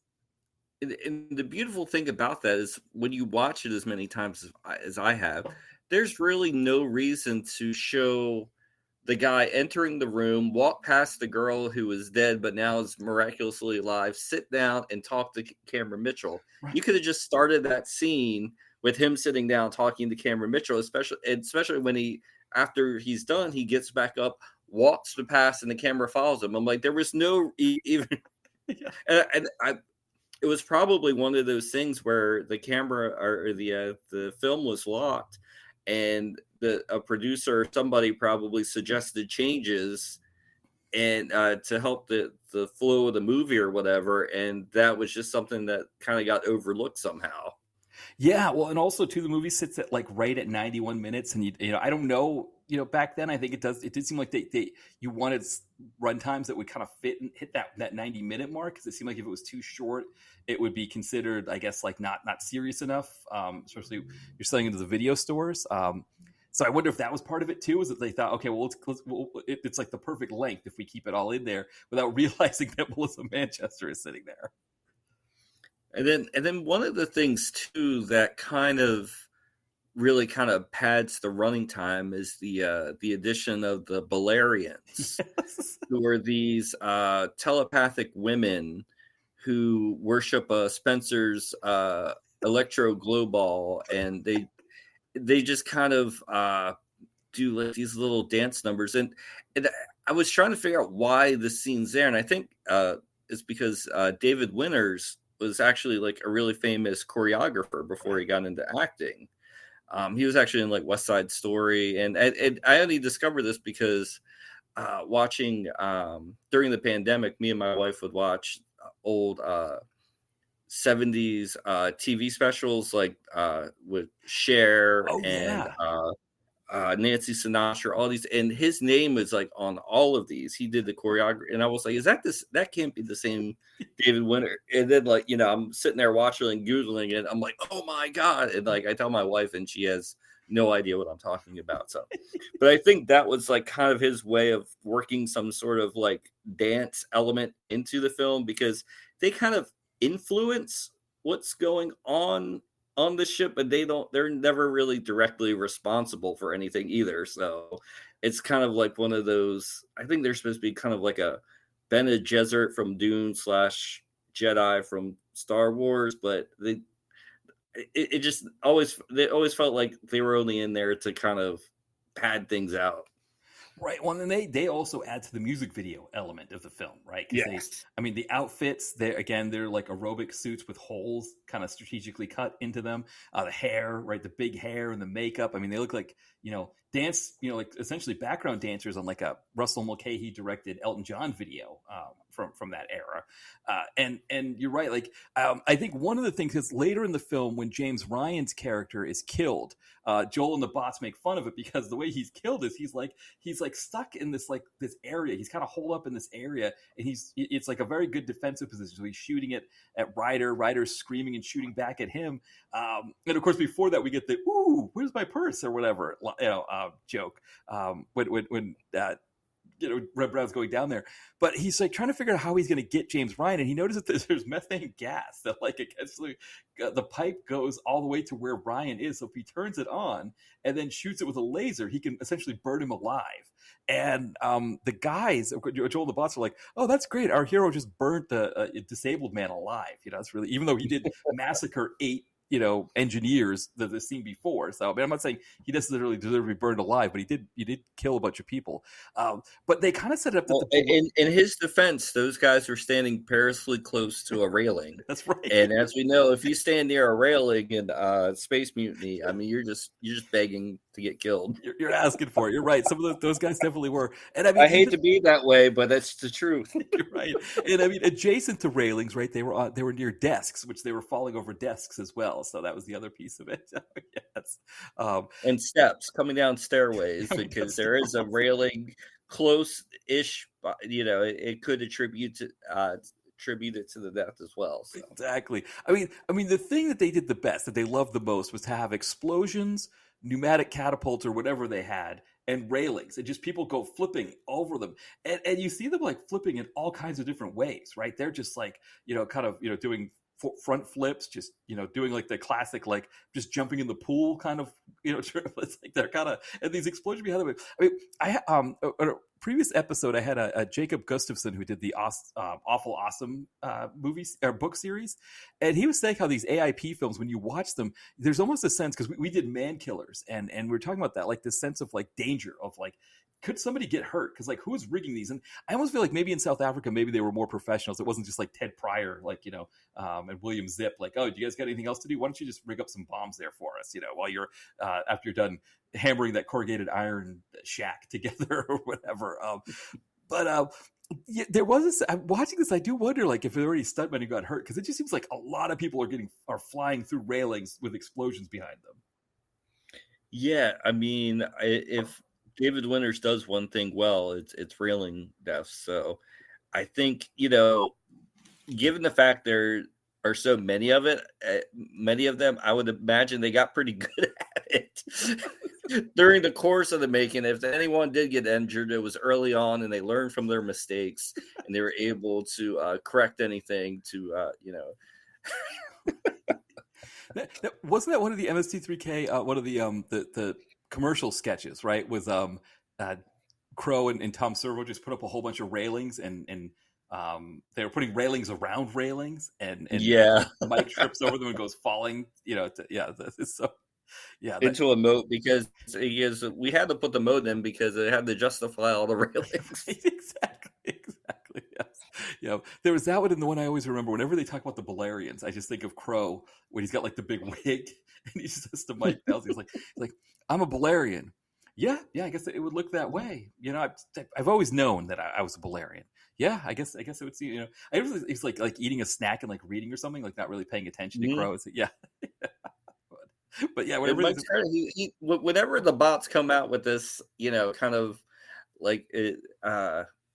And the beautiful thing about that is when you watch it as many times as I have, there's really no reason to show the guy entering the room, walk past the girl who was dead but now is miraculously alive, sit down and talk to Cameron Mitchell. Right. You could have just started that scene with him sitting down talking to Cameron Mitchell, especially when after he's done, he gets back up, walks the pass, and the camera follows him. I'm like, there was no even, yeah. and it was probably one of those things where the camera or the film was locked, and a producer or somebody probably suggested changes and to help the flow of the movie or whatever, and that was just something that kind of got overlooked somehow. Yeah, well, and also too, the movie sits at like right at 91 minutes, and I don't know, back then I think it did seem like you wanted run times that would kind of fit and hit that 90-minute mark, because it seemed like if it was too short, it would be considered, I guess, like not serious enough, especially you're selling into the video stores. So I wonder if that was part of it too, is that they thought, okay, well, it's like the perfect length if we keep it all in there without realizing that Melissa Manchester is sitting there. And then one of the things too that kind of really kind of pads the running time is the addition of the Balerians, yes. Who are these telepathic women who worship Spencer's electro glow ball, and they just kind of do like these little dance numbers, and I was trying to figure out why this scene's there, and I think it's because David Winters was actually like a really famous choreographer before he got into acting. He was actually in like West Side Story, and I only discovered this because watching during the pandemic, me and my wife would watch old 70s TV specials like with Cher and Nancy Sinatra, all these, and his name is like on all of these. He did the choreography, and I was like, that can't be the same David Winter. And then like, I'm sitting there watching and Googling it. I'm like, oh my God. And like, I tell my wife and she has no idea what I'm talking about. So, but I think that was like kind of his way of working some sort of like dance element into the film, because they kind of influence what's going on the ship, but they're never really directly responsible for anything either. So it's kind of like one of those, I think they're supposed to be kind of like a Bene Gesserit from Dune / Jedi from Star Wars, but it just always they always felt like they were only in there to kind of pad things out. Right. Well, and they also add to the music video element of the film, right? Because Yes. I mean, the outfits, they're like aerobic suits with holes kind of strategically cut into them. The hair, right? The big hair and the makeup. I mean, they look like, dance, like essentially background dancers on like a Russell Mulcahy directed Elton John video from that era. And you're right. Like, I think one of the things is later in the film when James Ryan's character is killed, Joel and the bots make fun of it because the way he's killed is he's like stuck in this area. He's kind of holed up in this area, and it's like a very good defensive position. So he's shooting it at Ryder. Ryder's screaming and shooting back at him. And of course, before that, we get the "Ooh, where's my purse?" or whatever joke when Reb Brown's going down there, but he's like trying to figure out how he's going to get James Ryan, and he notices that there's methane gas that like the pipe goes all the way to where Ryan is. So if he turns it on and then shoots it with a laser, he can essentially burn him alive. And the guys, Joel and the bots, are like, "Oh, that's great! Our hero just burnt a disabled man alive." It's really, even though he did massacre 8 engineers the scene before. So I mean, I'm not saying he necessarily deserved to be burned alive, but he did kill a bunch of people. But they kind of set it up that in his defense, those guys were standing perilously close to a railing. That's right. And as we know, if you stand near a railing in Space Mutiny, I mean, you're just begging to get killed. You're asking for it. You're right. Some of those guys definitely were. And I mean, I hate to be that way, but that's the truth. You're right. And I mean, adjacent to railings, right? They were near desks, which they were falling over desks as well. So that was the other piece of it. Yes. And steps coming down stairways because there is a railing close-ish. It could attribute it to the death as well. So. Exactly. I mean, the thing that they did the best, that they loved the most, was to have explosions, pneumatic catapults, or whatever they had, and railings, and just people go flipping over them, and you see them like flipping in all kinds of different ways, right? They're just like kind of doing front flips, just doing like the classic like just jumping in the pool kind of it's like they're kind of, and these explosions behind them. I mean, on a previous episode I had a Jacob Gustafson who did the Awful Awesome movies or book series, and he was saying how these AIP films, when you watch them, there's almost a sense, because we did Man Killers, and we were talking about that, like this sense of like danger of like, could somebody get hurt? Because like, who's rigging these? And I almost feel like maybe in South Africa, maybe they were more professionals. It wasn't just like Ted Pryor, like and William Zip, like, "Oh, do you guys got anything else to do? Why don't you just rig up some bombs there for us? While you're after you're done hammering that corrugated iron shack together or whatever." Yeah, there was I'm watching this. I do wonder, like, if there were any stuntmen who got hurt, because it just seems like a lot of people are flying through railings with explosions behind them. Yeah, I mean, if David Winters does one thing well, it's railing deaths. So I think, given the fact there are so many of them, I would imagine they got pretty good at it during the course of the making. If anyone did get injured, it was early on, and they learned from their mistakes, and they were able to correct anything to, Wasn't that one of the MST3K, one of the commercial sketches, right? With Crow and Tom Servo just put up a whole bunch of railings, and they were putting railings around railings, and yeah, Mike trips over them and goes falling. Into a moat, because we had to put the moat in because it had to justify all the railings. Exactly. Yes. There was that one, and the one I always remember whenever they talk about the Balerians, I just think of Crow when he's got like the big wig, and he says to Mike Bell, he's like, "I'm a Balerian." Yeah, I guess it would look that way. I've always known that I was a Balerian. Yeah, I guess it would seem. It's like eating a snack and like reading or something, like not really paying attention to Crow. Yeah. But yeah, whenever the bots come out with this, kind of like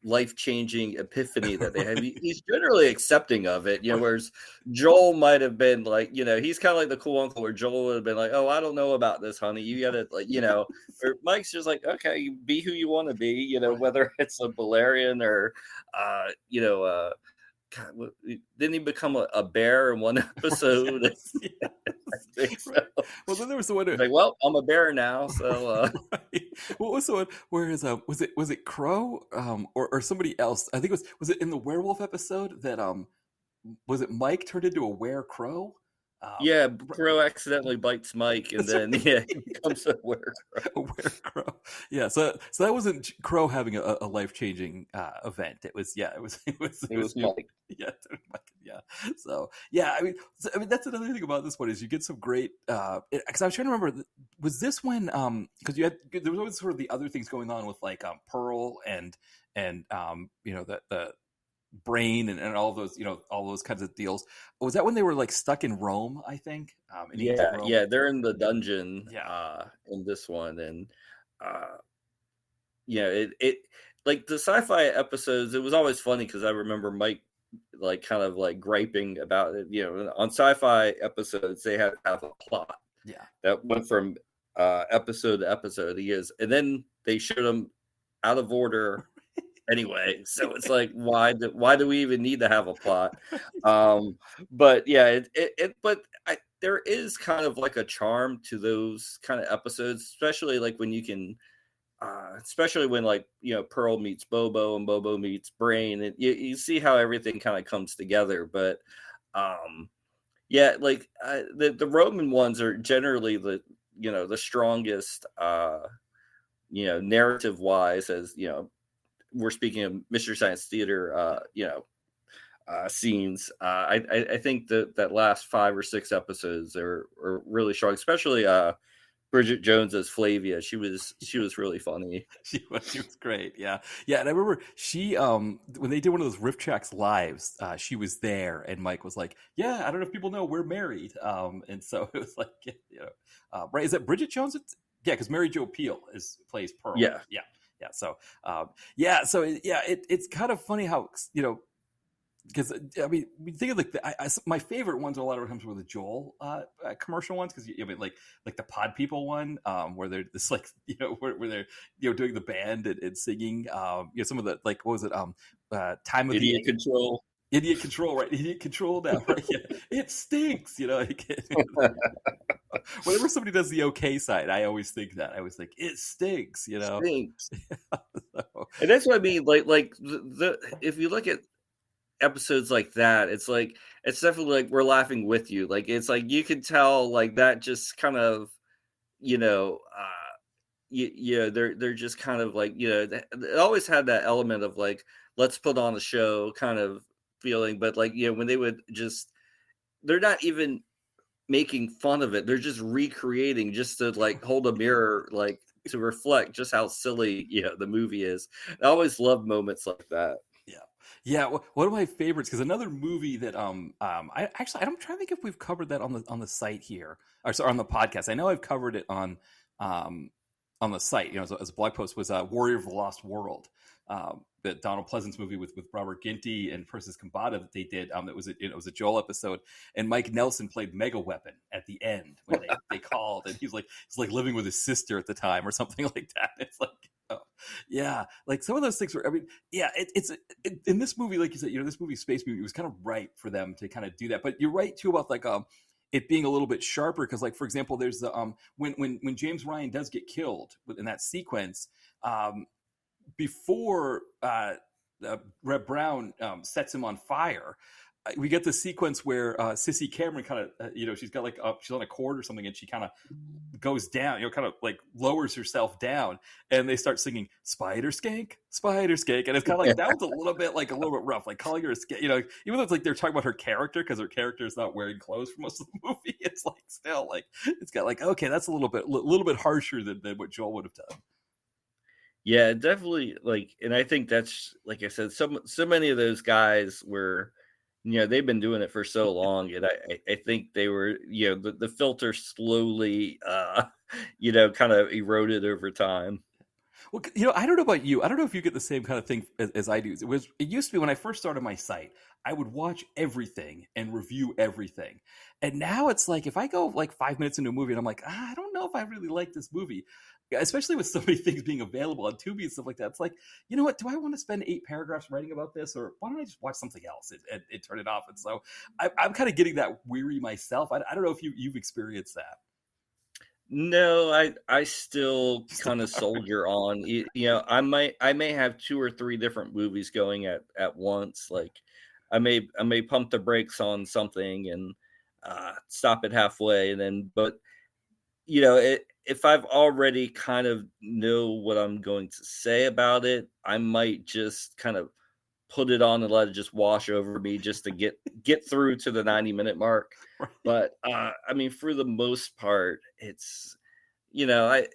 life-changing epiphany that they have, he's generally accepting of it. Whereas Joel might have been like, he's kind of like the cool uncle, where Joel would have been like, "Oh, I don't know about this, honey. You got to or Mike's just like, "Okay, you be who you want to be." Whether it's a Balerian or, God, didn't he become a bear in one episode? Yes. I think so. Well, then there was the one like, "Well, I'm a bear now." So, right. What was the one? Where is was it Crow or somebody else? I think was it in the werewolf episode that was it Mike turned into a were crow? Yeah, Crow accidentally bites Mike, and then he becomes a werecrow. A werecrow. Yeah, so that wasn't Crow having a life changing event. It was It was Mike. Yeah, yeah. So yeah, I mean that's another thing about this one is you get some great. Because I was trying to remember, was this when because there was always sort of the other things going on with like Pearl and the brain and all those all those kinds of deals. Was that when they were like stuck in Rome? I think in ancient Rome. Yeah, they're in the dungeon Yeah. in this one, and it like the sci-fi episodes. It was always funny because I remember Mike like kind of like griping about it. On sci-fi episodes they have a plot. Yeah. That went from episode to episode. And then they showed him out of order anyway. So it's like, why do we even need to have a plot? But yeah, there is kind of like a charm to those kind of episodes, especially like when you can, especially when like Pearl meets Bobo and Bobo meets Brain, and you see how everything kind of comes together. But yeah, like the Roman ones are generally the strongest, narrative wise, as we're speaking of Mystery Science Theater, scenes. I think that last 5 or 6 episodes are really strong, especially Bridget Jones as Flavia. She was really funny. She was great. Yeah. And I remember she when they did one of those Riff Tracks lives, she was there, and Mike was like, "Yeah, I don't know if people know we're married." And so it was like, right? Is that Bridget Jones? Yeah, because Mary Jo Pehl plays Pearl. Yeah. So it's kind of funny how because I mean, we think of like my favorite ones a lot of times were the Joel commercial ones, because I mean like the Pod People one, where they're this like where they're doing the band and singing, some of the like, what was it, Time of Idiot Control. Idiot Control, right? Idiot Control now, right? Yeah. It stinks, like, whenever somebody does the okay side, I always think it stinks, Stinks. So. And that's what I mean. Like if you look at episodes like that, it's definitely like we're laughing with you. Like it's like you can tell like that just kind of they're just kind of like it always had that element of like, let's put on a show kind of feeling. But like when they would they're not even making fun of it, they're just recreating just to like hold a mirror like to reflect just how silly the movie is. I always love moments like that. Yeah, one of my favorites, because another movie that I'm trying to think if we've covered that on the site here, or sorry, on the podcast. I know I've covered it on the site, as a blog post, was Warrior of the Lost World, the Donald Pleasance movie with Robert Ginty and Persis Kambata that they did. It was a Joel episode, and Mike Nelson played Mega Weapon at the end when they called, and he's like living with his sister at the time or something like that. It's like, yeah, like some of those things were. I mean, yeah, it's in this movie, like you said, this movie Space Movie, it was kind of right for them to kind of do that. But you're right too about like it being a little bit sharper, because like, for example, there's the when James Ryan does get killed in that sequence, before Reb Brown sets him on fire, we get the sequence where Sissy Cameron kind of she's got like she's on a cord or something, and she kind of goes down, kind of like lowers herself down, and they start singing Spider Skank, and it's kind of like that was a little bit rough, like calling her a skank, even though it's like they're talking about her character, because her character is not wearing clothes for most of the movie. It's like still like it's got like, okay, that's a little bit harsher than what Joel would have done. Yeah, definitely. Like, and I think that's, like I said, so many of those guys were, they've been doing it for so long, and I think they were, the filter slowly, kind of eroded over time. Well, I don't know about you. I don't know if you get the same kind of thing as I do. It used to be when I first started my site, I would watch everything and review everything. And now it's like, if I go like 5 minutes into a movie and I'm like, I don't know if I really like this movie, especially with so many things being available on Tubi and stuff like that. It's like, you know what? Do I want to spend 8 paragraphs writing about this, or why don't I just watch something else and turn it off? And so I'm kind of getting that weary myself. I don't know if you've experienced that. No, I still kind of soldier on. I may have 2 or 3 different movies going at once. Like I may pump the brakes on something, and stop it halfway, and then but if I've already kind of know what I'm going to say about it, I might just kind of put it on and let it just wash over me just to get through to the 90-minute mark. Right. But I mean, for the most part, it's I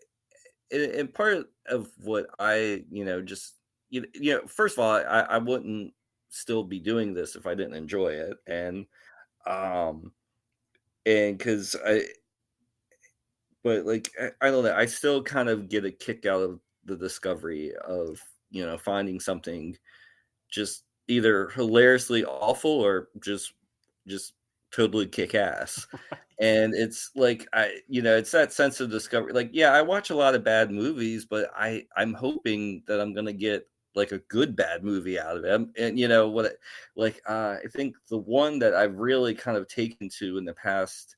and part of what I just first of all, I wouldn't still be doing this if I didn't enjoy it, um and because I but like I don't know, I still kind of get a kick out of the discovery of finding something just either hilariously awful or just totally kick ass. Right. And it's like it's that sense of discovery. Like, yeah, I watch a lot of bad movies, but I'm hoping that I'm gonna get like a good bad movie out of it. And I think the one that I've really kind of taken to in the past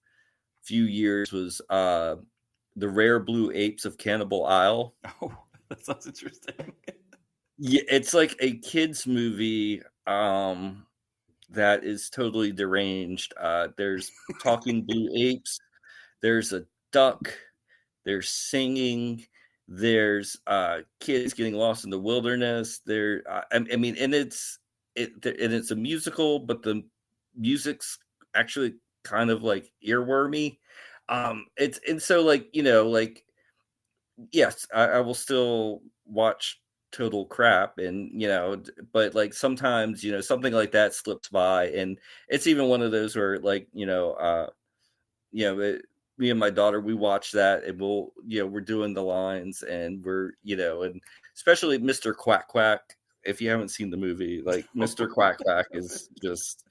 few years was the Rare Blue Apes of Cannibal Isle. Oh, that sounds interesting. Yeah, it's like a kids movie that is totally deranged. There's talking blue apes, there's a duck, there's singing, there's kids getting lost in the wilderness. I mean, and it's a musical, but the music's actually kind of like earwormy. It's and so like yes, I will still watch total crap and but like sometimes something like that slips by, and it's even one of those where like you know me and my daughter, we watch that and we're doing the lines, and we're and especially Mr. Quack Quack. If you haven't seen the movie, like Mr. Quack Quack is just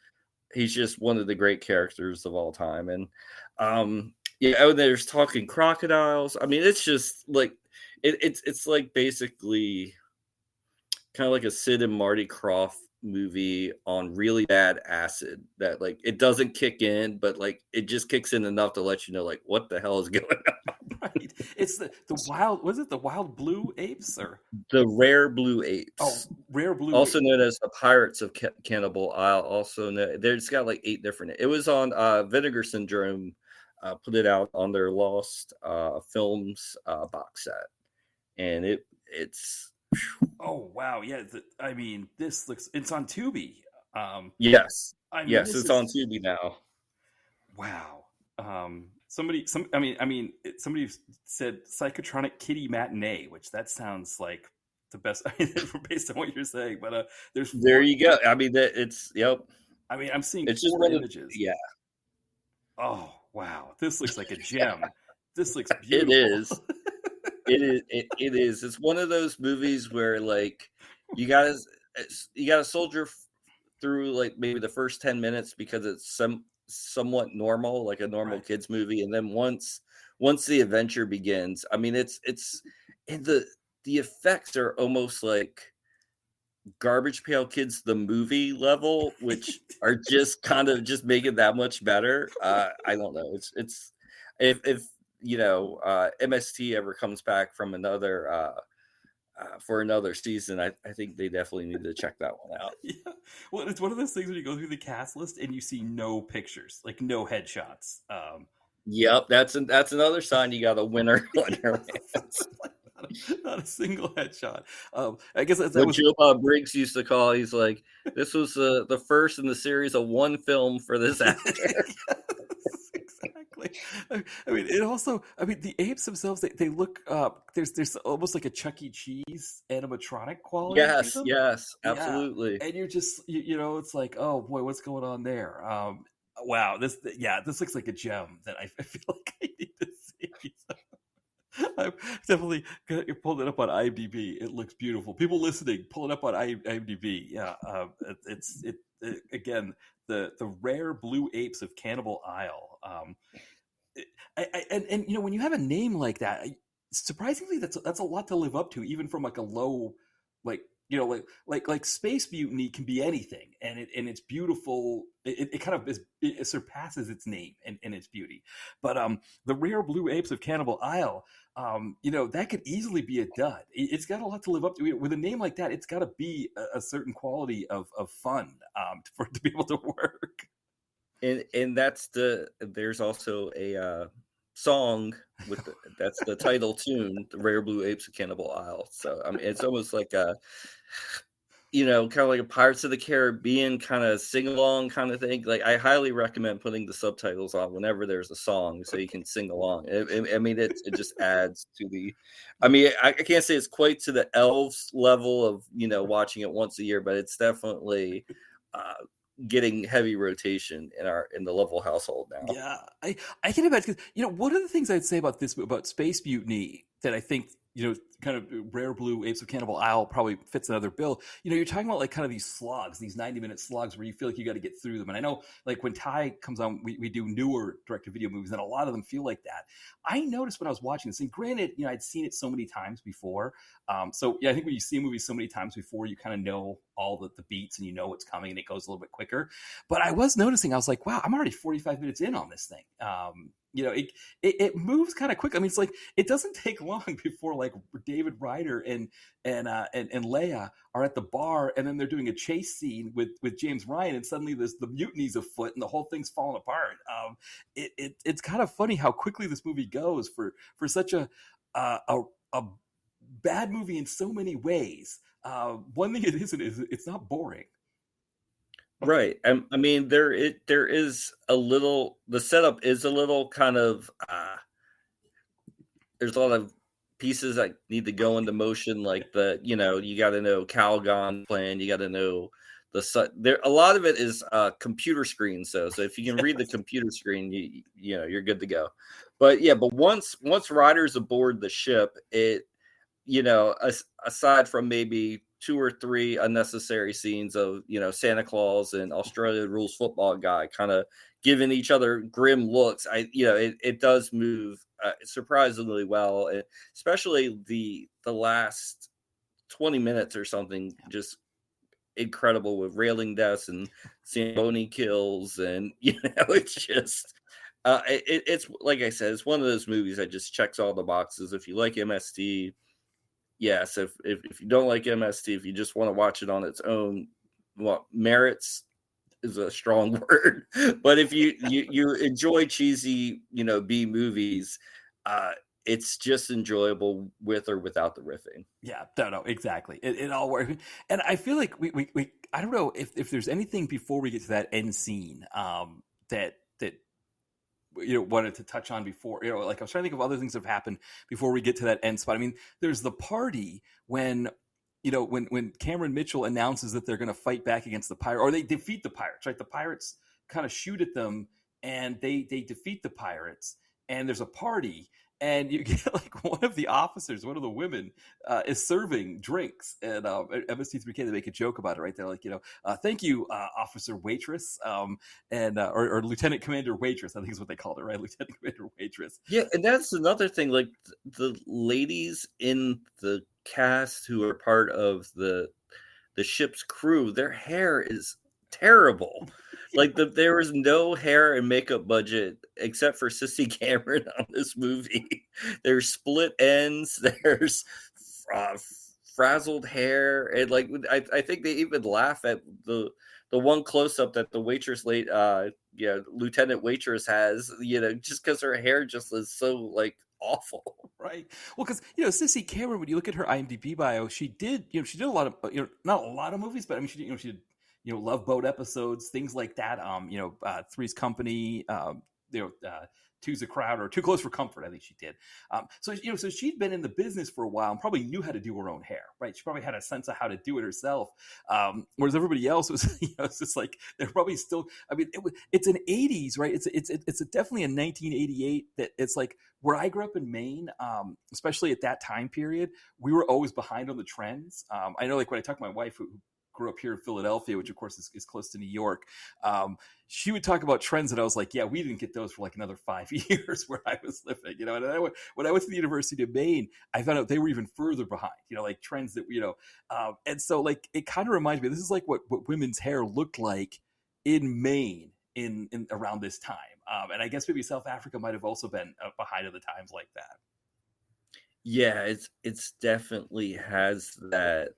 he's just one of the great characters of all time. And there's talking crocodiles. I mean, it's just like it's like basically kind of like a Sid and Marty Krofft movie on really bad acid that like it doesn't kick in, but like it just kicks in enough to let you know like what the hell is going on. Right. It's the wild, was it the wild blue apes or The Rare Blue oh, Apes, rare blue also apes? known as the Pirates of Cannibal Isle. Also there's got like 8 different. It was on Vinegar Syndrome, put it out on their Lost Films box set, and it's Oh wow, yeah. I mean, this looks. It's on Tubi. yes, I mean, yes, this it's on is Tubi now. wow. Somebody said psychotronic kitty matinee, which that sounds like the best. I mean, based on what you're saying, but there's There 4 you go. I mean, yep. I mean, I'm seeing It's just 4 one of images. yeah, Oh wow, this looks like a gem. This looks it beautiful. is. It is. It's one of those movies where like you gotta you gotta soldier through like maybe the first 10 minutes because it's somewhat normal, like a normal Right. kids movie, and then once the adventure begins, I mean it's and the effects are almost like Garbage Pail Kids the movie level, which are just kind of just make it that much better. I don't know. It's if MST ever comes back from another for another season, I think they definitely need to check that one out. Yeah. Well, it's one of those things when you go through the cast list and you see no pictures, like no headshots. Yep, that's another sign you got a winner on your hands. Like not a single headshot. I guess that What was Joe Bob Briggs used to call, he's like, this was the first in the series of one film for this actor. yes, exactly. I mean, it also. I mean, the apes themselves. They look. There's almost like a Chuck E. Cheese animatronic quality to Yes, them. yes, Yeah, absolutely. and you're just it's like, oh boy, what's going on there? Wow, this looks like a gem that I feel like I need to see. I've definitely pulled it up on IMDb. It looks beautiful. People listening, pull it up on IMDb. Yeah, again the rare blue apes of Cannibal Isle. And when you have a name like that, surprisingly, that's a lot to live up to, even from like a low, like like Space Mutiny can be anything, and it's beautiful. It kind of it surpasses its name and its beauty. But the rare blue apes of Cannibal Isle, that could easily be a dud. It's got a lot to live up to. With a name like that, it's got to be a certain quality of fun for it to be able to work. And there's also a song that's the title tune, the Rare Blue Apes of Cannibal Isle. So I mean, it's almost like a kind of like a Pirates of the Caribbean kind of sing along kind of thing. Like I highly recommend putting the subtitles on whenever there's a song so you can sing along. I mean, it just adds to the. I mean, I can't say it's quite to the elves level of watching it once a year, but it's definitely uh, getting heavy rotation in the Level household now. Yeah, I can imagine. 'Cause, one of the things I'd say about about Space Mutiny that I think kind of Rare Blue Apes of Cannibal Isle probably fits another bill. You're talking about like kind of these slogs, these 90-minute slogs where you feel like you got to get through them. And I know like when Ty comes on, we do newer direct-to-video movies, and a lot of them feel like that. I noticed when I was watching this, and granted, I'd seen it so many times before. So yeah, I think when you see a movie so many times before, you kind of know all the beats and you know what's coming, and it goes a little bit quicker. But I was noticing, I was like, wow, I'm already 45 minutes in on this thing. It moves kind of quick. I mean, it's like it doesn't take long before like David Ryder and Leia are at the bar, and then they're doing a chase scene with James Ryan, and suddenly the mutiny's afoot, and the whole thing's falling apart. It's kind of funny how quickly this movie goes for such a bad movie in so many ways. One thing it isn't is it's not boring. Right. I mean, there is a little. The setup is a little kind of. There's a lot of pieces that need to go into motion, like you got to know Calgon plan. You got to know there. A lot of it is computer screen. So if you can read the computer screen, you're good to go. But yeah, but once Ryder's aboard the ship, it aside from maybe 2 or 3 unnecessary scenes of Santa Claus and Australia rules football guy kind of giving each other grim looks, it does move surprisingly well, especially the last 20 minutes or something, just incredible with railing deaths and Zamboni kills, and it's just it's like I said, it's one of those movies that just checks all the boxes. If you like MST, yes. If you don't like MST, if you just want to watch it on its own, merits is a strong word. But if you enjoy cheesy, B movies, it's just enjoyable with or without the riffing. Yeah, no, exactly. It all works, and I feel like we I don't know if there's anything before we get to that end scene that wanted to touch on before, like I was trying to think of other things that have happened before we get to that end spot. I mean, there's the party when when Cameron Mitchell announces that they're going to fight back against the pirate, or they defeat the pirates, right? The pirates kind of shoot at them, and they defeat the pirates, and there's a party, and you get like one of the officers, one of the women, is serving drinks, and MST3K, they make a joke about it, right? They're like, thank you, Officer Waitress, and or Lieutenant Commander Waitress, I think is what they called it, right? Lieutenant Commander Waitress. Yeah, and that's another thing. Like the ladies in the cast who are part of the ship's crew, their hair is terrible. Like there was no hair and makeup budget except for Sissy Cameron on this movie. There's split ends. There's frazzled hair, and like I think they even laugh at the one close up that the waitress Lieutenant Waitress has, just because her hair just is so like awful. Right. Well, because Sissy Cameron, when you look at her IMDb bio, she did a lot of not a lot of movies, but I mean she did Love Boat episodes, things like that. Three's Company, Two's a Crowd, or Too Close for Comfort, I think she did. So she'd been in the business for a while and probably knew how to do her own hair, right? She probably had a sense of how to do it herself. Whereas everybody else was, it's just like they're probably still. I mean, it's an '80s, right? It's definitely a 1988 that it's like where I grew up in Maine, especially at that time period, we were always behind on the trends. I know, like when I talk to my wife who grew up here in Philadelphia, which of course is close to New York. She would talk about trends, and I was like, "Yeah, we didn't get those for like another 5 years where I was living." And when I went to the University of Maine, I found out they were even further behind. Like trends that and so like it kind of reminds me. This is like what women's hair looked like in Maine in around this time, and I guess maybe South Africa might have also been behind at the times like that. Yeah, it's definitely has that.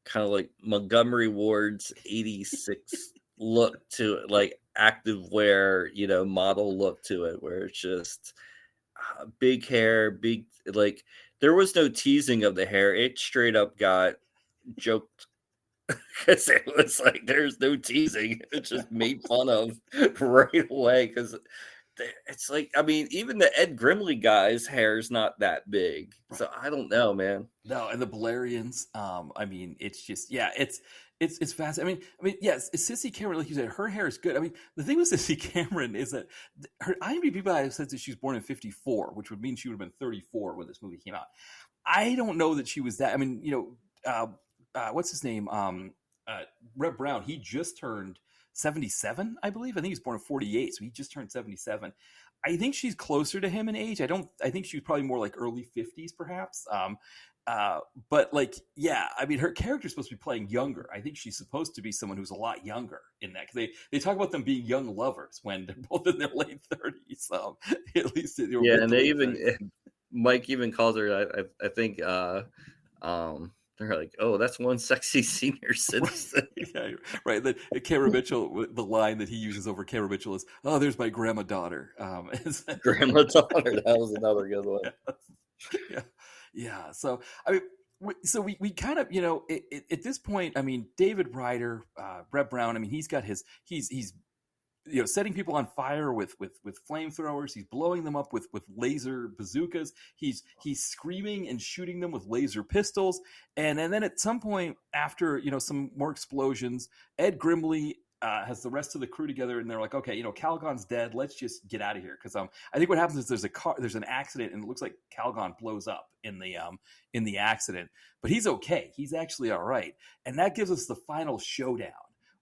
Kind of like Montgomery Ward's 86 look to it, like active wear, model look to it, where it's just big hair, big, like there was no teasing of the hair. It straight up got joked because it was like there's no teasing. It just made fun of right away because it's like, I mean, even the Ed Grimley guy's hair is not that big. Right. So I don't know, man. No, and the Balerians. I mean, it's just yeah, it's fascinating. Yes, Sissy Cameron, like you said, her hair is good. I mean, the thing with Sissy Cameron is that her IMDb bio says that she was born in '54, which would mean she would have been 34 when this movie came out. I don't know that she was that. I mean, what's his name? Reb Brown. He just turned 77, I believe. I think he's born in '48, so he just turned 77. I think she's closer to him in age. I think she's probably more like early 50s, perhaps. But like, yeah, I mean, her character's supposed to be playing younger. I think she's supposed to be someone who's a lot younger in that, because they talk about them being young lovers when they're both in their late 30s. At least Yeah, and they even Mike even calls her. I think they're like, oh, that's one sexy senior citizen. Yeah, right. That Cameron Mitchell, the line that he uses over Cameron Mitchell is, "Oh, there's my grandma daughter." Grandma daughter. That was another good one. Yeah, yeah. So I mean, we kind of, at this point, I mean, David Ryder, Reb Brown. I mean, he's setting people on fire with flamethrowers. He's blowing them up with laser bazookas. He's screaming and shooting them with laser pistols. And then at some point, after some more explosions, Ed Grimley has the rest of the crew together, and they're like, okay, Calgon's dead. Let's just get out of here, because I think what happens is there's an accident, and it looks like Calgon blows up in the accident, but he's okay. He's actually all right, and that gives us the final showdown,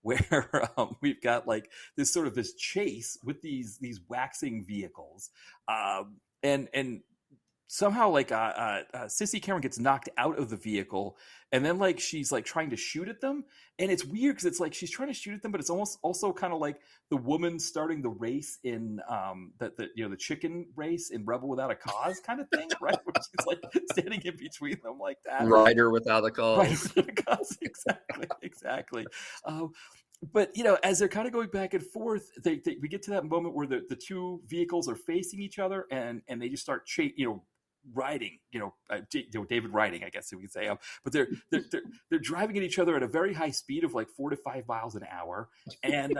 where we've got like this chase with these waxing vehicles, and somehow like Sissy Cameron gets knocked out of the vehicle, and then like she's like trying to shoot at them, and it's weird because it's like she's trying to shoot at them, but it's almost also kind of like the woman starting the race in the chicken race in Rebel Without a Cause kind of thing, right? Where she's like standing in between them like that. Rider without a cause. Rider without a cause. Exactly. But as they're kind of going back and forth, we get to that moment where the two vehicles are facing each other, and they just start riding, David riding, I guess we could say. But they're driving at each other at a very high speed of like 4 to 5 miles an hour, and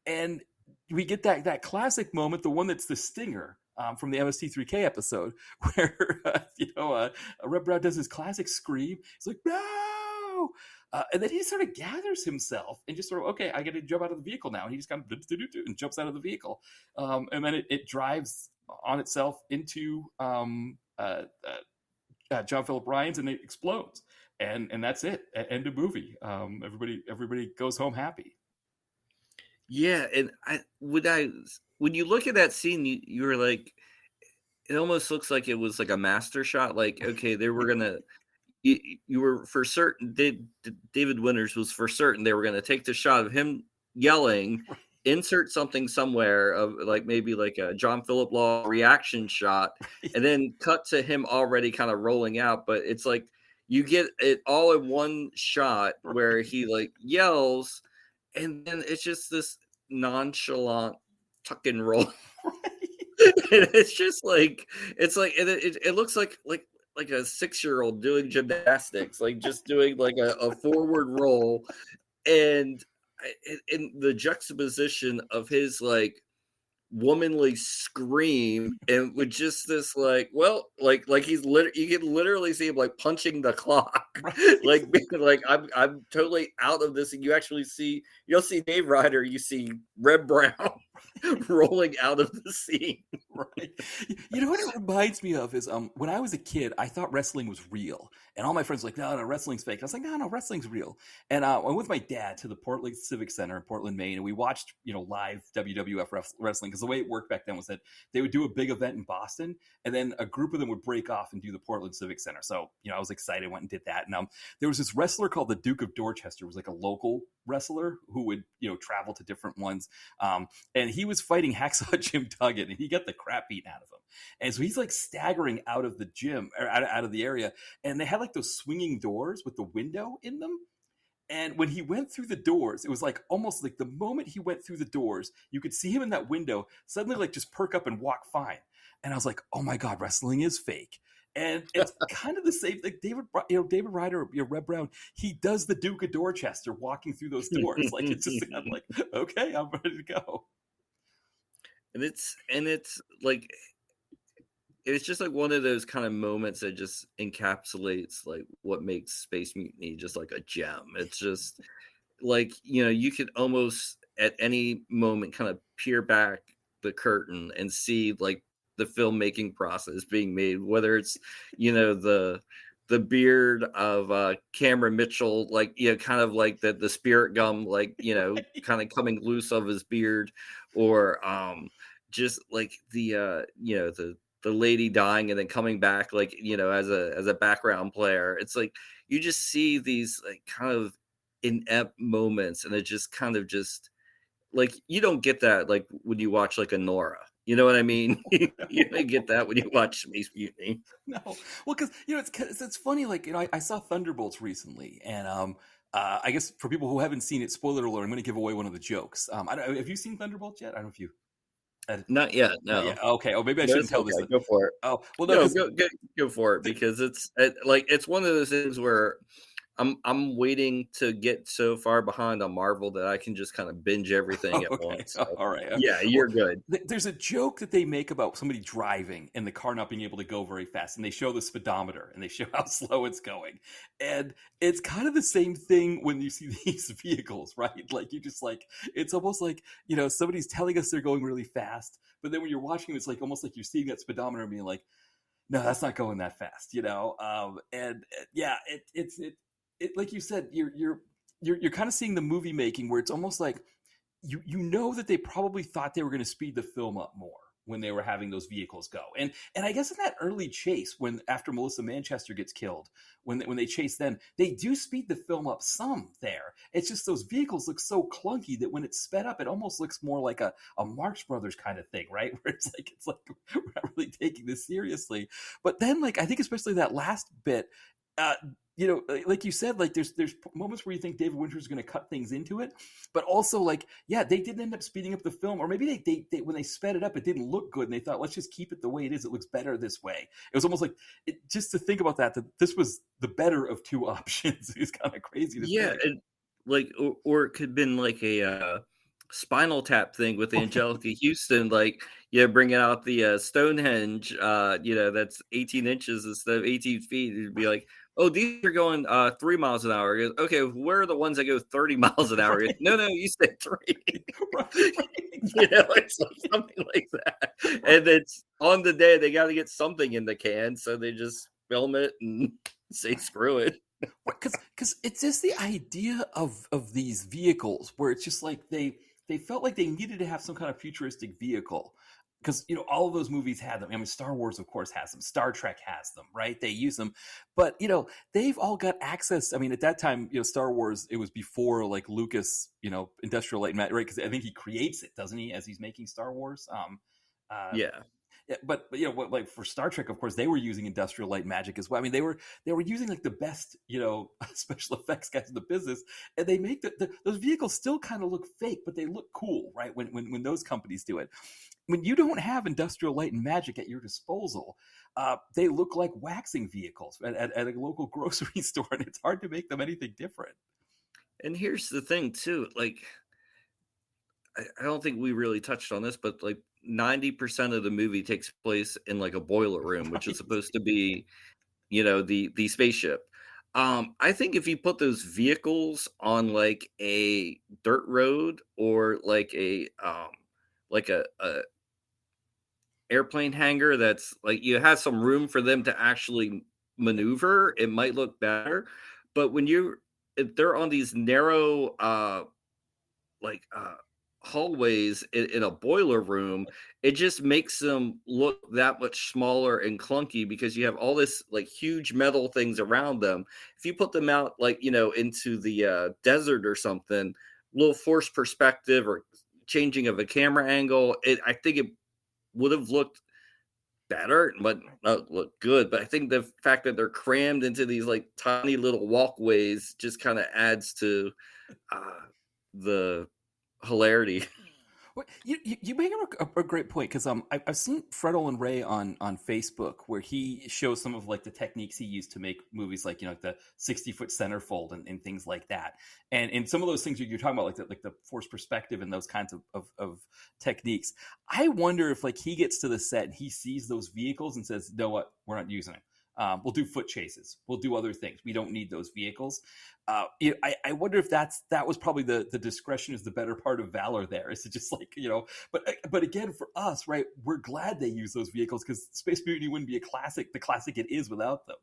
and we get that classic moment, the one that's the stinger from the MST3K episode, where Reb Brown does his classic scream. He's like, no. And then he sort of gathers himself and just sort of, okay, I got to jump out of the vehicle now. And he just kind of and jumps out of the vehicle. And then it drives on itself into John Philip Ryan's, and it explodes. And that's it. End of movie. Everybody goes home happy. Yeah, and when you look at that scene, you were like, it almost looks like it was like a master shot. Like, okay, they were gonna. You were for certain. David Winters was for certain they were going to take the shot of him yelling, insert something somewhere of like maybe like a John Philip Law reaction shot, and then cut to him already kind of rolling out. But it's like you get it all in one shot where he like yells, and then it's just this nonchalant tuck and roll. And it's just like it looks like a 6-year-old doing gymnastics, like just doing like a forward roll, and in the juxtaposition of his like womanly scream and with just this like he's you can literally see him like punching the clock, like being like I'm totally out of this, and you don't see Dave Ryder, you see Reb Brown rolling out of the scene. Right. What it reminds me of is when I was a kid, I thought wrestling was real, and all my friends were like, no, wrestling's fake. I was like, no, wrestling's real. And I went with my dad to the Portland Civic Center in Portland, Maine, and we watched live WWF wrestling, because the way it worked back then was that they would do a big event in Boston, and then a group of them would break off and do the Portland Civic Center. So I was excited, went and did that. And there was this wrestler called the Duke of Dorchester, was like a local wrestler who would travel to different ones, and he was fighting Hacksaw Jim Duggan, and he got the crap beaten out of him. And so he's like staggering out of the gym, or out of the area, and they had like those swinging doors with the window in them. And when he went through the doors, it was like almost like the moment he went through the doors, you could see him in that window suddenly like just perk up and walk fine. And I was like, oh my God, wrestling is fake. And it's kind of the same thing. David Ryder, Reb Brown, he does the Duke of Dorchester walking through those doors. Like it's just I'm like, okay, I'm ready to go. And it's like it's just like one of those kind of moments that just encapsulates like what makes Space Mutiny just like a gem. It's just like, you could almost at any moment kind of peer back the curtain and see like the filmmaking process being made, whether it's, the beard of Cameron Mitchell, like, kind of like the spirit gum, like, kind of coming loose of his beard, or just like the lady dying and then coming back, like, as a background player. It's like you just see these like kind of inept moments, and it just kind of just like you don't get that like when you watch like a Nora. You know what I mean? You don't get that when you watch Space Mutiny. No, well, because it's funny. Like I saw Thunderbolts recently, and I guess for people who haven't seen it, spoiler alert, I'm going to give away one of the jokes. I don't, have you seen Thunderbolts yet? I don't know if you. Not yet, Not no. yet. Okay. Oh, maybe I No, shouldn't it's tell this. okay. Go for it. Oh, well, no, No, because go for it, because it's one of those things where I'm waiting to get so far behind on Marvel that I can just kind of binge everything at okay, once. So, all right. yeah, Well, you're good. there's a joke that they make about somebody driving and the car not being able to go very fast, and they show the speedometer and they show how slow it's going, and it's kind of the same thing when you see these vehicles, right? Like you just like it's almost like somebody's telling us they're going really fast, but then when you're watching, it's like almost like you're seeing that speedometer and being like, no, that's not going that fast, and yeah, it like you said, you're kind of seeing the movie making where it's almost like you know that they probably thought they were going to speed the film up more when they were having those vehicles go. And I guess in that early chase, when after Melissa Manchester gets killed, when they chase them, they do speed the film up some there. It's just those vehicles look so clunky that when it's sped up, it almost looks more like a Marx Brothers kind of thing, right? Where it's like we're not really taking this seriously. But then like I think especially that last bit, uh, like you said, like there's moments where you think David Winter is going to cut things into it, but also like, yeah, they did end up speeding up the film, or maybe they when they sped it up, it didn't look good, and they thought, let's just keep it the way it is. It looks better this way. It was almost like just to think about that this was the better of two options is kind of crazy to Yeah, think. and like, or it could have been like a Spinal Tap thing with Angelica Houston, like, bringing out the Stonehenge, that's 18 inches instead of 18 feet. It'd be like, oh, these are going 3 miles an hour. Goes, okay, where are the ones that go 30 miles an hour? Right. No, you said 3. Right, exactly. It's like something like that. And it's on the day they got to get something in the can, so they just film it and say screw it. Because it's just the idea of these vehicles where it's just like they felt like they needed to have some kind of futuristic vehicle, because all of those movies had them. I mean, Star Wars of course has them, Star Trek has them, right? They use them, but they've all got access. I mean, at that time, Star Wars, it was before like Lucas, Industrial Light and Magic, right? Because I think he creates it, doesn't he, as he's making Star Wars. Uh, Yeah. yeah, but like for Star Trek, of course, they were using industrial light magic as well. I mean, they were using like the best special effects guys in the business, and they make those vehicles still kind of look fake, but they look cool, right? When those companies do it, when you don't have industrial light and magic at your disposal, they look like waxing vehicles at a local grocery store, and it's hard to make them anything different. And here's the thing too, like I don't think we really touched on this, but like 90% of the movie takes place in like a boiler room, which is Right. supposed to be, the spaceship. I think if you put those vehicles on like a dirt road, or like a airplane hangar that's like you have some room for them to actually maneuver, it might look better. But if they're on these narrow like hallways in a boiler room, it just makes them look that much smaller and clunky, because you have all this like huge metal things around them. If you put them out like into the desert or something, little forced perspective or changing of a camera angle, I think it would have looked better, but look good. But I think the fact that they're crammed into these like tiny little walkways just kind of adds to uh, the hilarity. Well, you make a great point because I've seen Fredel and Ray on Facebook where he shows some of like the techniques he used to make movies like like the 60-foot centerfold and things like that, and some of those things you're talking about like the forced perspective and those kinds of techniques. I wonder if like he gets to the set and he sees those vehicles and says, "No, what, we're not using it. We'll do foot chases. We'll do other things. We don't need those vehicles." I wonder if that was probably the discretion is the better part of valor. There is to just like but again for us, right? We're glad they use those vehicles because Space Mutiny wouldn't be the classic it is without them.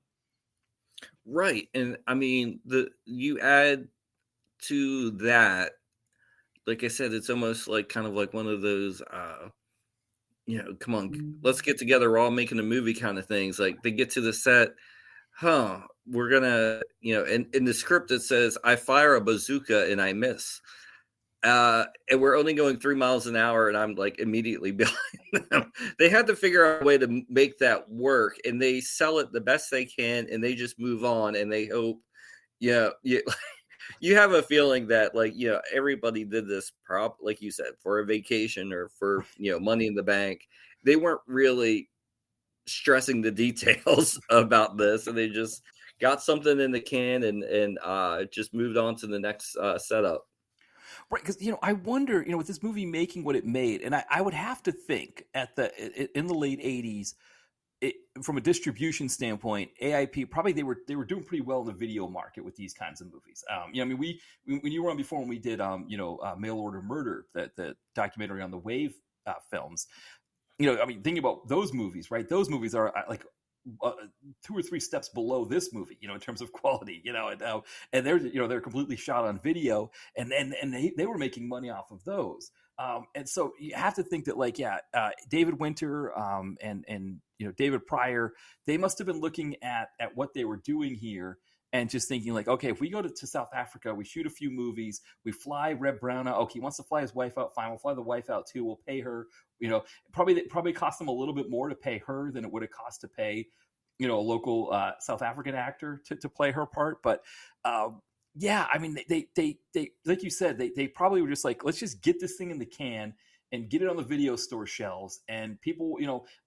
Right. And I mean, you add to that, like I said, it's almost like kind of like one of those come on, let's get together, we're all making a movie kind of things. Like they get to the set, we're gonna, in the script it says, I fire a bazooka and I miss. And we're only going 3 miles an hour, and I'm like immediately behind them. They had to figure out a way to make that work, and they sell it the best they can, and they just move on, and they hope, you you have a feeling that everybody did this like you said, for a vacation or for money in the bank. They weren't really stressing the details about this, and they just got something in the can and just moved on to the next setup. Right, because I wonder, with this movie making what it made, and I would have to think in the late '80s, from a distribution standpoint, AIP probably they were doing pretty well in the video market with these kinds of movies. I mean, when you were on before when we did Mail Order Murder, the documentary on the Wave films. I mean, thinking about those movies, right? Those movies are like 2 or 3 steps below this movie, in terms of quality, and they're completely shot on video, and they were making money off of those. And so you have to think that David Winter and David Pryor, they must have been looking at what they were doing here and just thinking like, okay, if we go to South Africa, we shoot a few movies, we fly Reb Brown out. Okay, he wants to fly his wife out. Fine, we'll fly the wife out too. We'll pay her. Probably cost them a little bit more to pay her than it would have cost to pay a local South African actor to play her part. But yeah, I mean, they like you said, they probably were just like, let's just get this thing in the can and get it on the video store shelves. And people,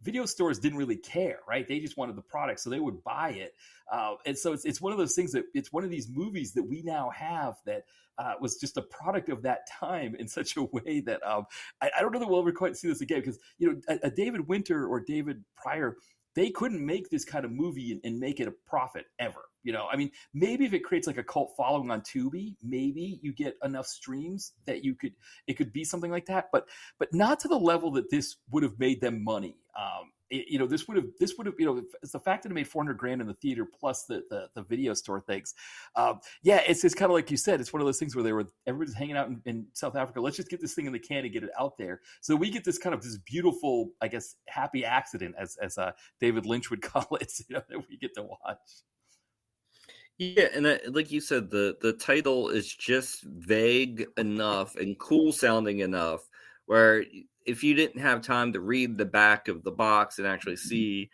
video stores didn't really care, right? They just wanted the product, so they would buy it. And so it's one of those things that it's one of these movies that we now have that was just a product of that time in such a way that I don't know that we'll ever quite see this again, because a David Winter or David Pryor, they couldn't make this kind of movie and make it a profit ever. I mean, maybe if it creates like a cult following on Tubi, maybe you get enough streams that it could be something like that, but not to the level that this would have made them money. This would have, it's the fact that it made $400,000 in the theater plus the video store things. It's just kind of like you said, it's one of those things where everybody's hanging out in South Africa. Let's just get this thing in the can and get it out there. So we get this kind of this beautiful, I guess, happy accident, as David Lynch would call it, that we get to watch. Yeah, and like you said, the title is just vague enough and cool sounding enough where if you didn't have time to read the back of the box and actually see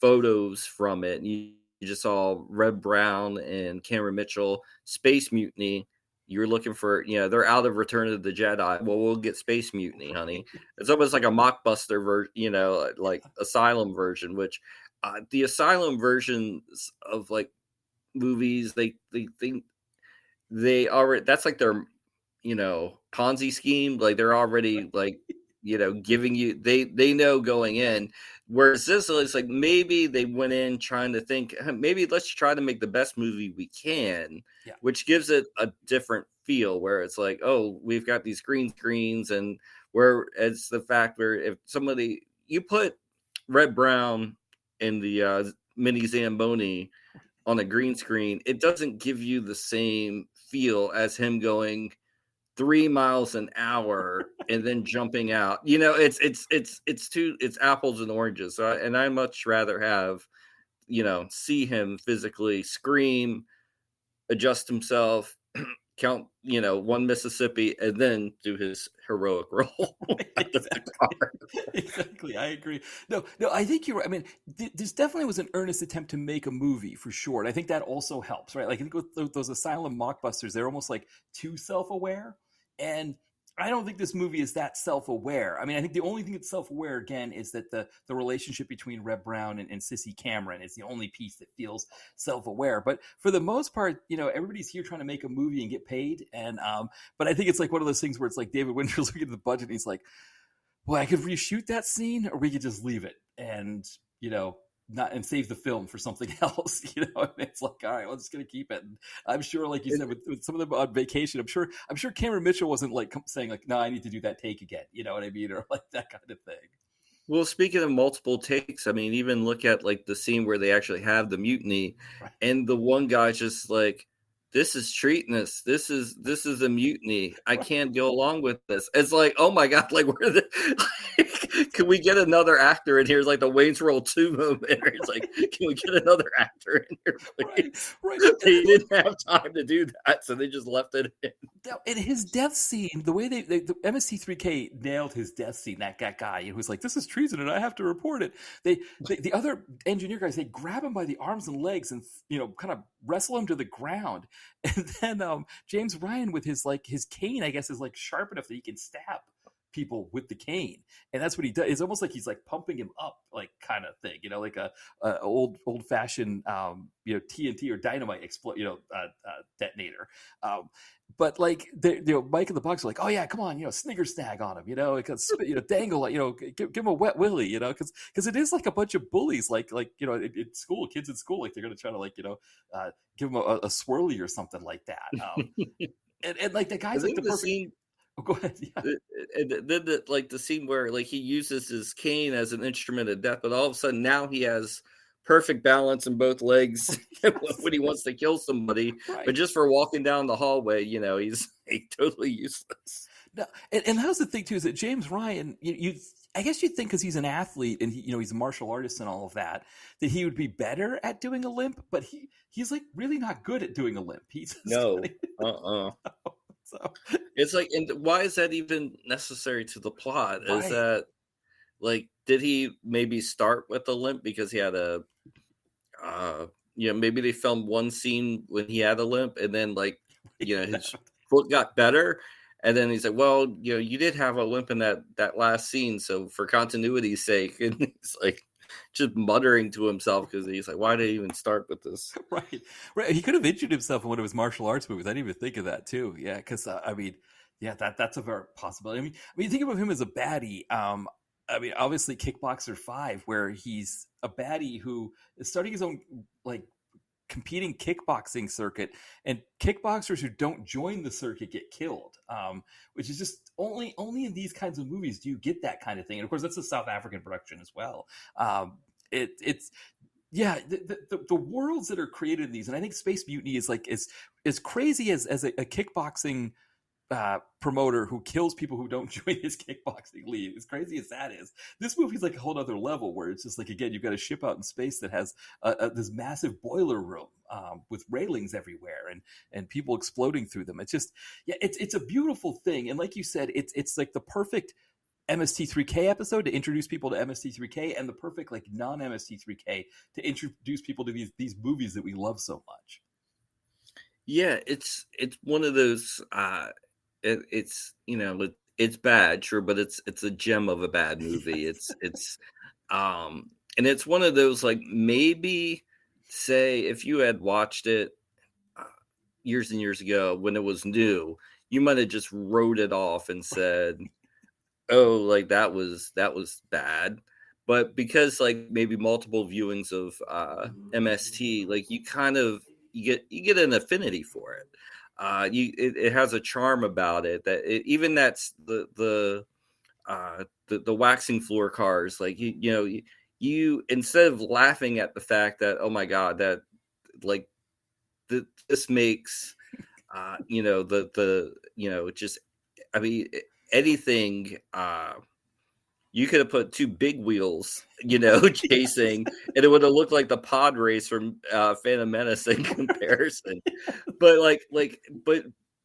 photos from it, and you just saw Reb Brown and Cameron Mitchell, Space Mutiny, you're looking for, they're out of Return of the Jedi. Well, we'll get Space Mutiny, honey. It's almost like a mockbuster version, like Asylum version, which the Asylum versions of like movies, they think they already, that's like their Ponzi scheme. Like they're already like giving you, they know going in, whereas this is like maybe they went in trying to think, maybe let's try to make the best movie we can. Yeah. Which gives it a different feel where it's like, oh, we've got these green screens, and where it's the fact where if you put Reb Brown in the mini Zamboni on a green screen, it doesn't give you the same feel as him going 3 miles an hour and then jumping out. It's apples and oranges. So I much rather have, see him physically scream, adjust himself, count, one Mississippi, and then do his heroic roll out of the car. Exactly. I agree. No, I think you're right. I mean, this definitely was an earnest attempt to make a movie for sure. And I think that also helps, right? Like, I think with those asylum mockbusters, they're almost like too self-aware. And I don't think this movie is that self-aware. I mean, I think the only thing that's self-aware, again, is that the relationship between Reb Brown and Sissy Cameron is the only piece that feels self-aware. But for the most part, everybody's here trying to make a movie and get paid. And but I think it's like one of those things where it's like David Winter's looking at the budget and he's like, well, I could reshoot that scene, or we could just leave it and not and save the film for something else. And it's like, all right, well, I'm just gonna keep it. And I'm sure, like you said, with some of them on vacation, I'm sure Cameron Mitchell wasn't like saying like, no, I need to do that take again. You know what I mean, or like that kind of thing. Well, speaking of multiple takes, I mean, even look at like the scene where they actually have the mutiny, Right. and the one guy's just like, this is treatness. This is a mutiny. I can't go along with this. It's like, oh my God, like can we get another actor in here? It's like the Wayne's World 2 moment. It's like, can we get another actor in here, please? Right. They didn't have time to do that, so they just left it in. In his death scene, the way the MST3K nailed his death scene, that guy who's like, this is treason and I have to report it. The other engineer guys, they grab him by the arms and legs and kind of wrestle him to the ground. And then James Ryan with his cane, I guess, is like sharp enough that he can stab people with the cane, and that's what he does. It's almost like he's like pumping him up, like kind of thing, like a old fashioned TNT or dynamite detonator. But like Mike and the Bucks are like, oh yeah, come on, snigger snag on him, because dangle, give him a wet willy, because it is like a bunch of bullies, like in school, kids in school, like they're gonna try to give him a swirly or something like that. And like the guy's like the perfect. Scene, oh, go ahead. Yeah. Then the scene where like he uses his cane as an instrument of death, but all of a sudden now he has perfect balance in both legs when he wants to kill somebody. Right. But just for walking down the hallway, he's like, totally useless. No, and that was the thing too, is that James Ryan, I guess you'd think because he's an athlete and he's a martial artist and all of that he would be better at doing a limp, but he's like really not good at doing a limp. He's no. So it's like, and why is that even necessary to the plot? Right. Is that like, did he maybe start with a limp because he had a maybe they filmed one scene when he had a limp and then like his foot got better, and then he's like, well, you did have a limp in that last scene, so for continuity's sake, and he's like just muttering to himself because he's like, why did he even start with this? Right. He could have injured himself in one of his martial arts movies. I didn't even think of that too. Yeah, because that's a very possibility. I mean, think about him as a baddie. Obviously, Kickboxer 5, where he's a baddie who is starting his own like competing kickboxing circuit, and kickboxers who don't join the circuit get killed, which is just only in these kinds of movies do you get that kind of thing. And of course, that's a South African production as well. It's the worlds that are created in these, and I think Space Mutiny is like as crazy as a kickboxing promoter who kills people who don't join his kickboxing league. As crazy as that is, this movie's like a whole other level where it's just like, again, you've got a ship out in space that has this massive boiler room with railings everywhere and people exploding through them. It's just, it's a beautiful thing. And like you said, it's like the perfect MST3K episode to introduce people to MST3K, and the perfect like non-MST3K to introduce people to these movies that we love so much. Yeah, it's one of those. It's bad, sure, but it's a gem of a bad movie. Yes. And it's one of those, like, maybe say if you had watched it years and years ago when it was new, you might have just wrote it off and said, oh, like that was bad. But because like maybe multiple viewings of MST, like you kind of you get an affinity for it. It has a charm about it that even that's the waxing floor cars, like you instead of laughing at the fact that, oh my God, that like this makes just, I mean, anything, you could have put two big wheels, chasing, and it would have looked like the pod race from Phantom Menace in comparison. But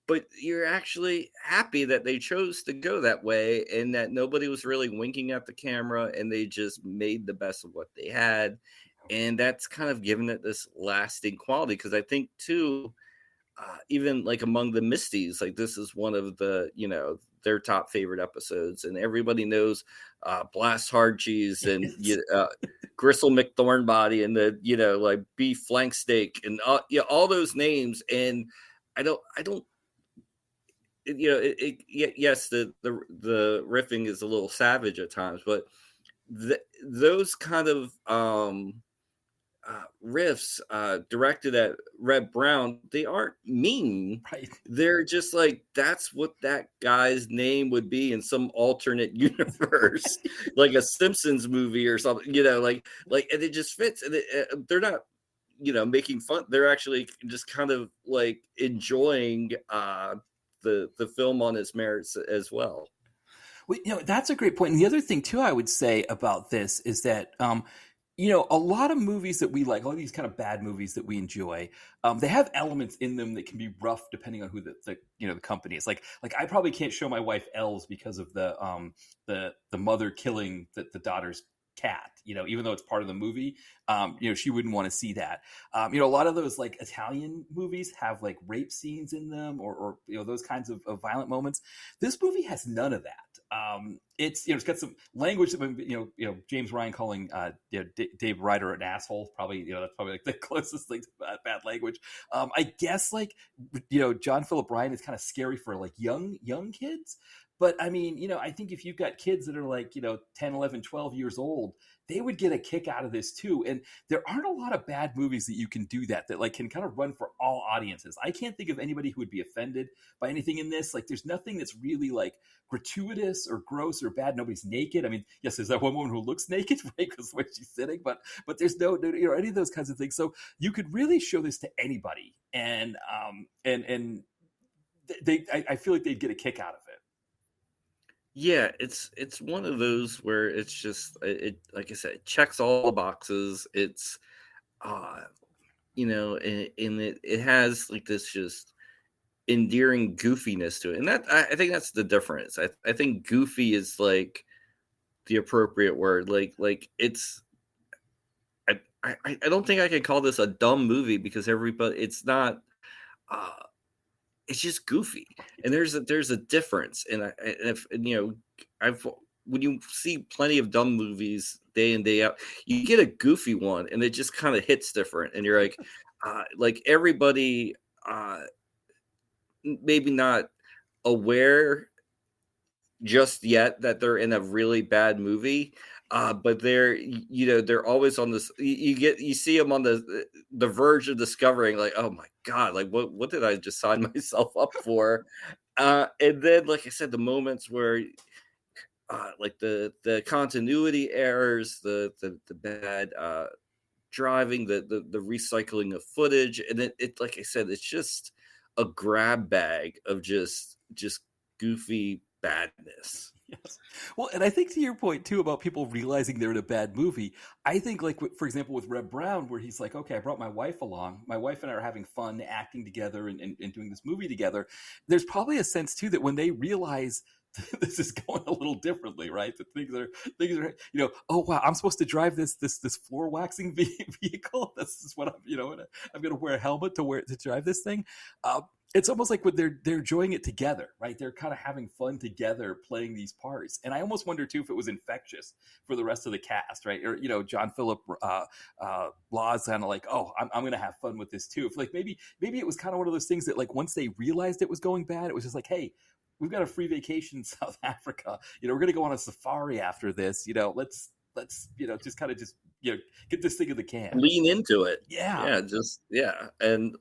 but you're actually happy that they chose to go that way and that nobody was really winking at the camera and they just made the best of what they had. And that's kind of given it this lasting quality because I think too, even like among the Misties, like this is one of the their top favorite episodes, and everybody knows Blast Hard Cheese and Yes. Gristle McThornbody and the like beef flank steak and all those names. And I don't yes, the riffing is a little savage at times, but those kind of riffs directed at Reb Brown, they aren't mean. Right. They're just like that's what that guy's name would be in some alternate universe, like a Simpsons movie or something. And it just fits. And they're not, making fun. They're actually just kind of like enjoying the film on its merits as well. Well, that's a great point. And the other thing too, I would say about this is that, a lot of movies that we like, all these kind of bad movies that we enjoy, they have elements in them that can be rough depending on who the company is. Like I probably can't show my wife Elves because of the mother killing the daughter's cat. Even though it's part of the movie, she wouldn't want to see that. A lot of those like Italian movies have like rape scenes in them, or those kinds of violent moments. This movie has none of that. It's got some language that James Ryan calling Dave Ryder an asshole. Probably that's probably like the closest thing to bad language. I guess like John Philip Ryan is kind of scary for like young kids. But I mean, I think if you've got kids that are like, 10, 11, 12 years old, they would get a kick out of this too. And there aren't a lot of bad movies that you can do that like can kind of run for all audiences. I can't think of anybody who would be offended by anything in this. Like there's nothing that's really like gratuitous or gross or bad. Nobody's naked. I mean, yes, there's that one woman who looks naked, right? Because the way she's sitting, but there's no, any of those kinds of things. So you could really show this to anybody. And I feel like they'd get a kick out of it. Yeah, it's one of those where it's just it like I said, it checks all the boxes. It's uh and it has like this just endearing goofiness to it. And that I think that's the difference. I think goofy is like the appropriate word. Like it's I don't think I can call this a dumb movie because everybody it's not uh it's just goofy, and there's a difference. I've when you see plenty of dumb movies day in day out, you get a goofy one, and it just kind of hits different, and you're like everybody, maybe not aware just yet that they're in a really bad movie. But they're always on this. You see them on the verge of discovering, like, oh my god, like what did I just sign myself up for? And then, like I said, the moments where like the continuity errors, the bad driving, the recycling of footage, and it like I said, it's just a grab bag of just goofy badness. Yes. Well, and I think to your point too about people realizing they're in a bad movie, I think like for example with Reb Brown, where he's like, okay, I brought my wife along. My wife and I are having fun acting together and doing this movie together. There's probably a sense too that when they realize this is going a little differently, right? That things are, oh wow, I'm supposed to drive this floor waxing vehicle. This is what I'm going to wear a helmet to drive this thing. It's almost like when they're enjoying it together, right? They're kind of having fun together playing these parts. And I almost wonder too if it was infectious for the rest of the cast, right? Or John Philip Law's kind of like, oh, I'm going to have fun with this too. If like maybe it was kind of one of those things that like once they realized it was going bad, it was just like, hey, we've got a free vacation in South Africa. We're going to go on a safari after this. Let's just kind of get this thing in the can. Lean into it. Yeah. Yeah. And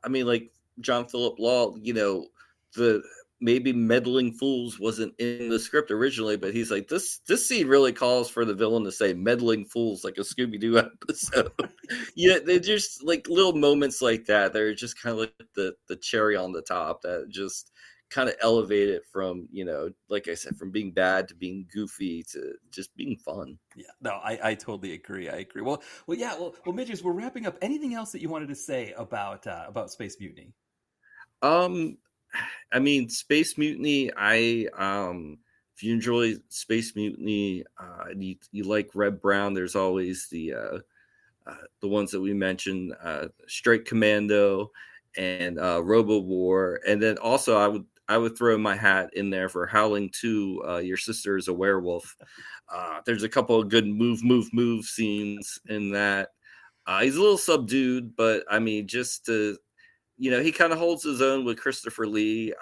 I mean, like John Philip Law, the maybe meddling fools wasn't in the script originally, but he's like, this scene really calls for the villain to say meddling fools like a Scooby-Doo episode. They're just like little moments like that. They're just kind of like the cherry on the top that just kind of elevate it from, like I said, from being bad to being goofy to just being fun. Yeah, no, I totally agree. I agree. Well, yeah. Well, Midges, we're wrapping up. Anything else that you wanted to say about Space Mutiny? I mean, Space Mutiny, if you enjoy Space Mutiny, and you like Reb Brown, there's always the ones that we mentioned, Strike Commando and Robo War, and then also I would throw my hat in there for Howling 2. Your sister is a werewolf. There's a couple of good move scenes in that. He's a little subdued, but I mean, just to he kind of holds his own with Christopher Lee.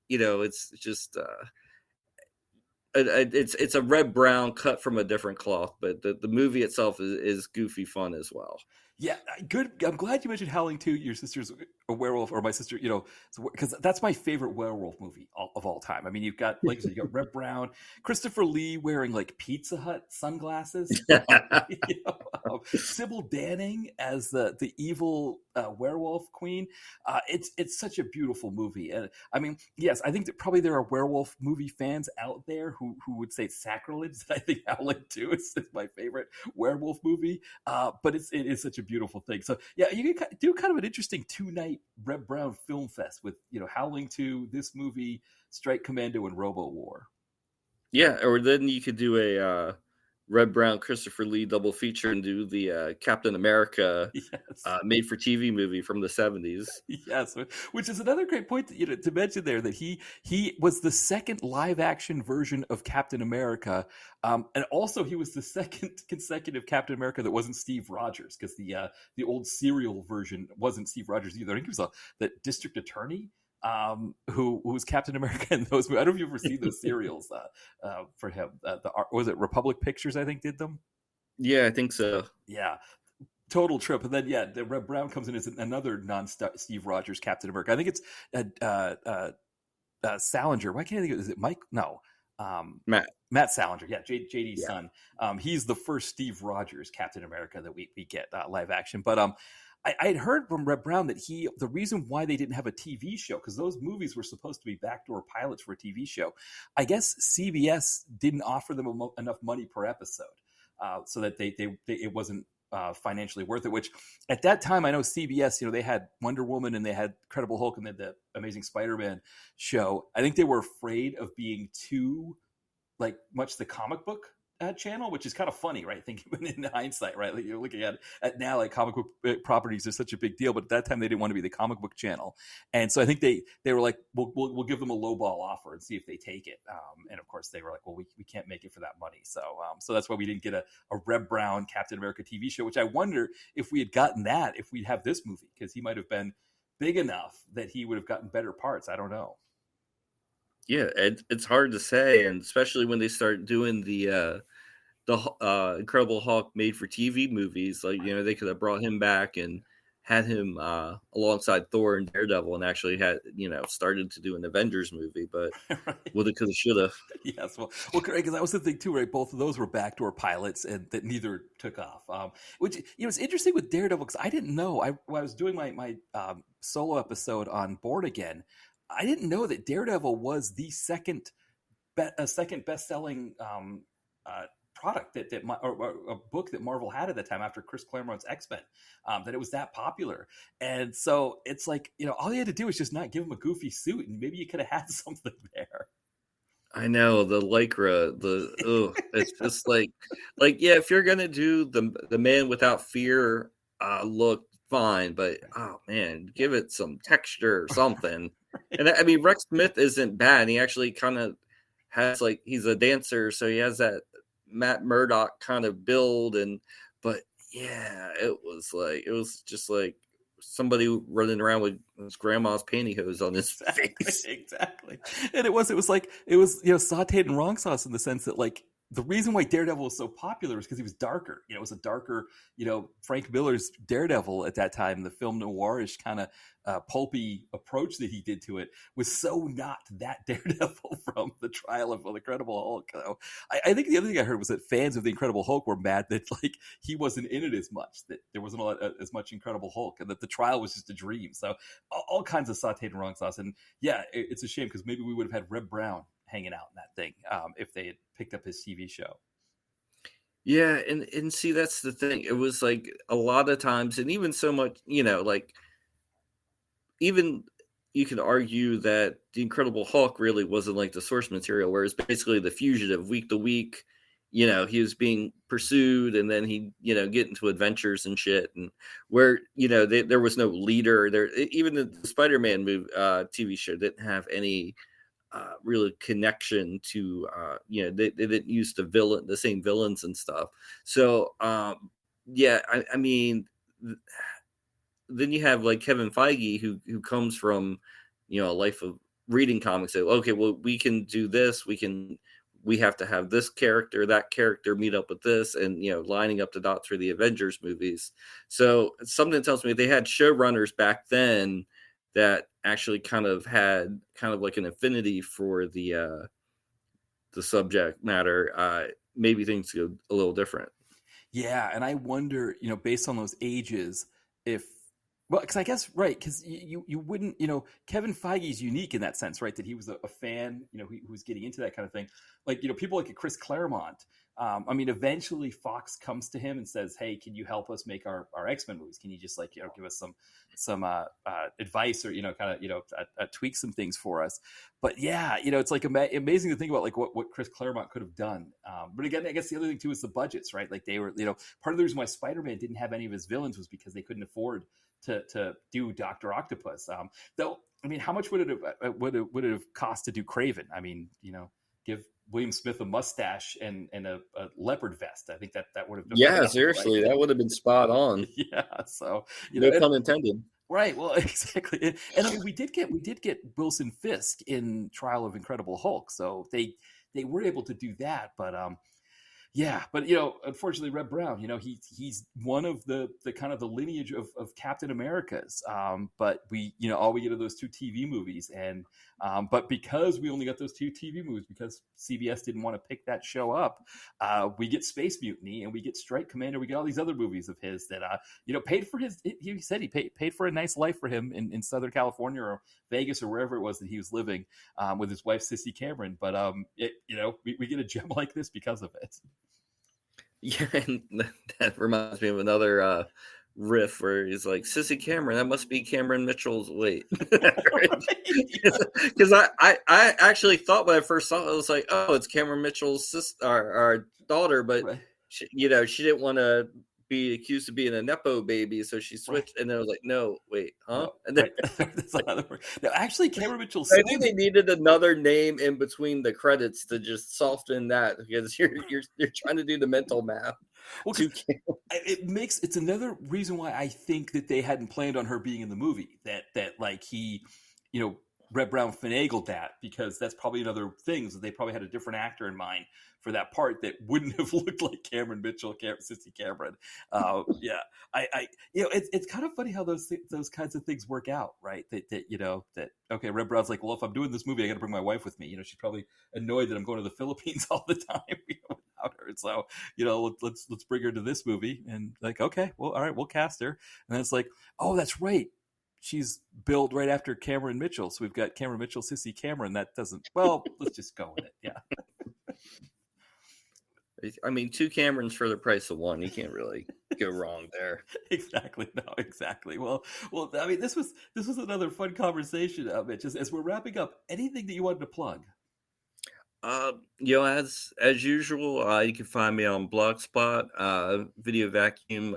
It's just it's a Red Brown cut from a different cloth, but the movie itself is goofy fun as well. Yeah, good. I'm glad you mentioned Howling 2. Your sister's a werewolf, or my sister, because that's my favorite werewolf movie of all time. I mean, you've got, like you said, you got Reb Brown, Christopher Lee wearing like Pizza Hut sunglasses, Sybil Danning as the evil werewolf queen. It's such a beautiful movie, and I mean, yes, I think that probably there are werewolf movie fans out there who would say it's sacrilege. I think Howling 2 is my favorite werewolf movie. But it is such a beautiful thing. So yeah, you can do kind of an interesting 2-night Reb Brown film fest with Howling 2, this movie, Strike Commando, and Robo War. Yeah, or then you could do a Red Brown Christopher Lee double feature and do the Captain America Yes. made for TV movie from the 70s. Yes, which is another great point to mention there, that he was the second live action version of Captain America, and also he was the second consecutive Captain America that wasn't Steve Rogers, because the old serial version wasn't Steve Rogers either. I think he was the district attorney who was Captain America in those movies. I don't know if you've ever seen those serials for him. Was it Republic Pictures, I think, did them? Yeah, I think so. Yeah, total trip. And then the Reb Brown comes in as another non-Steve Rogers Captain America. I think it's Salinger. Why can't I think of it? Is it Mike? No. Matt Salinger. Yeah, JD's son. He's the first Steve Rogers Captain America that we get live action. But I had heard from Reb Brown that the reason why they didn't have a TV show, because those movies were supposed to be backdoor pilots for a TV show. I guess CBS didn't offer them enough money per episode, so that it wasn't financially worth it. Which at that time, I know CBS, they had Wonder Woman and they had Incredible Hulk and they had the Amazing Spider-Man show. I think they were afraid of being too much the comic book channel, which is kind of funny, right? Thinking in hindsight, right? Like you're looking at now, like comic book properties are such a big deal, but at that time they didn't want to be the comic book channel, and so I think they were like, we'll give them a lowball offer and see if they take it. And of course they were like, well, we can't make it for that money, so that's why we didn't get a Reb Brown Captain America TV show. Which I wonder if we had gotten that, if we'd have this movie, because he might have been big enough that he would have gotten better parts. I don't know. Yeah, it's hard to say, and especially when they start doing the Incredible Hulk made for TV movies, they could have brought him back and had him alongside Thor and Daredevil, and actually had started to do an Avengers movie, but Right. woulda, coulda, shoulda. Yes, well, because that was the thing too, right? Both of those were backdoor pilots, and that neither took off. Which it's interesting with Daredevil, because I didn't know. When I was doing my solo episode on Born Again, I didn't know that Daredevil was the second best-selling product or a book that Marvel had at the time after Chris Claremont's X-Men, that it was that popular. And so it's like, all you had to do was just not give him a goofy suit, and maybe you could have had something there. I know, the Lycra, it's just yeah, if you're gonna do the Man Without Fear look, fine, but oh man, give it some texture or something. And I mean, Rex Smith isn't bad. He actually kind of has he's a dancer, so he has that Matt Murdock kind of build, but yeah, it was just like somebody running around with his grandma's pantyhose on his face. Exactly. And it was sauteed in wrong sauce, in the sense that the reason why Daredevil was so popular is because he was darker. It was a darker, Frank Miller's Daredevil at that time, the film noirish kind of pulpy approach that he did to it was so not that Daredevil from the trial of the Incredible Hulk. So I think the other thing I heard was that fans of the Incredible Hulk were mad that he wasn't in it as much, that there wasn't as much Incredible Hulk, and that the trial was just a dream. So all kinds of sauteed in wrong sauce. And yeah, it's a shame, because maybe we would have had Reb Brown hanging out in that thing if they had picked up his TV show. Yeah, and see, that's the thing. It was a lot of times, and even so much, even you could argue that the Incredible Hulk really wasn't like the source material, whereas basically the fugitive week to week, he was being pursued, and then he, get into adventures and shit, and where there was no leader there. Even the Spider-Man movie, TV show didn't have any real connection to they didn't use the same villains and stuff. So yeah, I mean, then you have like Kevin Feige who comes from a life of reading comics. Say, okay, well, we can do this. We have to have this character, that character meet up with this, and lining up the dots for the Avengers movies. So something tells me they had showrunners back then that actually kind of had kind of like an affinity for the subject matter. Maybe things go a little different. Yeah, and I wonder, based on those ages, if well, because I guess right, because you wouldn't, Kevin Feige's unique in that sense, right? That he was a fan, who was getting into that kind of thing. Like, people like Chris Claremont. I mean, eventually Fox comes to him and says, "Hey, can you help us make our X-Men movies? Can you just give us some advice or kind of tweak some things for us?" But yeah, it's like amazing to think about like what Chris Claremont could have done. But again, I guess the other thing too is the budgets, right? Like they were, part of the reason why Spider-Man didn't have any of his villains was because they couldn't afford to do Dr. Octopus. Though, I mean, how much would it have cost to do Craven? I mean, give William Smith a mustache and a leopard vest. I think that would have done. Yeah, seriously, right? That would have been spot on. Yeah, so no pun intended. Right. Well, exactly. And I mean, we did get Wilson Fisk in Trial of Incredible Hulk, so they were able to do that, but yeah, but unfortunately, Reb Brown, he's one of the kind of the lineage of Captain America's. But we, all we get are those two TV movies, and but because we only got those two TV movies, because CBS didn't want to pick that show up, we get Space Mutiny and we get Strike Commander. We get all these other movies of his that paid for his. He said he paid for a nice life for him in Southern California or Vegas or wherever it was that he was living with his wife Sissy Cameron. But we get a gem like this because of it. Yeah, and that reminds me of another riff where he's like, Sissy Cameron, that must be Cameron Mitchell's weight. Because I actually thought when I first saw it, I was like, oh, it's Cameron Mitchell's sister, our daughter, but right. she didn't want to be accused of being a Nepo baby, so she switched, right. And then I was like, no, wait, huh? No, and then, that's not how that works. No, actually, Cameron Mitchell. I think they needed another name in between the credits to just soften that, because you're trying to do the mental math. Well, it's another reason why I think that they hadn't planned on her being in the movie. That like he, Reb Brown finagled that, because that's probably another thing, is that they probably had a different actor in mind for that part that wouldn't have looked like Cameron Mitchell, Sissy Cameron. Yeah, it's kind of funny how those kinds of things work out, right? That okay, Reb Brown's like, well, if I'm doing this movie, I got to bring my wife with me. She's probably annoyed that I'm going to the Philippines all the time without her. So let's bring her to this movie, and like, okay, well, all right, we'll cast her. And then it's like, oh, that's right, she's billed right after Cameron Mitchell, so we've got Cameron Mitchell, Sissy Cameron. That doesn't, well, let's just go with it. Yeah. I mean, two Camerons for the price of one. You can't really go wrong there. Exactly. No, exactly. Well. I mean, this was another fun conversation, Mitch. As we're wrapping up, anything that you wanted to plug? As usual, you can find me on Blogspot, Video Vacuum.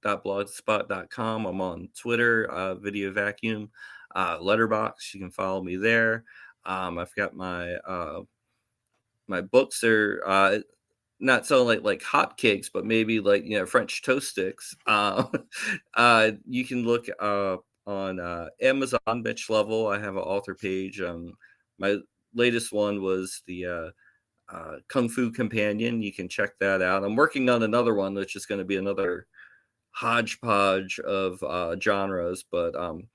.blogspot.com. I'm on Twitter, Video Vacuum, Letterboxd. You can follow me there. I've got my my books are not selling like hotcakes, but maybe like French toast sticks. You can look on Amazon, Mitch Level. I have an author page. My latest one was the Kung Fu Companion. You can check that out. I'm working on another one, which is going to be another hodgepodge of genres, but I'm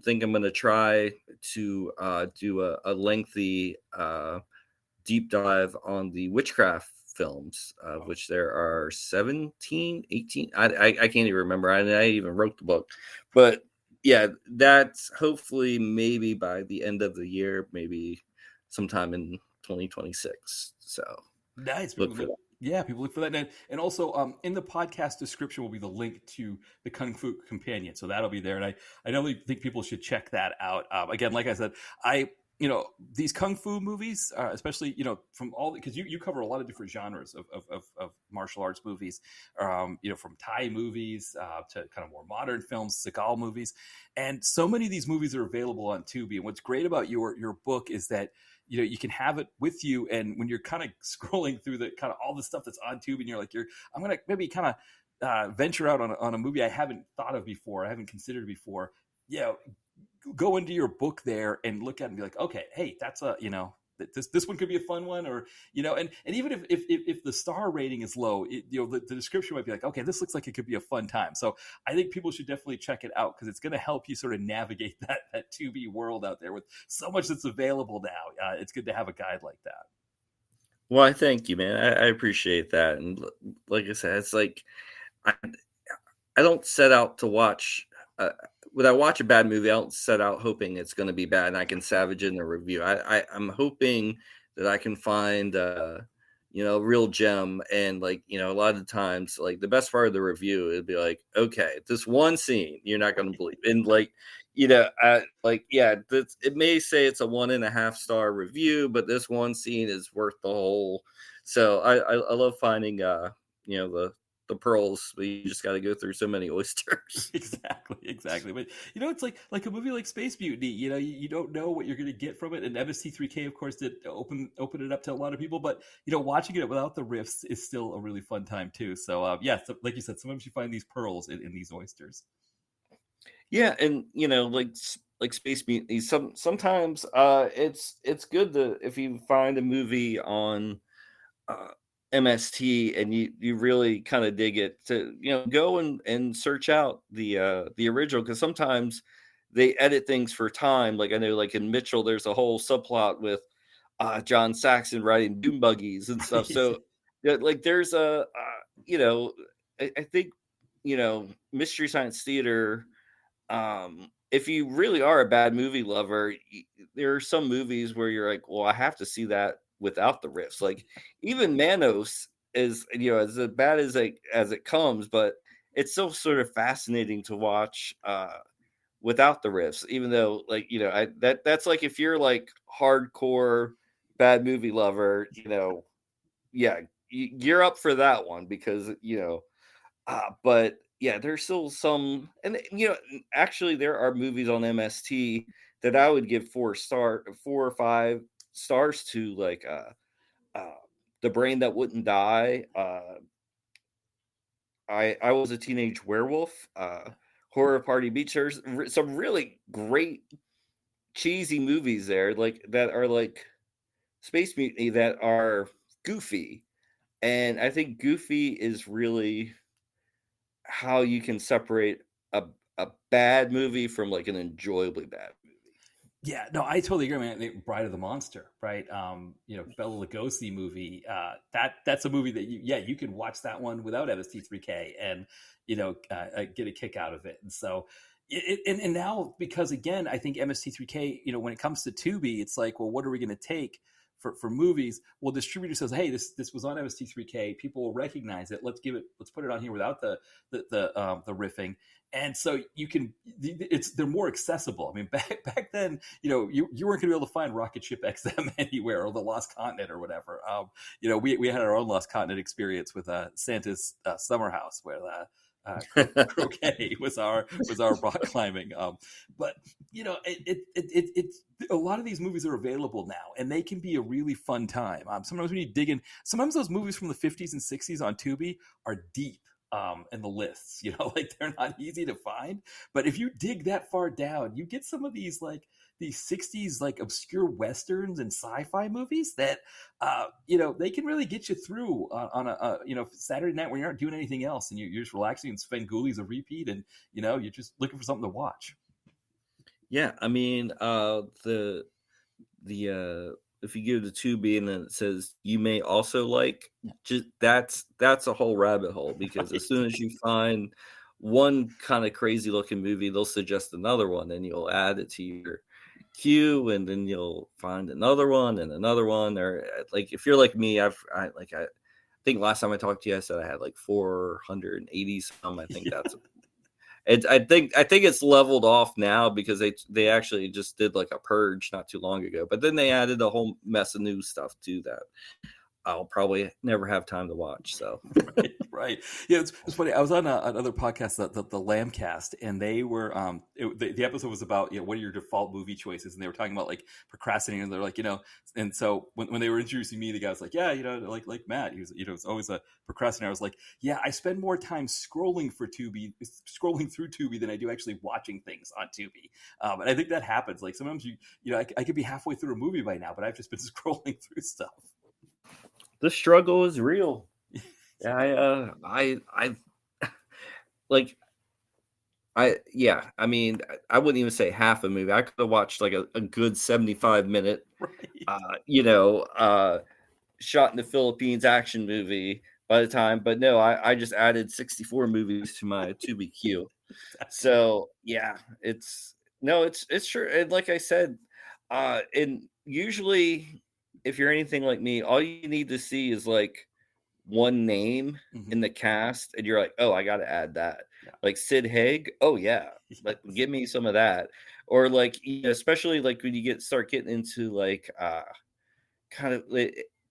thinking I'm going to try to do a lengthy deep dive on the witchcraft films, which there are 17, 18. I can't even remember. I even wrote the book, but yeah, that's hopefully maybe by the end of the year, maybe sometime in 2026. So nice. Look for that. Yeah, people look for that. And also in the podcast description will be the link to the Kung Fu Companion. So that'll be there. And I definitely think people should check that out. Again, like I said, these Kung Fu movies, especially, from all, because you cover a lot of different genres of martial arts movies, from Thai movies to kind of more modern films, Seagal movies. And so many of these movies are available on Tubi. And what's great about your book is that you can have it with you, and when you're kind of scrolling through the kind of all the stuff that's on Tube, and I'm gonna maybe kind of venture out on a movie I haven't thought of before, I haven't considered before. Go into your book there and look at it and be like, okay, hey, that's this one could be a fun one, or and even if the star rating is low, the description might be like, okay, this looks like it could be a fun time. So I think people should definitely check it out, because it's going to help you sort of navigate that 2B world out there with so much that's available now. It's good to have a guide like that. Well, I thank you, man. I appreciate that. And like I said, it's like I don't set out to watch. When I watch a bad movie, I don't set out hoping it's going to be bad and I can savage it in a review. I'm hoping that I can find, a real gem. And a lot of times, like the best part of the review, it'd be like, okay, this one scene you're not going to believe. And it may say it's a 1.5-star review, but this one scene is worth the whole. So I love finding, the pearls, but you just got to go through so many oysters. Exactly. But it's like a movie like Space Mutiny. You don't know what you're going to get from it. And MST3K, of course, did open it up to a lot of people. But watching it without the riffs is still a really fun time too. So so, like you said, sometimes you find these pearls in these oysters. Yeah, and like Space Mutiny, sometimes it's good to, if you find a movie on MST and you really kind of dig it, to go and search out the original, because sometimes they edit things for time. Like I know, like in Mitchell, there's a whole subplot with John Saxon riding doom buggies and stuff. So like there's I think Mystery Science Theater. If you really are a bad movie lover, there are some movies where you're like, well, I have to see that without the riffs. Like even Manos is, as bad as it comes, but it's still sort of fascinating to watch without the riffs, even though that's like, if you're like hardcore bad movie lover, yeah, you're up for that one, because but yeah, there's still some, and actually there are movies on MST that I would give 4 or 5 stars to, like The Brain That Wouldn't Die, I Was a Teenage Werewolf, Horror Party Beach. There's some really great cheesy movies there, like that are like Space Mutiny, that are goofy, and I think goofy is really how you can separate a bad movie from like an enjoyably bad movie. Yeah, no, I totally agree, man. Bride of the Monster, right? Bela Lugosi movie. That's a movie that you can watch that one without MST3K and get a kick out of it. And so, and now, because again, I think MST3K, when it comes to Tubi, it's like, well, what are we going to take for movies? Well, distributor says, hey, this was on MST3K. People will recognize it. Let's put it on here without the riffing. And so they're more accessible. I mean, back then, you weren't going to be able to find Rocket Ship XM anywhere, or the Lost Continent or whatever. We had our own Lost Continent experience with Santa's Summer House, where croquet was our rock climbing. But it's a lot of these movies are available now, and they can be a really fun time. Sometimes when you dig in, sometimes those movies from the 50s and 60s on Tubi are deep. In the lists, like they're not easy to find, but if you dig that far down, you get some of these 60s like obscure westerns and sci-fi movies that they can really get you through on a Saturday night when you aren't doing anything else, and you're just relaxing, and Svengoolie's a repeat, and you're just looking for something to watch. Yeah, I mean, the if you go to Tubi and then it says you may also like, just that's a whole rabbit hole, because right. As soon as you find one kind of crazy looking movie, they'll suggest another one, and you'll add it to your queue, and then you'll find another one and another one. Or like if you're like me, think last time I talked to you, I said I had like 480 some. I think Yeah. that's I think it's leveled off now because they actually just did like a purge not too long ago. But then they added a whole mess of new stuff to that I'll probably never have time to watch. So Right. Yeah, it's funny. I was on another podcast, the Lambcast, and they were the episode was about, what are your default movie choices, and they were talking about like procrastinating, and they're like, and so when they were introducing me, the guy was like, yeah, like Matt, he was, it's always a procrastinator. I was like, yeah, I spend more time scrolling through Tubi than I do actually watching things on Tubi, and I think that happens. Like sometimes I could be halfway through a movie by now, but I've just been scrolling through stuff. the struggle is real. Yeah, I like yeah, I mean, I wouldn't even say half a movie. I could have watched like a good 75-minute Right. shot in the Philippines action movie by the time, but no, I just added 64 movies to my Tubi queue. Exactly. So yeah, it's true. And like I said, and usually if you're anything like me, all you need to see is like one name Hmm. in the cast, and you're like, oh, I got to add that. Yeah. Like Sid Haig. Oh yeah, like Yes. give me some of that. Or like, especially like when you start getting into like kind of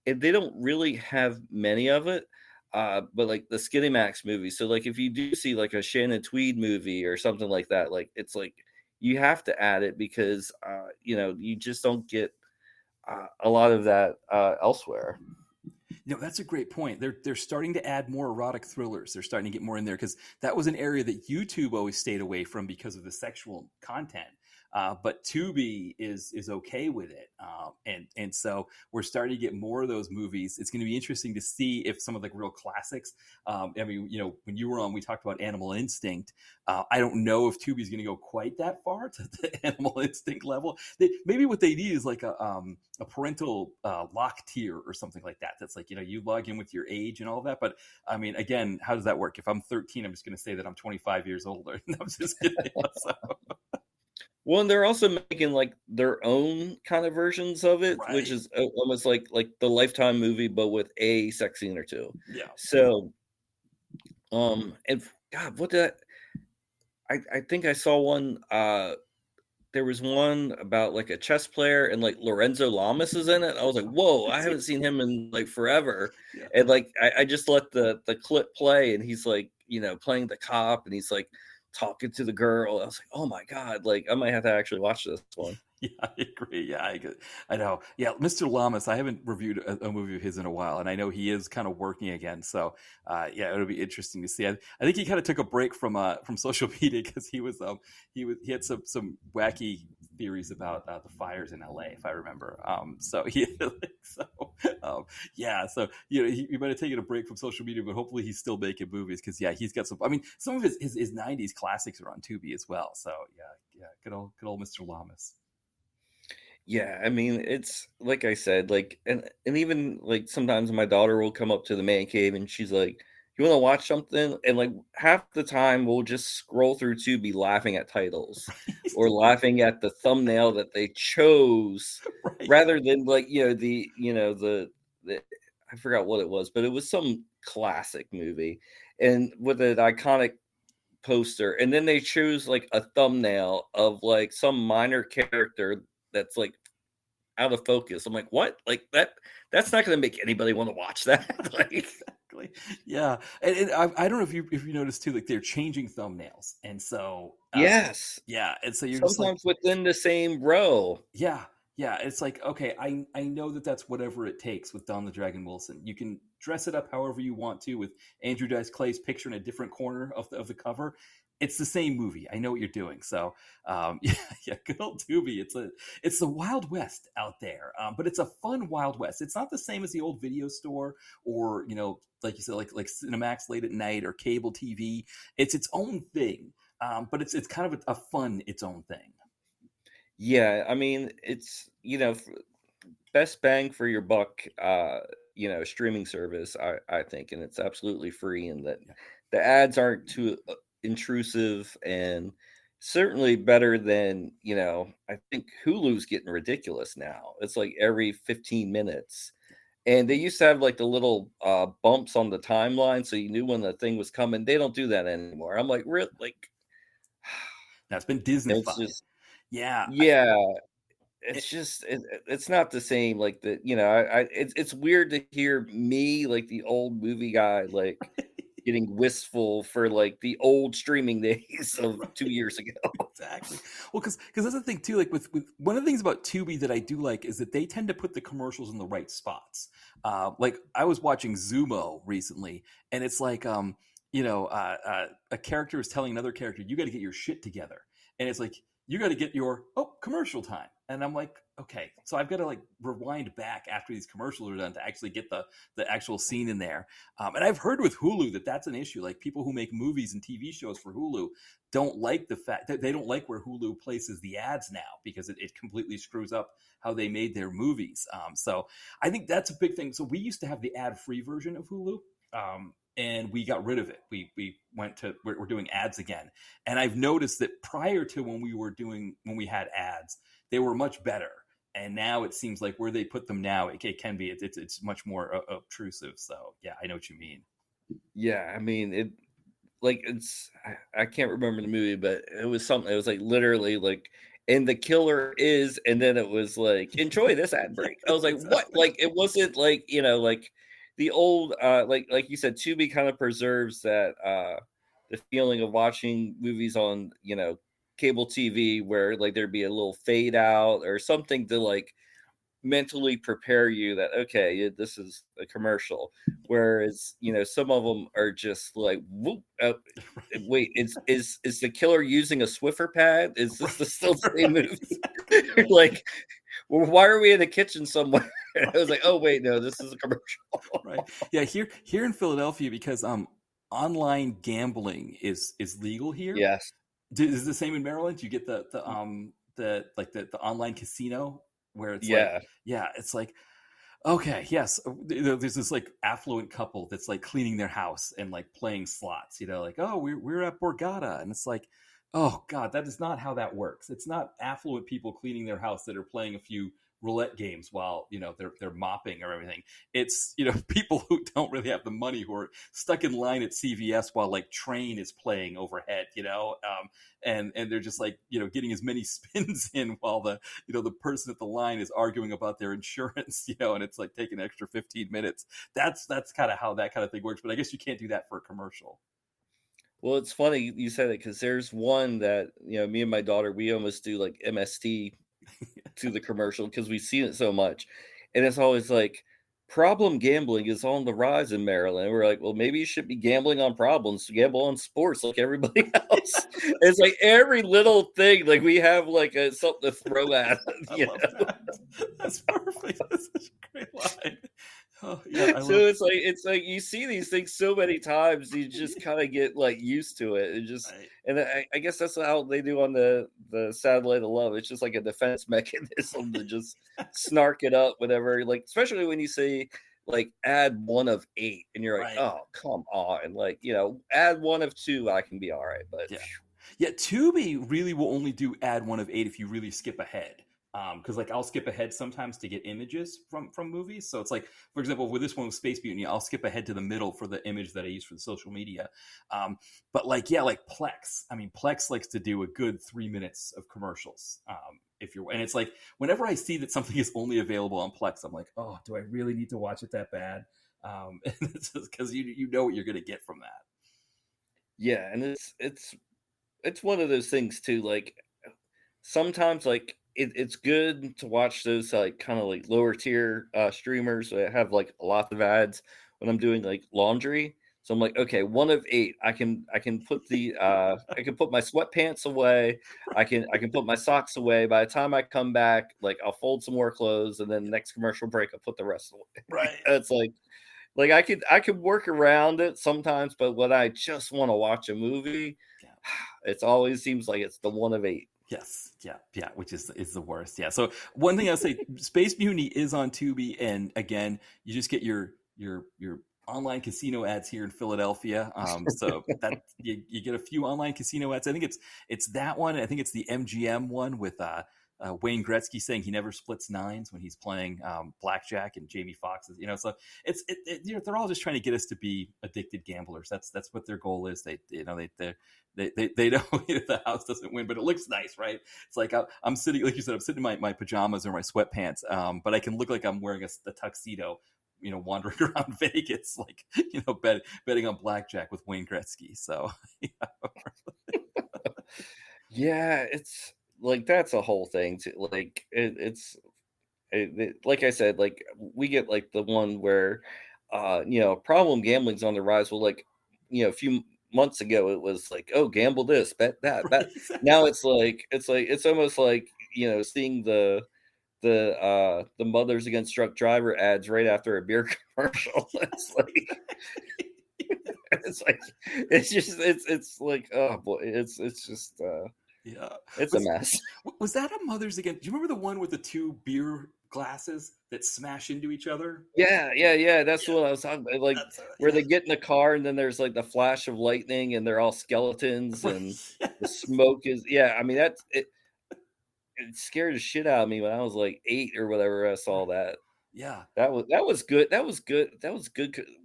and they don't really have many of it. But like the Skinny Max movie. So like if you do see like a Shannon Tweed movie or something like that, like it's like you have to add it because you just don't get a lot of that elsewhere. That's a great point. They're starting to add more erotic thrillers. They're starting to get more in there because that was an area that YouTube always stayed away from because of the sexual content. But Tubi is okay with it, and so we're starting to get more of those movies. It's going to be interesting to see if some of the real classics. I mean, when you were on, we talked about Animal Instinct. I don't know if Tubi is going to go quite that far to the Animal Instinct level. Maybe what they need is like a parental lock tier or something like that. That's like, you log in with your age and all of that. But I mean, again, how does that work? If I'm 13, I'm just going to say that I'm 25 years older. I'm just kidding. So, Well, and they're also making like their own kind of versions of it, which right. is almost like the Lifetime movie, but with a sex scene or two. Yeah. So, and God, I think I saw one. There was one about like a chess player and like Lorenzo Lamas is in it. I was like, whoa, I haven't seen him in like forever. Yeah. And like I just let the clip play and he's like, playing the cop and he's like talking to the girl. I was like, oh my God, like I might have to actually watch this one. Yeah, I agree. Yeah, I know. Yeah, Mr. Lamas, I haven't reviewed a movie of his in a while, and I know he is kind of working again. So, yeah, it'll be interesting to see. I think he kind of took a break from social media because he had some wacky theories about the fires in LA, if I remember. So so yeah, so he might have taken a break from social media, but hopefully he's still making movies because yeah, he's got some. I mean, some of his '90s classics are on Tubi as well. So yeah, good old Mr. Lamas. Yeah, I mean, it's like I said, like, and even like sometimes my daughter will come up to the man cave and she's like, "You want to watch something?" And like half the time we'll just scroll through to be laughing at titles or laughing at the thumbnail that they chose, Right. rather than like the I forgot what it was, but it was some classic movie and with an iconic poster, and then they choose like a thumbnail of like some minor character that's like out of focus. I'm like, what? Like that's not gonna make anybody want to watch that. Like Exactly. Yeah, and I don't know if you noticed too, like they're changing thumbnails, and so yes. yeah, and so you're just like, Sometimes within the same row. yeah, yeah, it's like, okay, I know that's whatever it takes with Don the Dragon Wilson. You can dress it up however you want to with Andrew Dice Clay's picture in a different corner of the cover. It's the same movie. I know what you're doing. So yeah, yeah, good old Tubi. It's the Wild West out there, but it's a fun Wild West. It's not the same as the old video store or like you said, like Cinemax late at night or cable TV. It's its own thing, but it's kind of a fun its own thing. Yeah, I mean, it's best bang for your buck, streaming service, I think, and it's absolutely free, and that Yeah. the ads aren't too intrusive, and certainly better than I think Hulu's getting ridiculous now. It's like every 15 minutes, And they used to have like the little bumps on the timeline, so you knew when the thing was coming. They don't do that anymore. I'm like, really? Like, Now it's been it's Disneyfied. just, Yeah, yeah, it, it's just, it's not the same. Like the, it's weird to hear me, like the old movie guy, like getting wistful for like the old streaming days of 2 years ago. exactly. Well, because that's the thing too. Like with one of the things about Tubi that I do like is that they tend to put the commercials in the right spots. Like I was watching Zumo recently, and it's like a character is telling another character, "You got to get your shit together," and it's like you got to get your commercial time, and I'm like, okay, so I've got to like rewind back after these commercials are done to actually get the actual scene in there. And I've heard with Hulu that that's an issue. Like people who make movies and TV shows for Hulu don't like the fact that they don't like where Hulu places the ads now because it completely screws up how they made their movies. So I think that's a big thing. So we used to have the ad free version of Hulu. And we got rid of it. We went to we're doing ads again, and I've noticed that prior to when we had ads, they were much better, and now it seems like where they put them now, it can be it's much more obtrusive. So yeah, I know what you mean. Yeah, I mean it. Like I can't remember the movie, but it was something. It was like literally like, and the killer is, and then it was like, enjoy this ad break. I was like, what? Exactly. Like it wasn't like like the old like you said, Tubi kind of preserves that the feeling of watching movies on cable TV where like there'd be a little fade out or something to like mentally prepare you that okay, this is a commercial. Whereas some of them are just like, whoop, wait, is the killer using a Swiffer pad? Is this still the same Right, movie? Like, well, why are we in a kitchen somewhere? I was like, oh wait, no, this is a commercial. right. Yeah, here in Philadelphia, because online gambling is legal here. Yes. Is it the same in Maryland? You get the online casino where it's like, Yeah. yeah, it's like, okay, yes, there's this like affluent couple that's like cleaning their house and like playing slots, like, oh, we're at Borgata, and it's like, oh God, that is not how that works. It's not affluent people cleaning their house that are playing a few roulette games while they're mopping or everything. It's people who don't really have the money who are stuck in line at CVS while like Train is playing overhead, and they're just like getting as many spins in while the person at the line is arguing about their insurance, and it's like taking an extra 15 minutes. That's kind of how that kind of thing works. But I guess you can't do that for a commercial. Well, it's funny you said it because there's one that me and my daughter, we almost do like MST to the commercial because we've seen it so much. And it's always like, problem gambling is on the rise in Maryland. We're like, well, maybe you should be gambling on problems to gamble on sports like everybody else. It's like every little thing, like we have like something to throw at it, I love that. That's perfect. That's such a great line. Oh yeah, I So love. it's like you see these things so many times, you just kind of get like used to it. And just I, and I guess that's how they do on the satellite of love. It's just like a defense mechanism to just snark it up, whatever. Like especially when you say like add one of eight, and you're like, right. oh come on, like add one of two, I can be all right. But Yeah. Yeah, Tubi really will only do add one of eight if you really skip ahead. Because like I'll skip ahead sometimes to get images from movies. So it's like, for example, with this one with Space Mutiny, I'll skip ahead to the middle for the image that I use for the social media. But like, yeah, like Plex. I mean, Plex likes to do a good 3 minutes of commercials. And it's like whenever I see that something is only available on Plex, I'm like, oh, do I really need to watch it that bad? And it's just because you know what you're going to get from that. yeah, and it's one of those things too. Like sometimes like it's good to watch those like kind of like lower tier streamers that have like lots of ads when I'm doing like laundry. So I'm like, okay, one of eight. I can put the I can put my sweatpants away. I can put my socks away. By the time I come back, like I'll fold some more clothes, and then next commercial break I'll put the rest away. Right. It's like I could work around it sometimes, but when I just want to watch a movie, Yeah. it always seems like it's the one of eight. Yes, yeah, which is the worst. Yeah. So one thing I'll say, Space Mutiny is on Tubi, and again, you just get your online casino ads here in Philadelphia. So that you get a few online casino ads. I think it's that one. I think it's the MGM one with Wayne Gretzky saying he never splits nines when he's playing blackjack, and Jamie Foxx is, so they're all just trying to get us to be addicted gamblers. That's what their goal is. They know the house doesn't win, but it looks nice, right? It's like I'm sitting, like you said, I'm sitting in my pajamas or my sweatpants, but I can look like I'm wearing a tuxedo, wandering around Vegas, like, betting on blackjack with Wayne Gretzky. So, yeah, it's like, that's a whole thing too. Like like I said, like we get like the one where, problem gambling's on the rise. Well, like, a few months ago, it was like, oh, gamble this, bet that, right, that. exactly. Now it's almost like, seeing the Mothers Against Drunk Driver ads right after a beer commercial. It's like, oh boy, it's just Yeah. it's a mess. Was that a Mother's Again? Do you remember the one with the two beer glasses that smash into each other? Yeah. That's what I was talking about. Like, where Yeah. they get in the car and then there's like the flash of lightning and they're all skeletons and Yes. the smoke is, yeah. I mean, that's it. It scared the shit out of me when I was like 8 or whatever. I saw that. Yeah. That was good. That was good.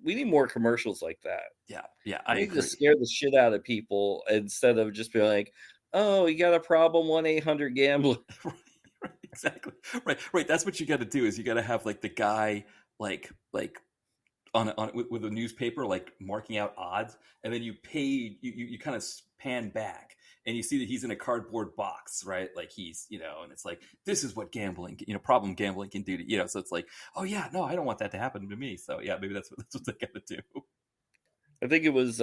We need more commercials like that. Yeah. I We need agree. to scare the shit out of people instead of just being like, oh, you got a problem, 1-800-GAMBLER. Right, exactly. Right. That's what you got to do. Is you got to have like the guy like on with a newspaper, like marking out odds, and then you kind of pan back and you see that he's in a cardboard box, right? Like he's, and it's like, this is what gambling, problem gambling can do to, so it's like, oh yeah, no, I don't want that to happen to me. So yeah, maybe that's what they got to do. I think it was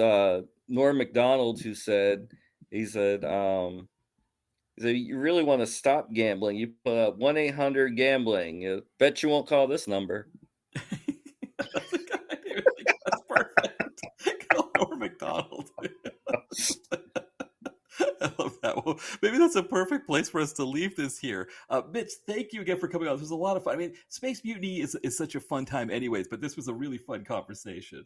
Norm Macdonald who said, he said, you really want to stop gambling, you put up 1-800-GAMBLING. Bet you won't call this number. That's a good idea. That's perfect. Call Norm Macdonald. I love that. Well, maybe that's a perfect place for us to leave this here. Mitch, thank you again for coming on. This was a lot of fun. I mean, Space Mutiny is such a fun time anyways, but this was a really fun conversation.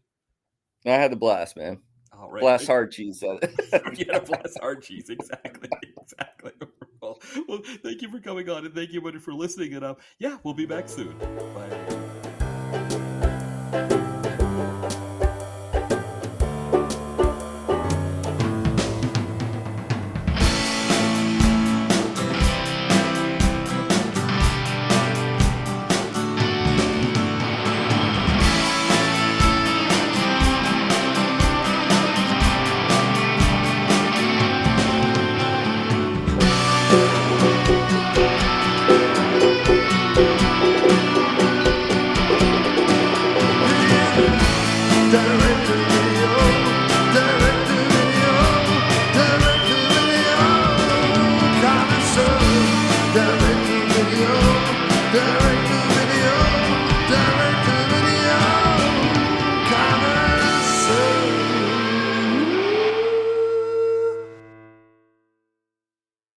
I had a blast, man. All right. Blast hard cheese. Yeah, blast hard cheese. Exactly. Well, thank you for coming on, and thank you everybody for listening. And yeah, we'll be back soon. Bye.